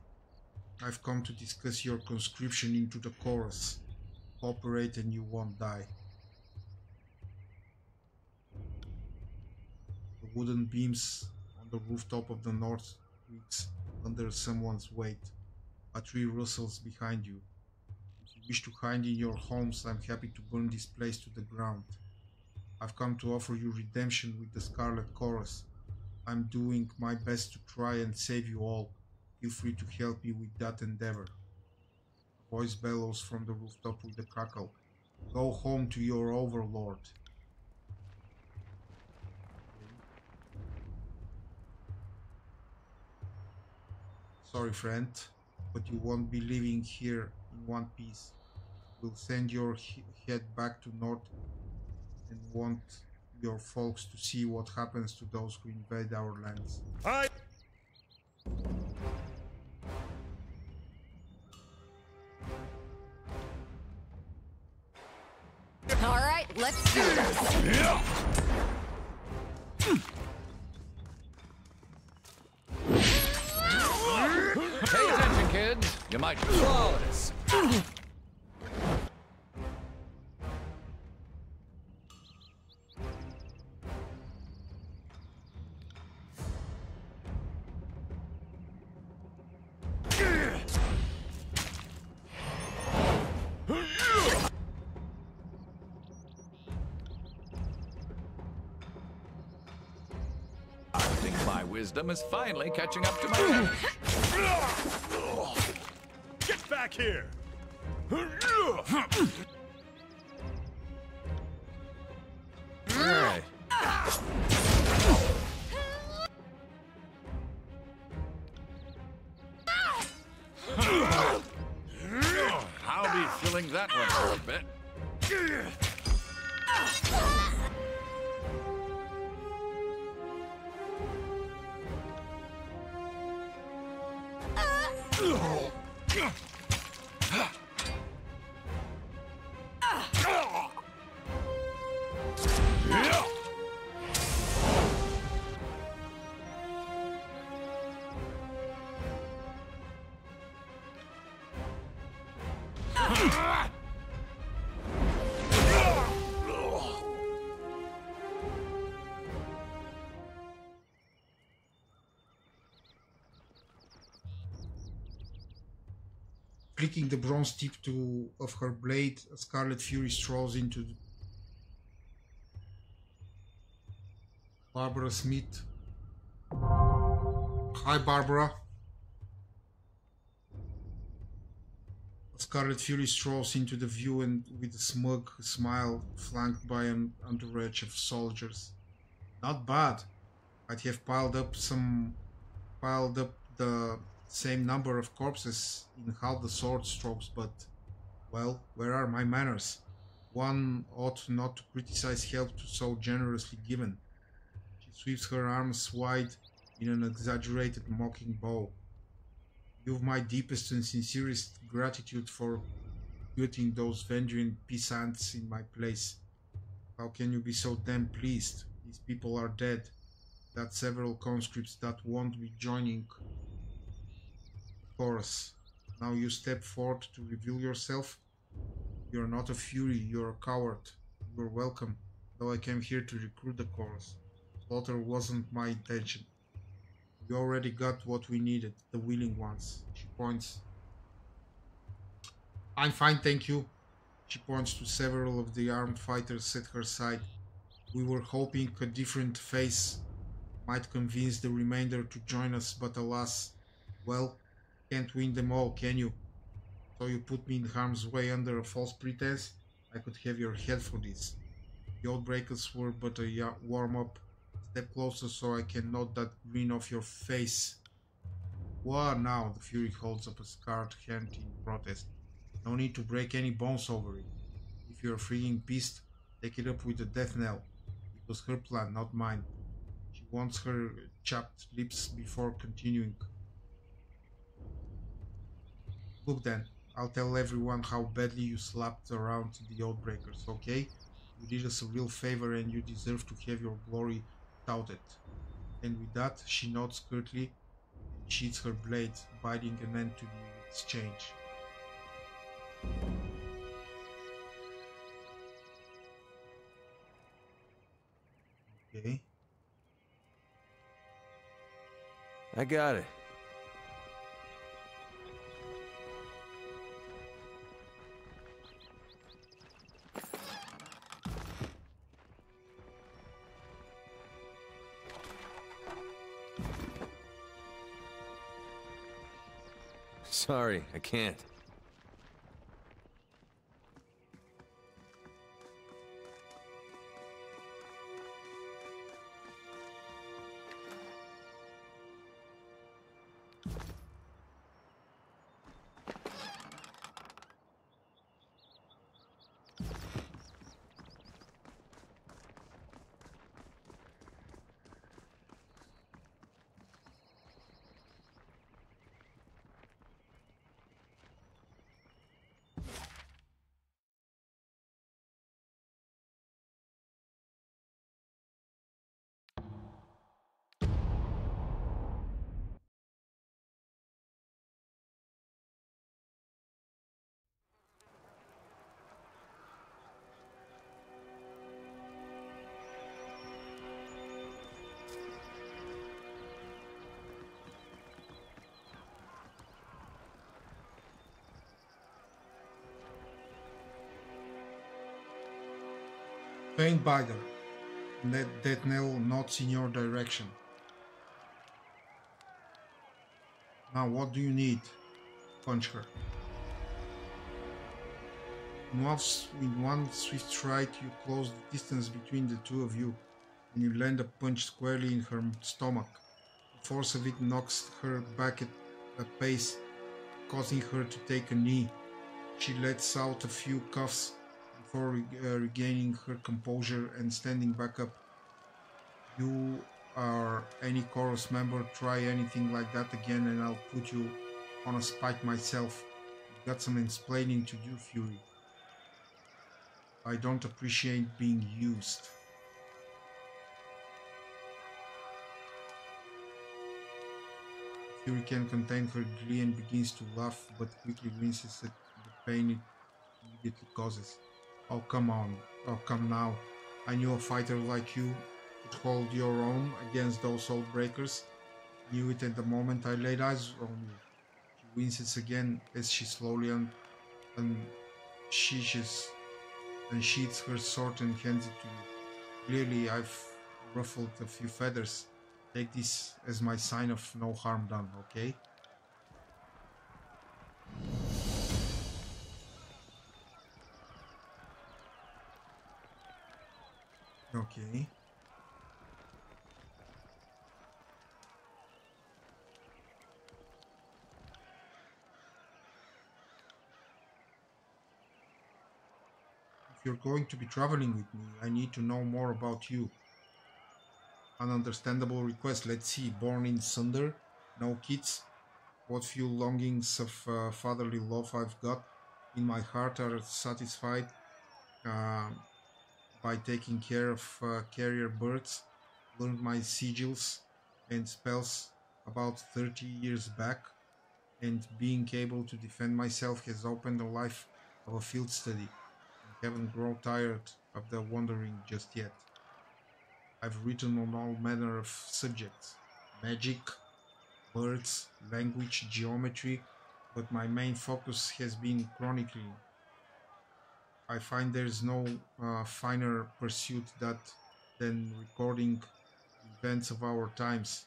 I've come to discuss your conscription into the chorus. Cooperate and you won't die. The wooden beams on the rooftop of the north creaks under someone's weight. A tree rustles behind you. If you wish to hide in your homes, I'm happy to burn this place to the ground. I've come to offer you redemption with the Scarlet Chorus. I'm doing my best to try and save you all. Feel free to help me with that endeavor. A voice bellows from the rooftop with a crackle. Go home to your overlord. Sorry, friend, but you won't be living here in one piece. We'll send your head back to north and want your folks to see what happens to those who invade our lands. I... All right, let's do this. Yeah. Pay attention, kids. You might be flawless. I think my wisdom is finally catching up to my... Get back here! Alright. I'll be feeling that one for a bit. Clicking the bronze tip of her blade, a Scarlet Fury strolls into Barbara Smith. Hi, Barbara. Scarlet Fury strolls into the view and with a smug smile, flanked by an entourage of soldiers. Not bad. I'd have piled up the same number of corpses in half the sword strokes, but, well, where are my manners? One ought not to criticize help so generously given. She sweeps her arms wide in an exaggerated mocking bow. You've my deepest and sincerest gratitude for putting those Vendrian peasants in my place. How can you be so damn pleased? These people are dead. That's several conscripts that won't be joining the chorus. Now you step forward to reveal yourself. You're not a fury, you're a coward. You're welcome, though I came here to recruit the chorus. Slaughter wasn't my intention. We already got what we needed, the willing ones. She points. I'm fine, thank you. She points to several of the armed fighters at her side. We were hoping a different face might convince the remainder to join us, but alas, well, can't win them all, can you? So you put me in harm's way under a false pretense? I could have your head for this. The Oathbreakers were but a warm-up. Step closer so I can note that grin off your face. What now? The Fury holds up a scarred hand in protest. No need to break any bones over it. If you're freaking pissed, take it up with the death knell. It was her plan, not mine. She wants her chapped lips before continuing. Look then, I'll tell everyone how badly you slapped around the Oathbreakers, okay? You did us a real favor and you deserve to have your glory touted. And with that, she nods curtly and sheathes her blade, biting an end to the exchange. Okay. I got it. Sorry, I can't. Faint Bider. That nail nods in your direction. Now what do you need? Punch her. In one swift strike, you close the distance between the two of you, and you land a punch squarely in her stomach. The force of it knocks her back at a pace, causing her to take a knee. She lets out a few coughs before regaining her composure and standing back up. You or any chorus member try anything like that again and I'll put you on a spike myself. You've got some explaining to do, Fury. I don't appreciate being used. Fury can contain her glee and begins to laugh, but quickly winces at the pain it immediately causes. Oh, come on. Oh, come now. I knew a fighter like you could hold your own against those Oathbreakers. Knew it at the moment I laid eyes on you. She winces again as she slowly unsheathes unsheathes her sword and hands it to you. Clearly, I've ruffled a few feathers. Take this as my sign of no harm done, okay? Okay. If you're going to be traveling with me, I need to know more about you. An understandable request. Let's see. Born in Sunder, no kids. What few longings of fatherly love I've got in my heart are satisfied uh, by taking care of carrier birds. Learned my sigils and spells about 30 years back, and being able to defend myself has opened the life of a field study, and haven't grown tired of the wandering just yet. I've written on all manner of subjects: magic, birds, language, geometry, but my main focus has been chronicling. I find there's no finer pursuit than recording the events of our times.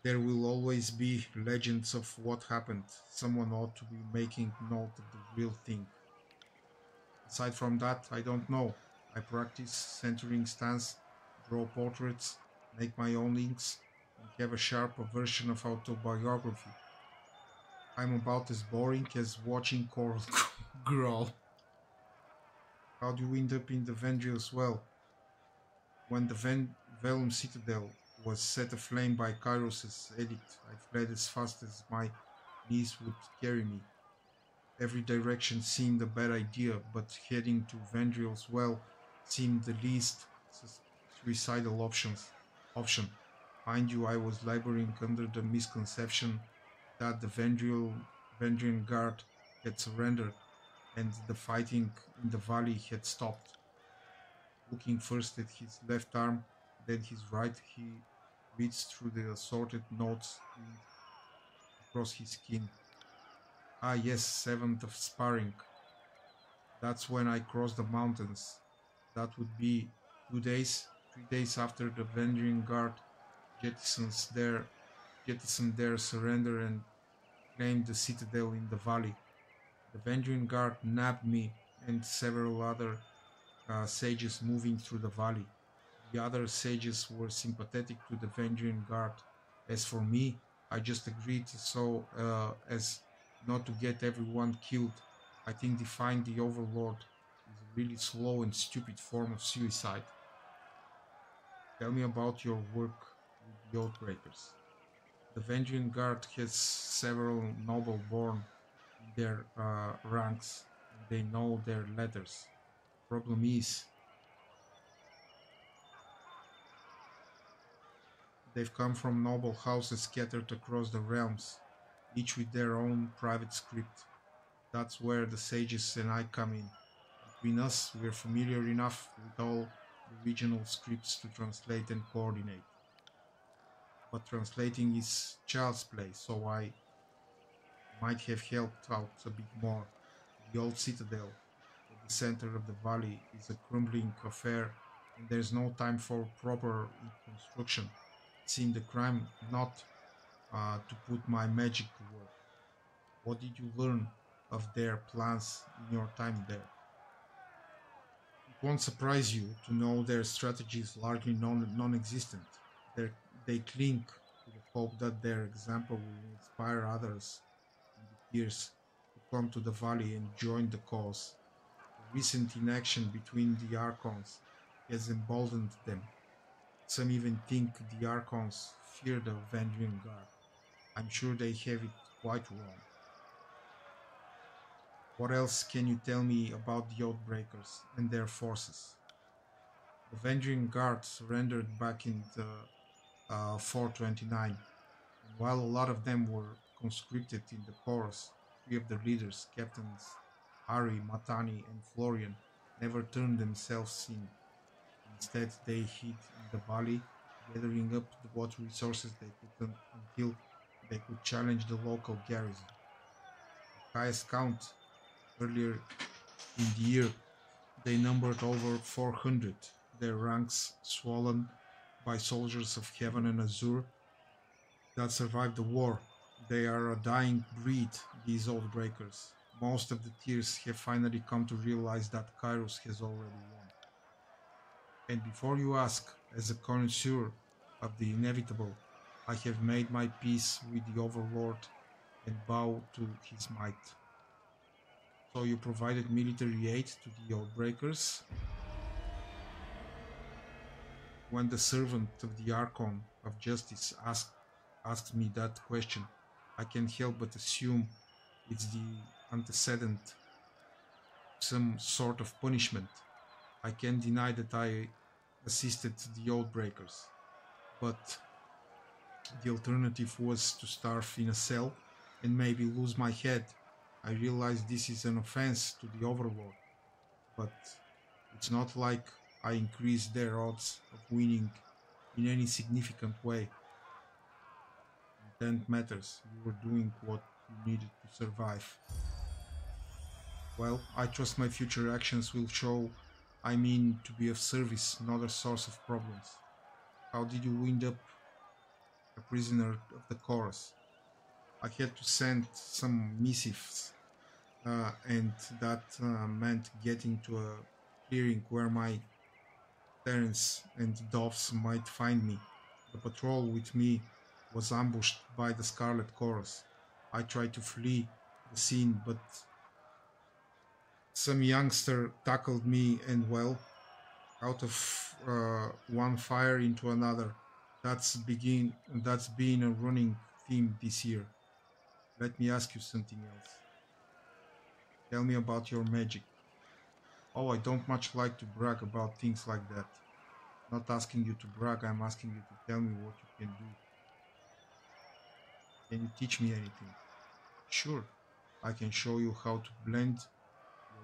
There will always be legends of what happened. Someone ought to be making note of the real thing. Aside from that, I don't know. I practice centering stance, draw portraits, make my own inks, and have a sharp aversion of autobiography. I'm about as boring as watching coral grow. How do you end up in the Vendriel's well? When the Velum Citadel was set aflame by Kairos' edict, I fled as fast as my knees would carry me. Every direction seemed a bad idea, but heading to Vendriel's well seemed the least suicidal option. Mind you, I was laboring under the misconception that the Vendrian guard had surrendered and the fighting in the valley had stopped. Looking first at his left arm, then his right, he reached through the assorted notes pinned across his skin. Ah, yes, 7th of sparring. That's when I crossed the mountains. That would be 2 days, 3 days after the Vendrian Guard jettisons their, jettisoned their surrender and claimed the citadel in the valley. The Vendrian Guard nabbed me and several other sages moving through the valley. The other sages were sympathetic to the Vendrian Guard. As for me, I just agreed so as not to get everyone killed. I think defying the Overlord is a really slow and stupid form of suicide. Tell me about your work with the Oathbreakers. The Vendrian Guard has several noble born in their ranks, and they know their letters. Problem is, they've come from noble houses scattered across the realms, each with their own private script. That's where the sages and I come in. Between us, we're familiar enough with all the regional scripts to translate and coordinate. But translating is child's play, so I might have helped out a bit more. The old citadel, at the center of the valley, is a crumbling affair, and there's no time for proper reconstruction. It seemed a crime not to put my magic to work. What did you learn of their plans in your time there? It won't surprise you to know their strategy is largely non-existent. They're, they cling to the hope that their example will inspire others in the years to come to the valley and join the cause. The recent inaction between the Archons has emboldened them. Some even think the Archons fear the Avenging Guard. I'm sure they have it quite wrong. What else can you tell me about the Oathbreakers and their forces? The Avenging Guard surrendered back in the 429, and while a lot of them were conscripted in the chorus, three of the leaders, Captains Ari, Matani, and Florian, never turned themselves in. Instead, they hid in the valley, gathering up what resources they could until they could challenge the local garrison. The highest count earlier in the year, they numbered over 400, their ranks swollen by soldiers of Heaven and Azure that survived the war. They are a dying breed, these Oathbreakers. Most of the Tears have finally come to realize that Kairos has already won. And before you ask, as a connoisseur of the inevitable, I have made my peace with the Overlord and bow to his might. So you provided military aid to the Oathbreakers? When the servant of the Archon of Justice asks me that question, I can't help but assume it's the antecedent of some sort of punishment. I can't deny that I assisted the Oathbreakers, but the alternative was to starve in a cell and maybe lose my head. I realize this is an offense to the Overlord, but it's not like I increased their odds of winning in any significant way. Intent matters. You were doing what you needed to survive. Well, I trust my future actions will show I mean to be of service, not a source of problems. How did you wind up a prisoner of the chorus? I had to send some missives, and that meant getting to a clearing where my parents and doves might find me. The patrol with me was ambushed by the Scarlet Chorus. I tried to flee the scene, but some youngster tackled me and, well, out of one fire into another. That's been a running theme this year. Let me ask you something else. Tell me about your magic. Oh, I don't much like to brag about things like that. Not asking you to brag, I'm asking you to tell me what you can do. Can you teach me anything? Sure, I can show you how to blend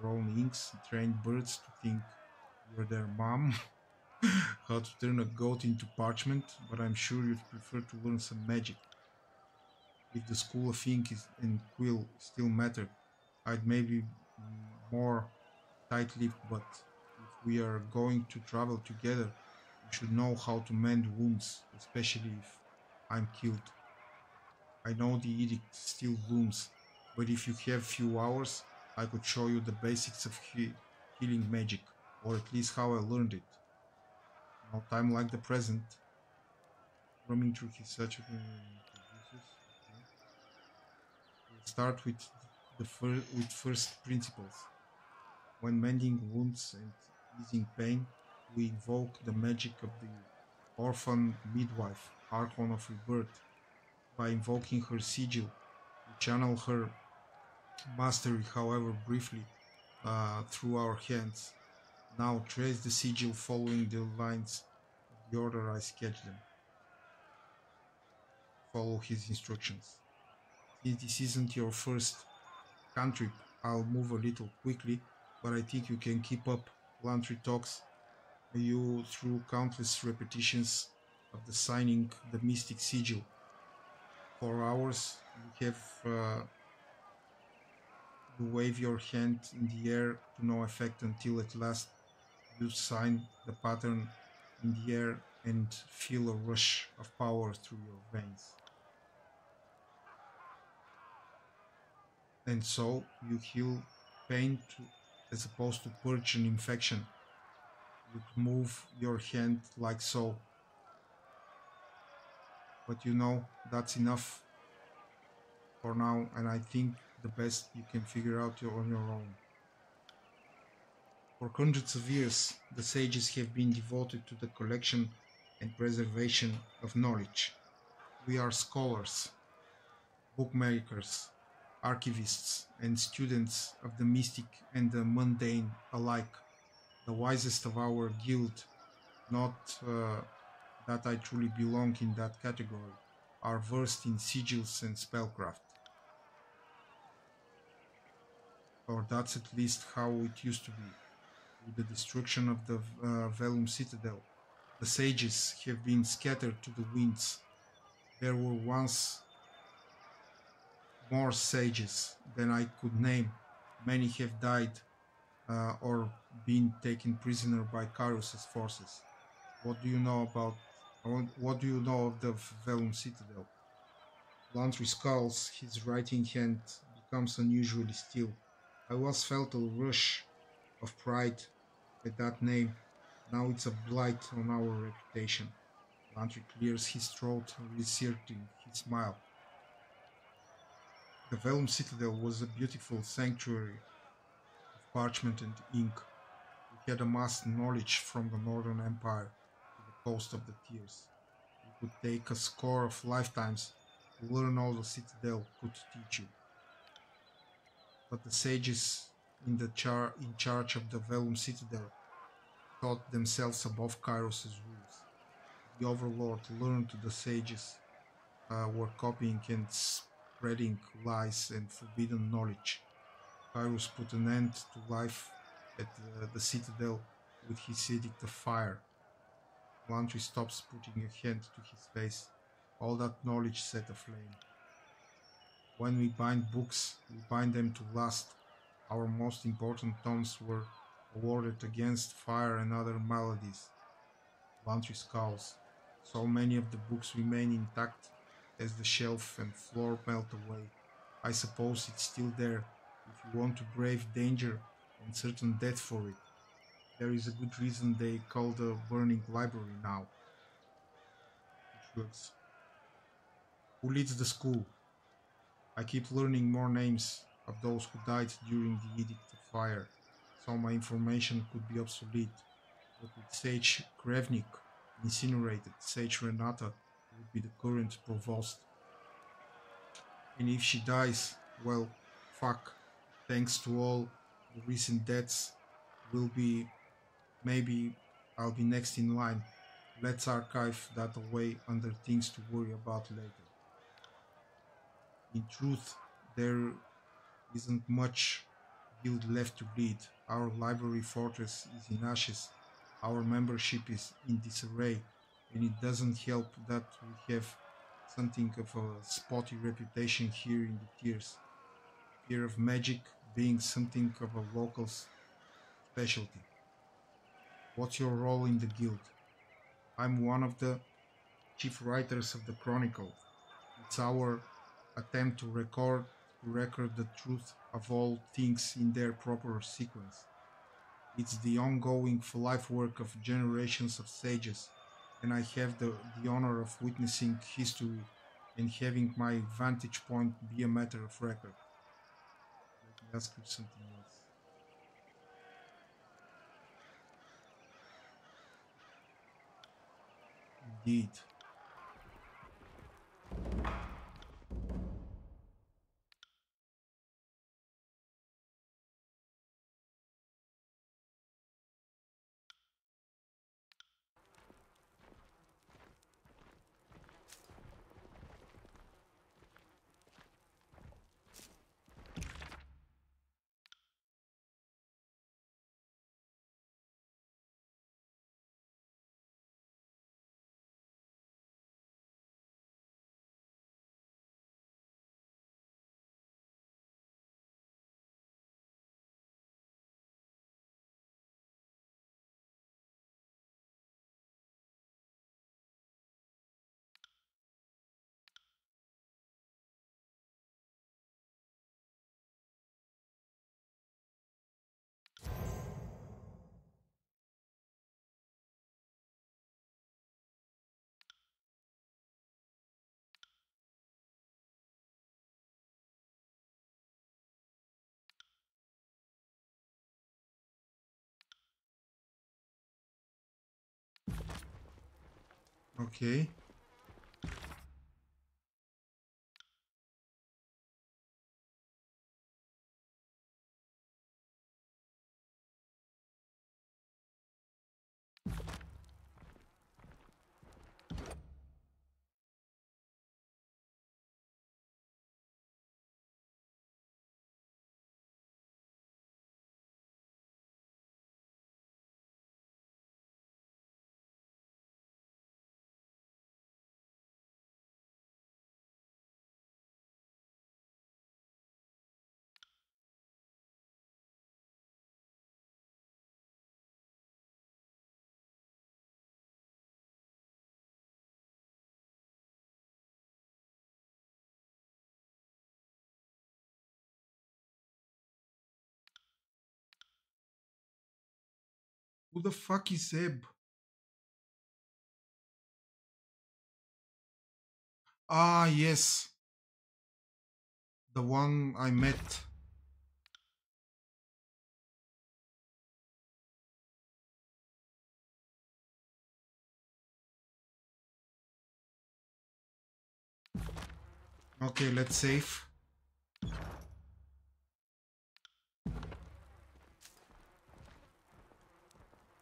your own inks, train birds to think you're their mom, how to turn a goat into parchment, but I'm sure you'd prefer to learn some magic. If the school of ink and quill still mattered, I'd maybe be more tight-lipped, but if we are going to travel together, you should know how to mend wounds, especially if I'm killed. I know the edict still looms, but if you have few hours, I could show you the basics of healing magic, or at least how I learned it. No time like the present. Roaming through his search produces. Okay. We'll start with first principles. When mending wounds and easing pain, we invoke the magic of the orphan midwife, Archon of Rebirth. By invoking her sigil, we channel her mastery, however briefly, through our hands. Now trace the sigil following the lines of the order I sketched them. Follow his instructions. Since this isn't your first cantrip, I'll move a little quickly, but I think you can keep up. Blindthrough talks you through countless repetitions of the signing the mystic sigil. For hours, you have to wave your hand in the air to no effect until at last you sign the pattern in the air and feel a rush of power through your veins. And so you heal pain as opposed to purge an infection. You'd move your hand like so. But you know, that's enough for now, and I think the best you can figure out on your own. For hundreds of years, the sages have been devoted to the collection and preservation of knowledge. We are scholars, bookmakers, archivists, and students of the mystic and the mundane alike. The wisest of our guild, not that I truly belong in that category, are versed in sigils and spellcraft. Or that's at least how it used to be. With the destruction of the Velum Citadel, the sages have been scattered to the winds. There were once more sages than I could name. Many have died or been taken prisoner by Kyros's forces. What do you know about? What do you know of the Vellum Citadel? Blindthrough skulls, his writing hand becomes unusually still. I once felt a rush of pride at that name. Now it's a blight on our reputation. Blindthrough clears his throat, reasserting his smile. The Vellum Citadel was a beautiful sanctuary of parchment and ink. We had amassed knowledge from the Northern Empire to the coast of the Tears. It would take a score of lifetimes to learn all the Citadel could teach you. But the sages in charge of the Vellum Citadel thought themselves above Kyros's rules. The Overlord learned the sages were copying and spreading lies and forbidden knowledge. Kairos put an end to life at the Citadel with his edict of fire. Blindthrough stops, putting a hand to his face. All that knowledge set aflame. When we bind books, we bind them to last. Our most important tomes were awarded against fire and other maladies. Blindthrough scowls. So many of the books remain intact as the shelf and floor melt away. I suppose it's still there if you want to brave danger and certain death for it. There is a good reason they call the burning library now. He shrugs. Who leads the school? I keep learning more names of those who died during the Edict of Fire, so my information could be obsolete. But with Sage Krevnik incinerated, Sage Renata would be the current provost. And if she dies, well, fuck. Thanks to all the recent deaths, maybe I'll be next in line. Let's archive that away under things to worry about later. In truth, there isn't much guild left to lead. Our library fortress is in ashes. Our membership is in disarray, and it doesn't help that we have something of a spotty reputation here in the Tears. Fear of magic being something of a local's specialty. What's your role in the guild? I'm one of the chief writers of the Chronicle. It's our attempt to record the truth of all things in their proper sequence. It's the ongoing life work of generations of sages, and I have the honor of witnessing history and having my vantage point be a matter of record. Let me ask you something else. Indeed. Okay. Who the fuck is Zeb? Ah, yes. The one I met. Okay, let's save.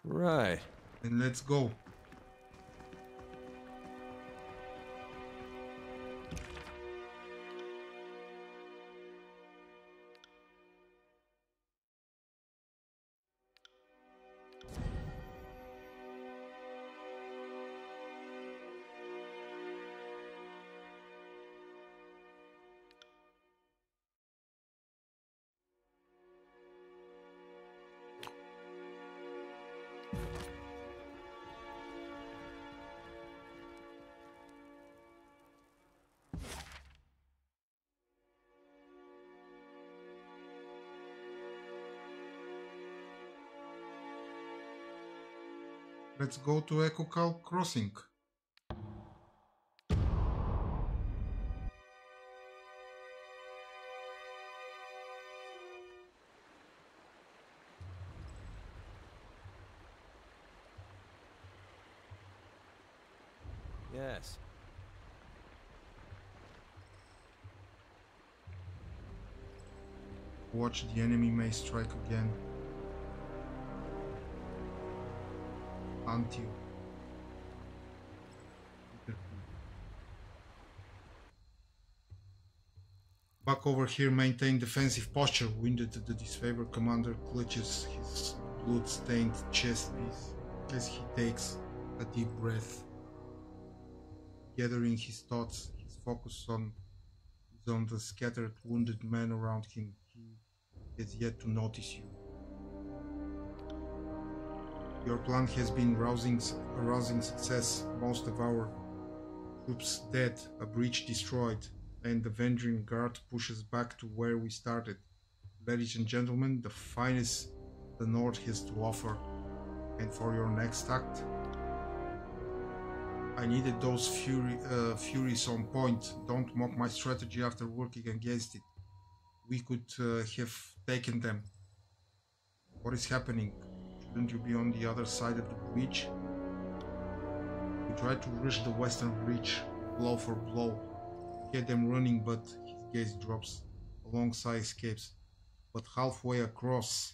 Right. And let's go. Let's go to Echocal Crossing. Yes. Watch, the enemy may strike again. Until. Back over here, maintain defensive posture. Wounded, the disfavored commander clutches his blood-stained chest piece as he takes a deep breath. Gathering his thoughts, his focus is on the scattered wounded men around him. He has yet to notice you. Your plan has been arousing success. Most of our troops dead, a breach destroyed, and the Vendrian Guard pushes back to where we started. Ladies and gentlemen, the finest the North has to offer. And for your next act, I needed those furies on point. Don't mock my strategy after working against it. We could have taken them. What is happening? Shouldn't you be on the other side of the breach? We tried to rush the western breach, blow for blow. We had them running, but his gaze drops. A long sigh escapes. But halfway across,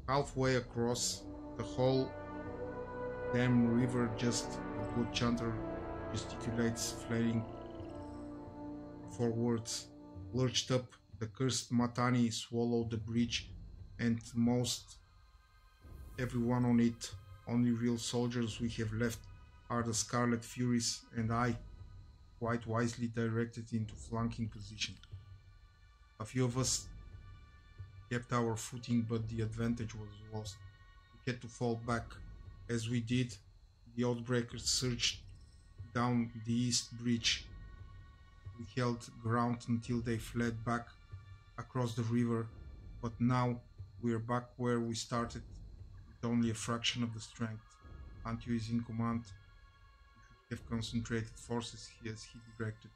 the whole damn river, just the blood chanter gesticulates, flaring for words. Lurched up, the cursed Matani swallowed the breach, and most everyone on it. Only real soldiers we have left are the Scarlet Furies, and I, quite wisely directed into flanking position. A few of us kept our footing, but the advantage was lost. We had to fall back. As we did, the Outbreakers surged down the east breach. We held ground until they fled back across the river, but now we're back where we started, with only a fraction of the strength. Antio is in command. We should have concentrated forces as he directed.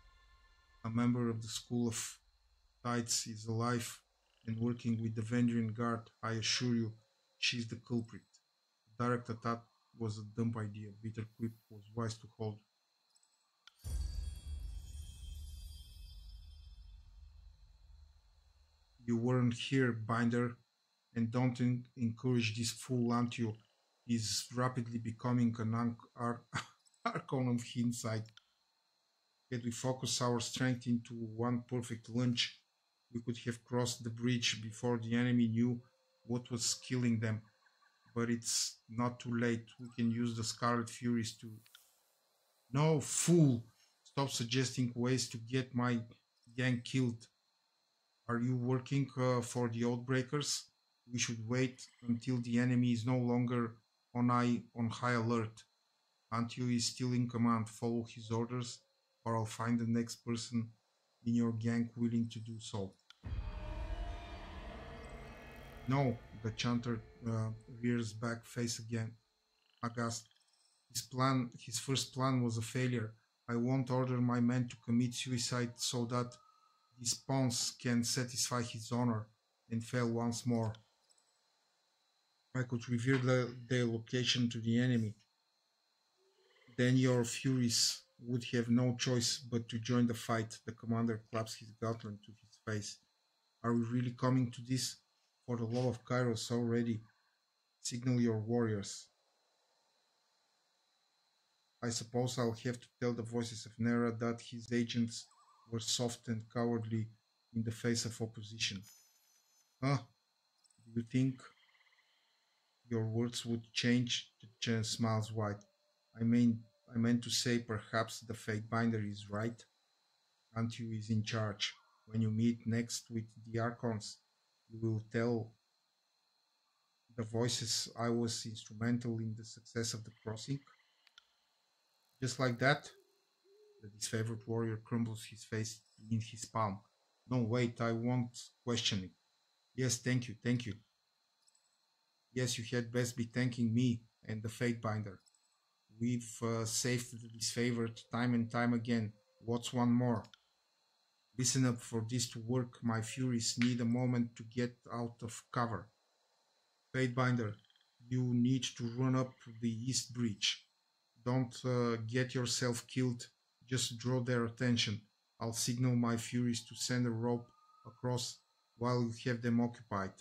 A member of the School of Tides is alive and working with the Vendrian Guard. I assure you, she's the culprit. The direct attack was a dumb idea. Bitter Quip was wise to hold. You weren't here, Binder, and don't encourage this fool Antio. He's rapidly becoming an Archon of hindsight. Had we focused our strength into one perfect lunge, we could have crossed the bridge before the enemy knew what was killing them. But it's not too late. We can use the Scarlet Furies to... No, fool! Stop suggesting ways to get my gang killed. Are you working for the Outbreakers? We should wait until the enemy is no longer on high alert. Antio is still in command. Follow his orders, or I'll find the next person in your gang willing to do so. No, the chanter rears back face again, aghast. His first plan was a failure. I won't order my men to commit suicide so that these pawns can satisfy his honor and fail once more. I could reveal their location to the enemy. Then your furies would have no choice but to join the fight. The commander claps his gauntlet to his face. Are we really coming to this? For the love of Kairos already. Signal your warriors. I suppose I'll have to tell the voices of Nera that his agents were soft and cowardly in the face of opposition. Huh? Do you think your words would change? The Chen smiles wide. I mean, I meant to say perhaps the Fate Binder is right. Antio is in charge. When you meet next with the Archons, you will tell the voices I was instrumental in the success of the crossing. Just like that, the disfavored warrior crumbles his face in his palm. No, wait, I won't question it. Yes, thank you, thank you. Yes, you had best be thanking me and the Fate Binder. We've saved the disfavored time and time again. What's one more? Listen up, for this to work, my furies need a moment to get out of cover. Fatebinder, you need to run up the East Bridge. Don't get yourself killed, just draw their attention. I'll signal my furies to send a rope across while you have them occupied.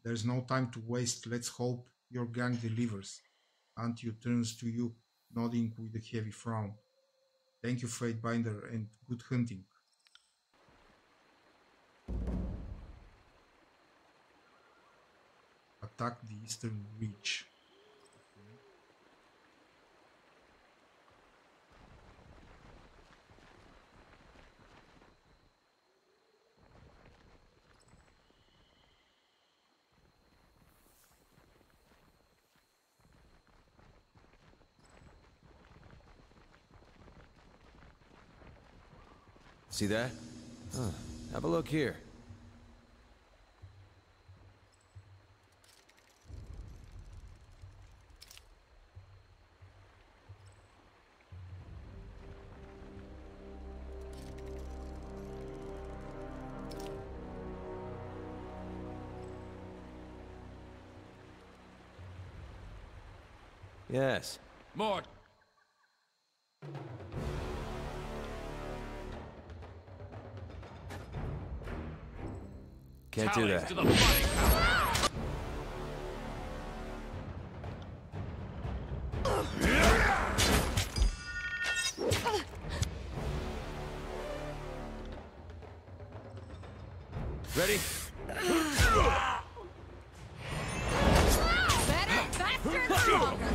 There's no time to waste, let's hope your gang delivers. Antio turns to you, nodding with a heavy frown. Thank you, Fatebinder, and good hunting. Attack the eastern ridge. Okay. See that? Huh. Have a look here. Yes. More. Can't do that. To the fighting power. Ready? Better, faster, stronger.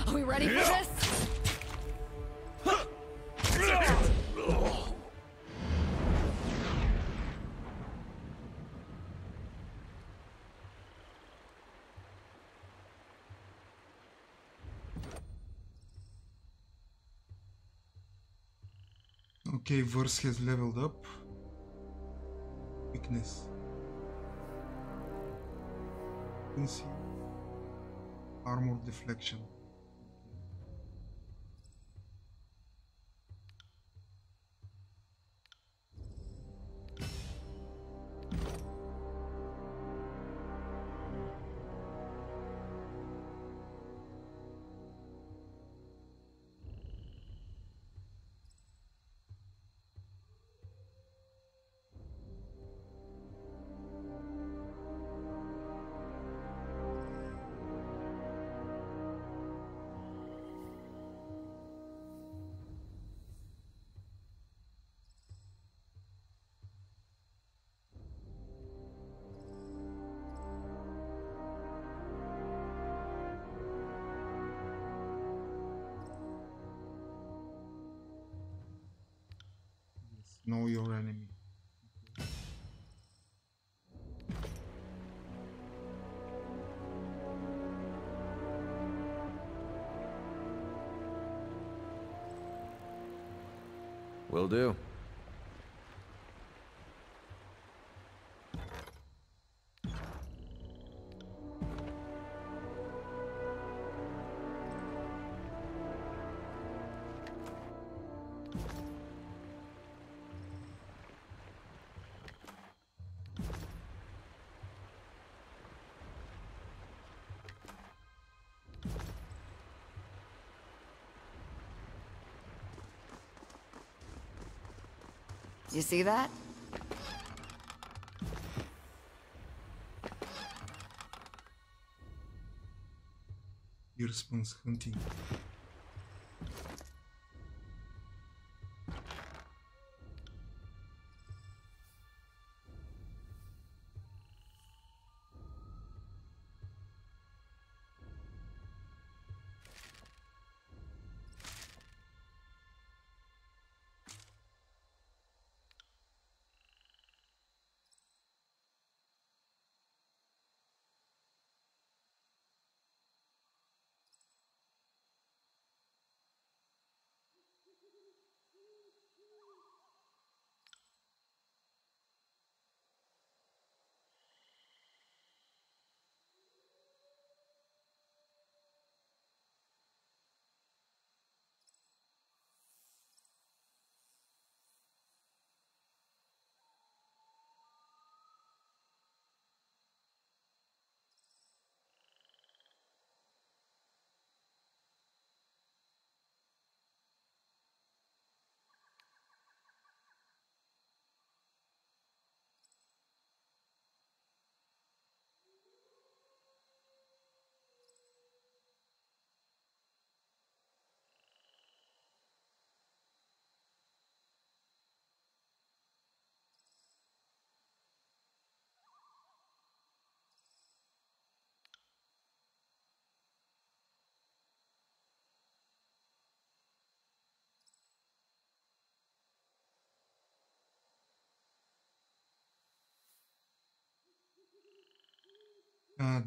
Are we ready for this? Okay, Verse has leveled up. Weakness. Frequency. Armor deflection. Yes, know your enemy. Will do. You see that? Deersman's hunting.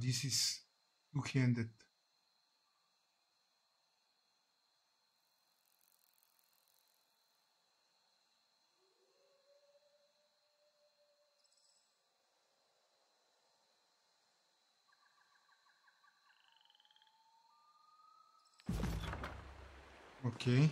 This is two-handed. Okay.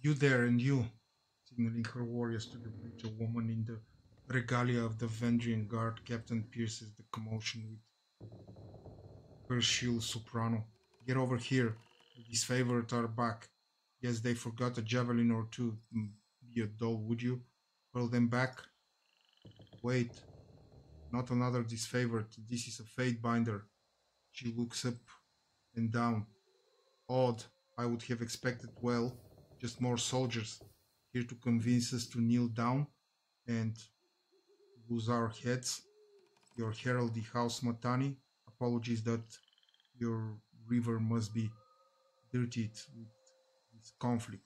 You there and you, signaling her warriors to the bridge. A woman in the regalia of the Vendrian Guard. Captain pierces the commotion with her shrill soprano. Get over here. The disfavored are back. Guess they forgot a javelin or two. Be a doll, would you? Hurl them back. Wait, not another disfavored. This is a fate binder. She looks up and down. Odd. I would have expected, well, just more soldiers here to convince us to kneel down and lose our heads. Your heraldry house, Matani. Apologies that your river must be dirtied with this conflict.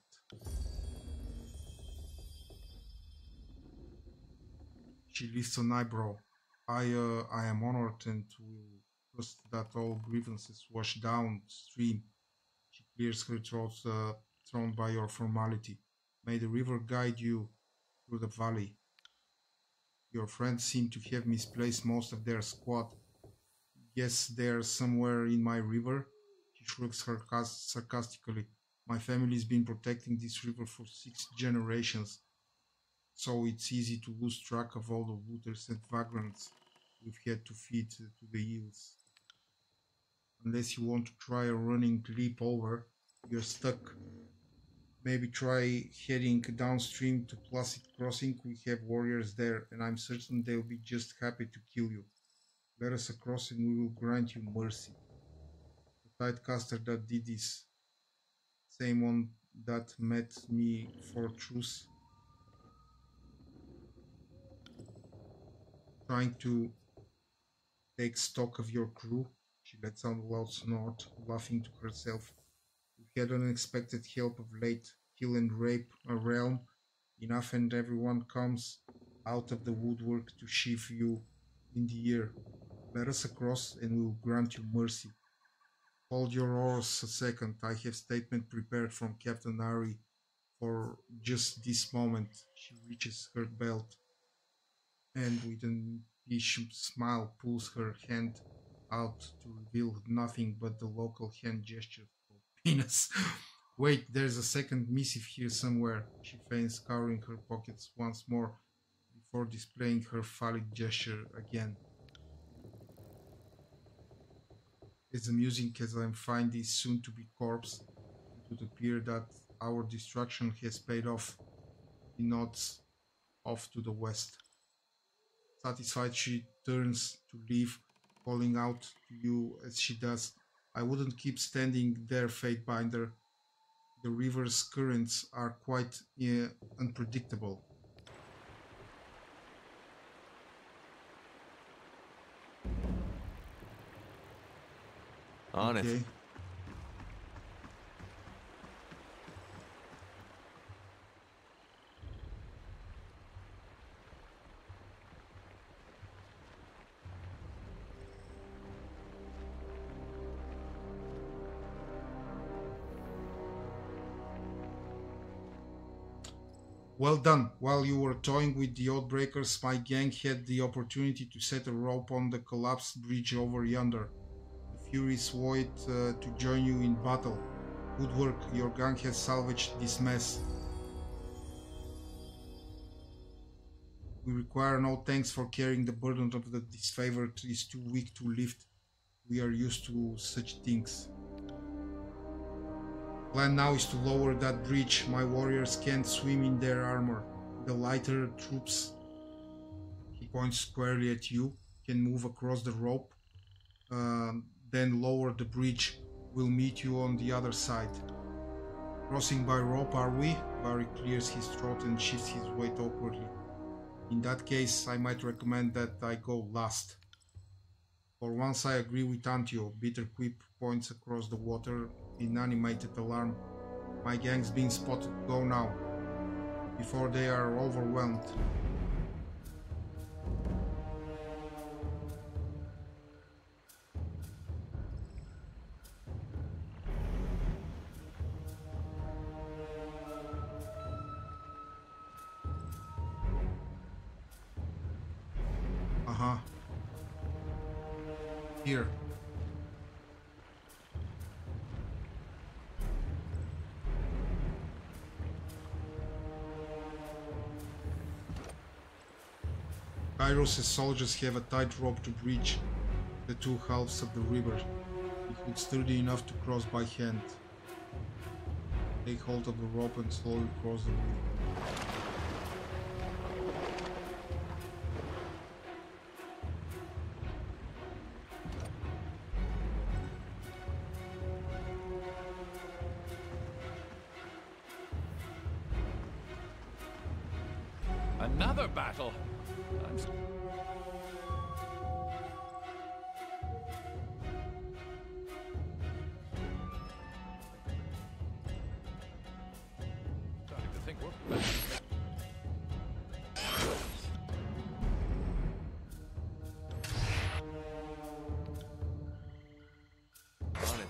She lifts an eyebrow. I am honored and will trust that all grievances wash downstream. She clears her throat, thrown by your formality. May the river guide you through the valley. Your friends seem to have misplaced most of their squad. Guess they're somewhere in my river? She shrugs sarcastically. My family's been protecting this river for 6 generations, so it's easy to lose track of all the looters and vagrants we've had to feed to the hills. Unless you want to try a running leap over, you're stuck. Maybe try heading downstream to Placid Crossing. We have warriors there, and I'm certain they'll be just happy to kill you. Let us across and we will grant you mercy. The tidecaster that did this, same one that met me for truce, trying to Take stock of your crew. She lets out a loud snort, laughing to herself. We had unexpected help of late. Kill and rape a realm. Enough and everyone comes out of the woodwork to sheave you in the ear. Let us across and we will grant you mercy. Hold your oars a second. I have statement prepared from Captain Ari for just this moment. She reaches her belt and with an impatient smile pulls her hand out to reveal nothing but the local hand gesture for penis. Wait, there's a second missive here somewhere. She feigns scouring her pockets once more before displaying her phallic gesture again. As amusing as I find this soon-to-be corpse, it would appear that our destruction has paid off. He nods off to the west. Satisfied, she turns to leave, calling out to you as she does. I wouldn't keep standing there, Fatebinder. The river's currents are quite unpredictable. On it. Well done. While you were toying with the Oathbreakers, my gang had the opportunity to set a rope on the collapsed bridge over yonder. The Furies wait to join you in battle. Good work. Your gang has salvaged this mess. We require no thanks for carrying the burden of the disfavored is too weak to lift. We are used to such things. Plan now is to lower that bridge. My warriors can't swim in their armor. The lighter troops, he points squarely at you, can move across the rope, then lower the bridge. We'll meet you on the other side. Crossing by rope, are we? Barry clears his throat and shifts his weight awkwardly. In that case, I might recommend that I go last. For once I agree with Antio. Bitter Quip points across the water in animated alarm. My gang's been spotted. Go now, before they are overwhelmed. Here. Kairos' soldiers have a tight rope to bridge the two halves of the river. It would sturdy enough to cross by hand. Take hold of the rope and slowly cross the river. Another battle? I'm starting to think we're... On it.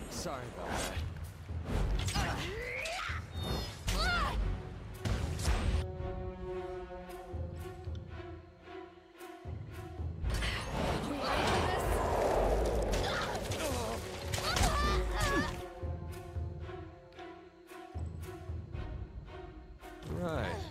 Sorry about that. Right.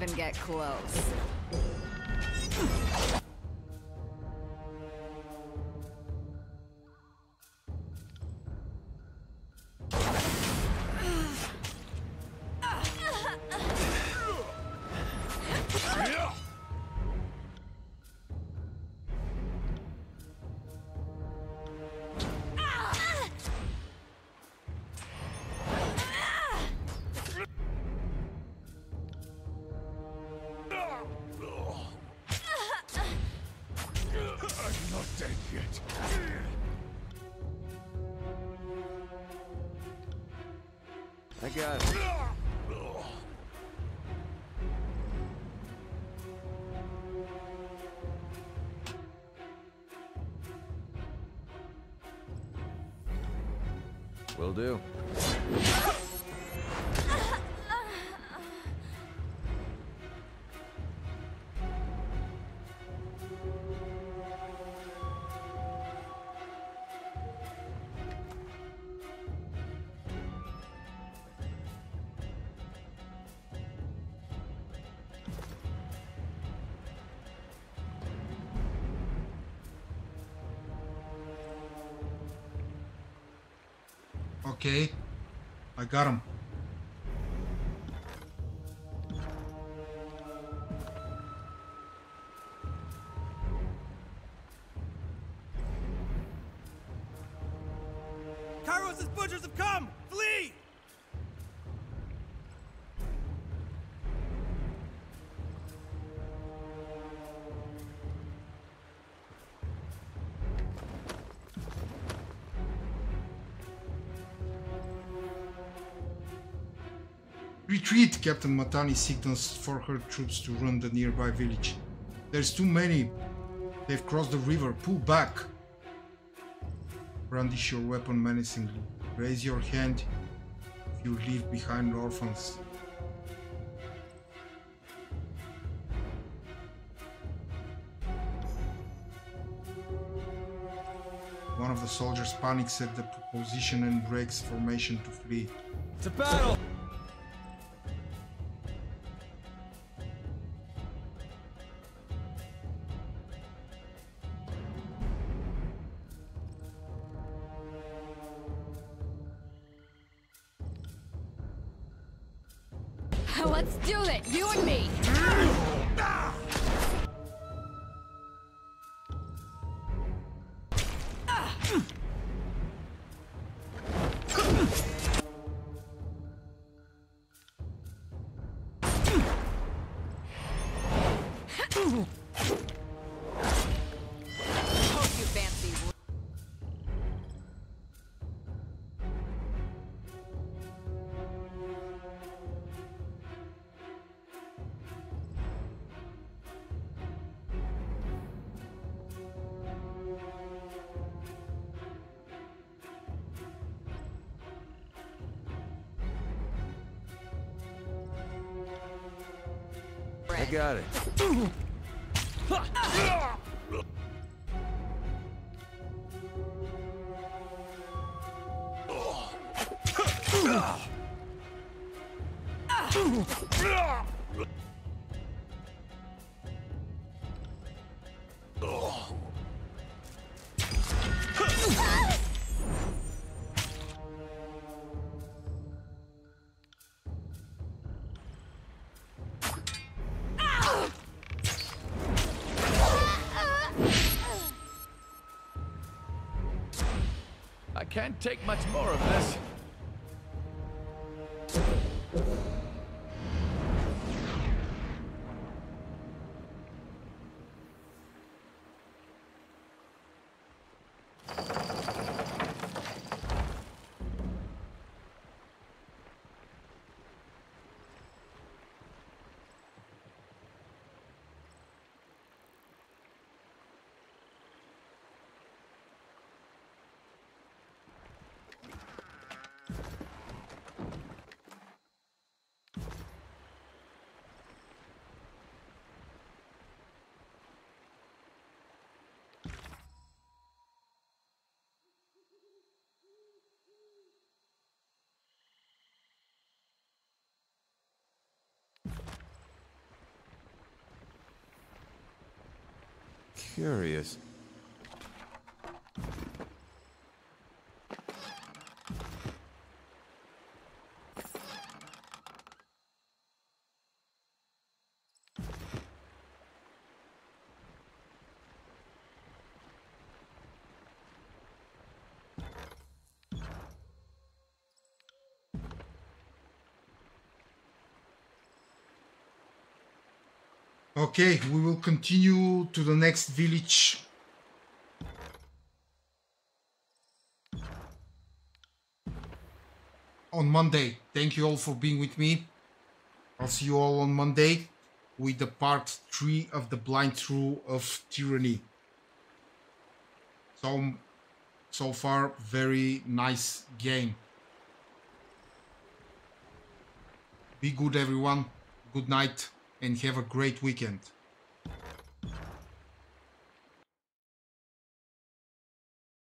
even get close. I got it. Will do. Okay, I got him. Kairos' butchers have come! Flee! Retreat! Captain Matani signals for her troops to run the nearby village. There's too many. They've crossed the river. Pull back. Brandish your weapon menacingly. Raise your hand if you leave behind orphans. One of the soldiers panics at the position and breaks formation to flee. To battle! Let's do it, you and me! I got it. I can't take much more of this. Curious. Okay, we will continue to the next village on Monday. Thank you all for being with me. I'll see you all on Monday with the part 3 of the Blindthrough of Tyranny. So far, very nice game. Be good, everyone. Good night and have a great weekend.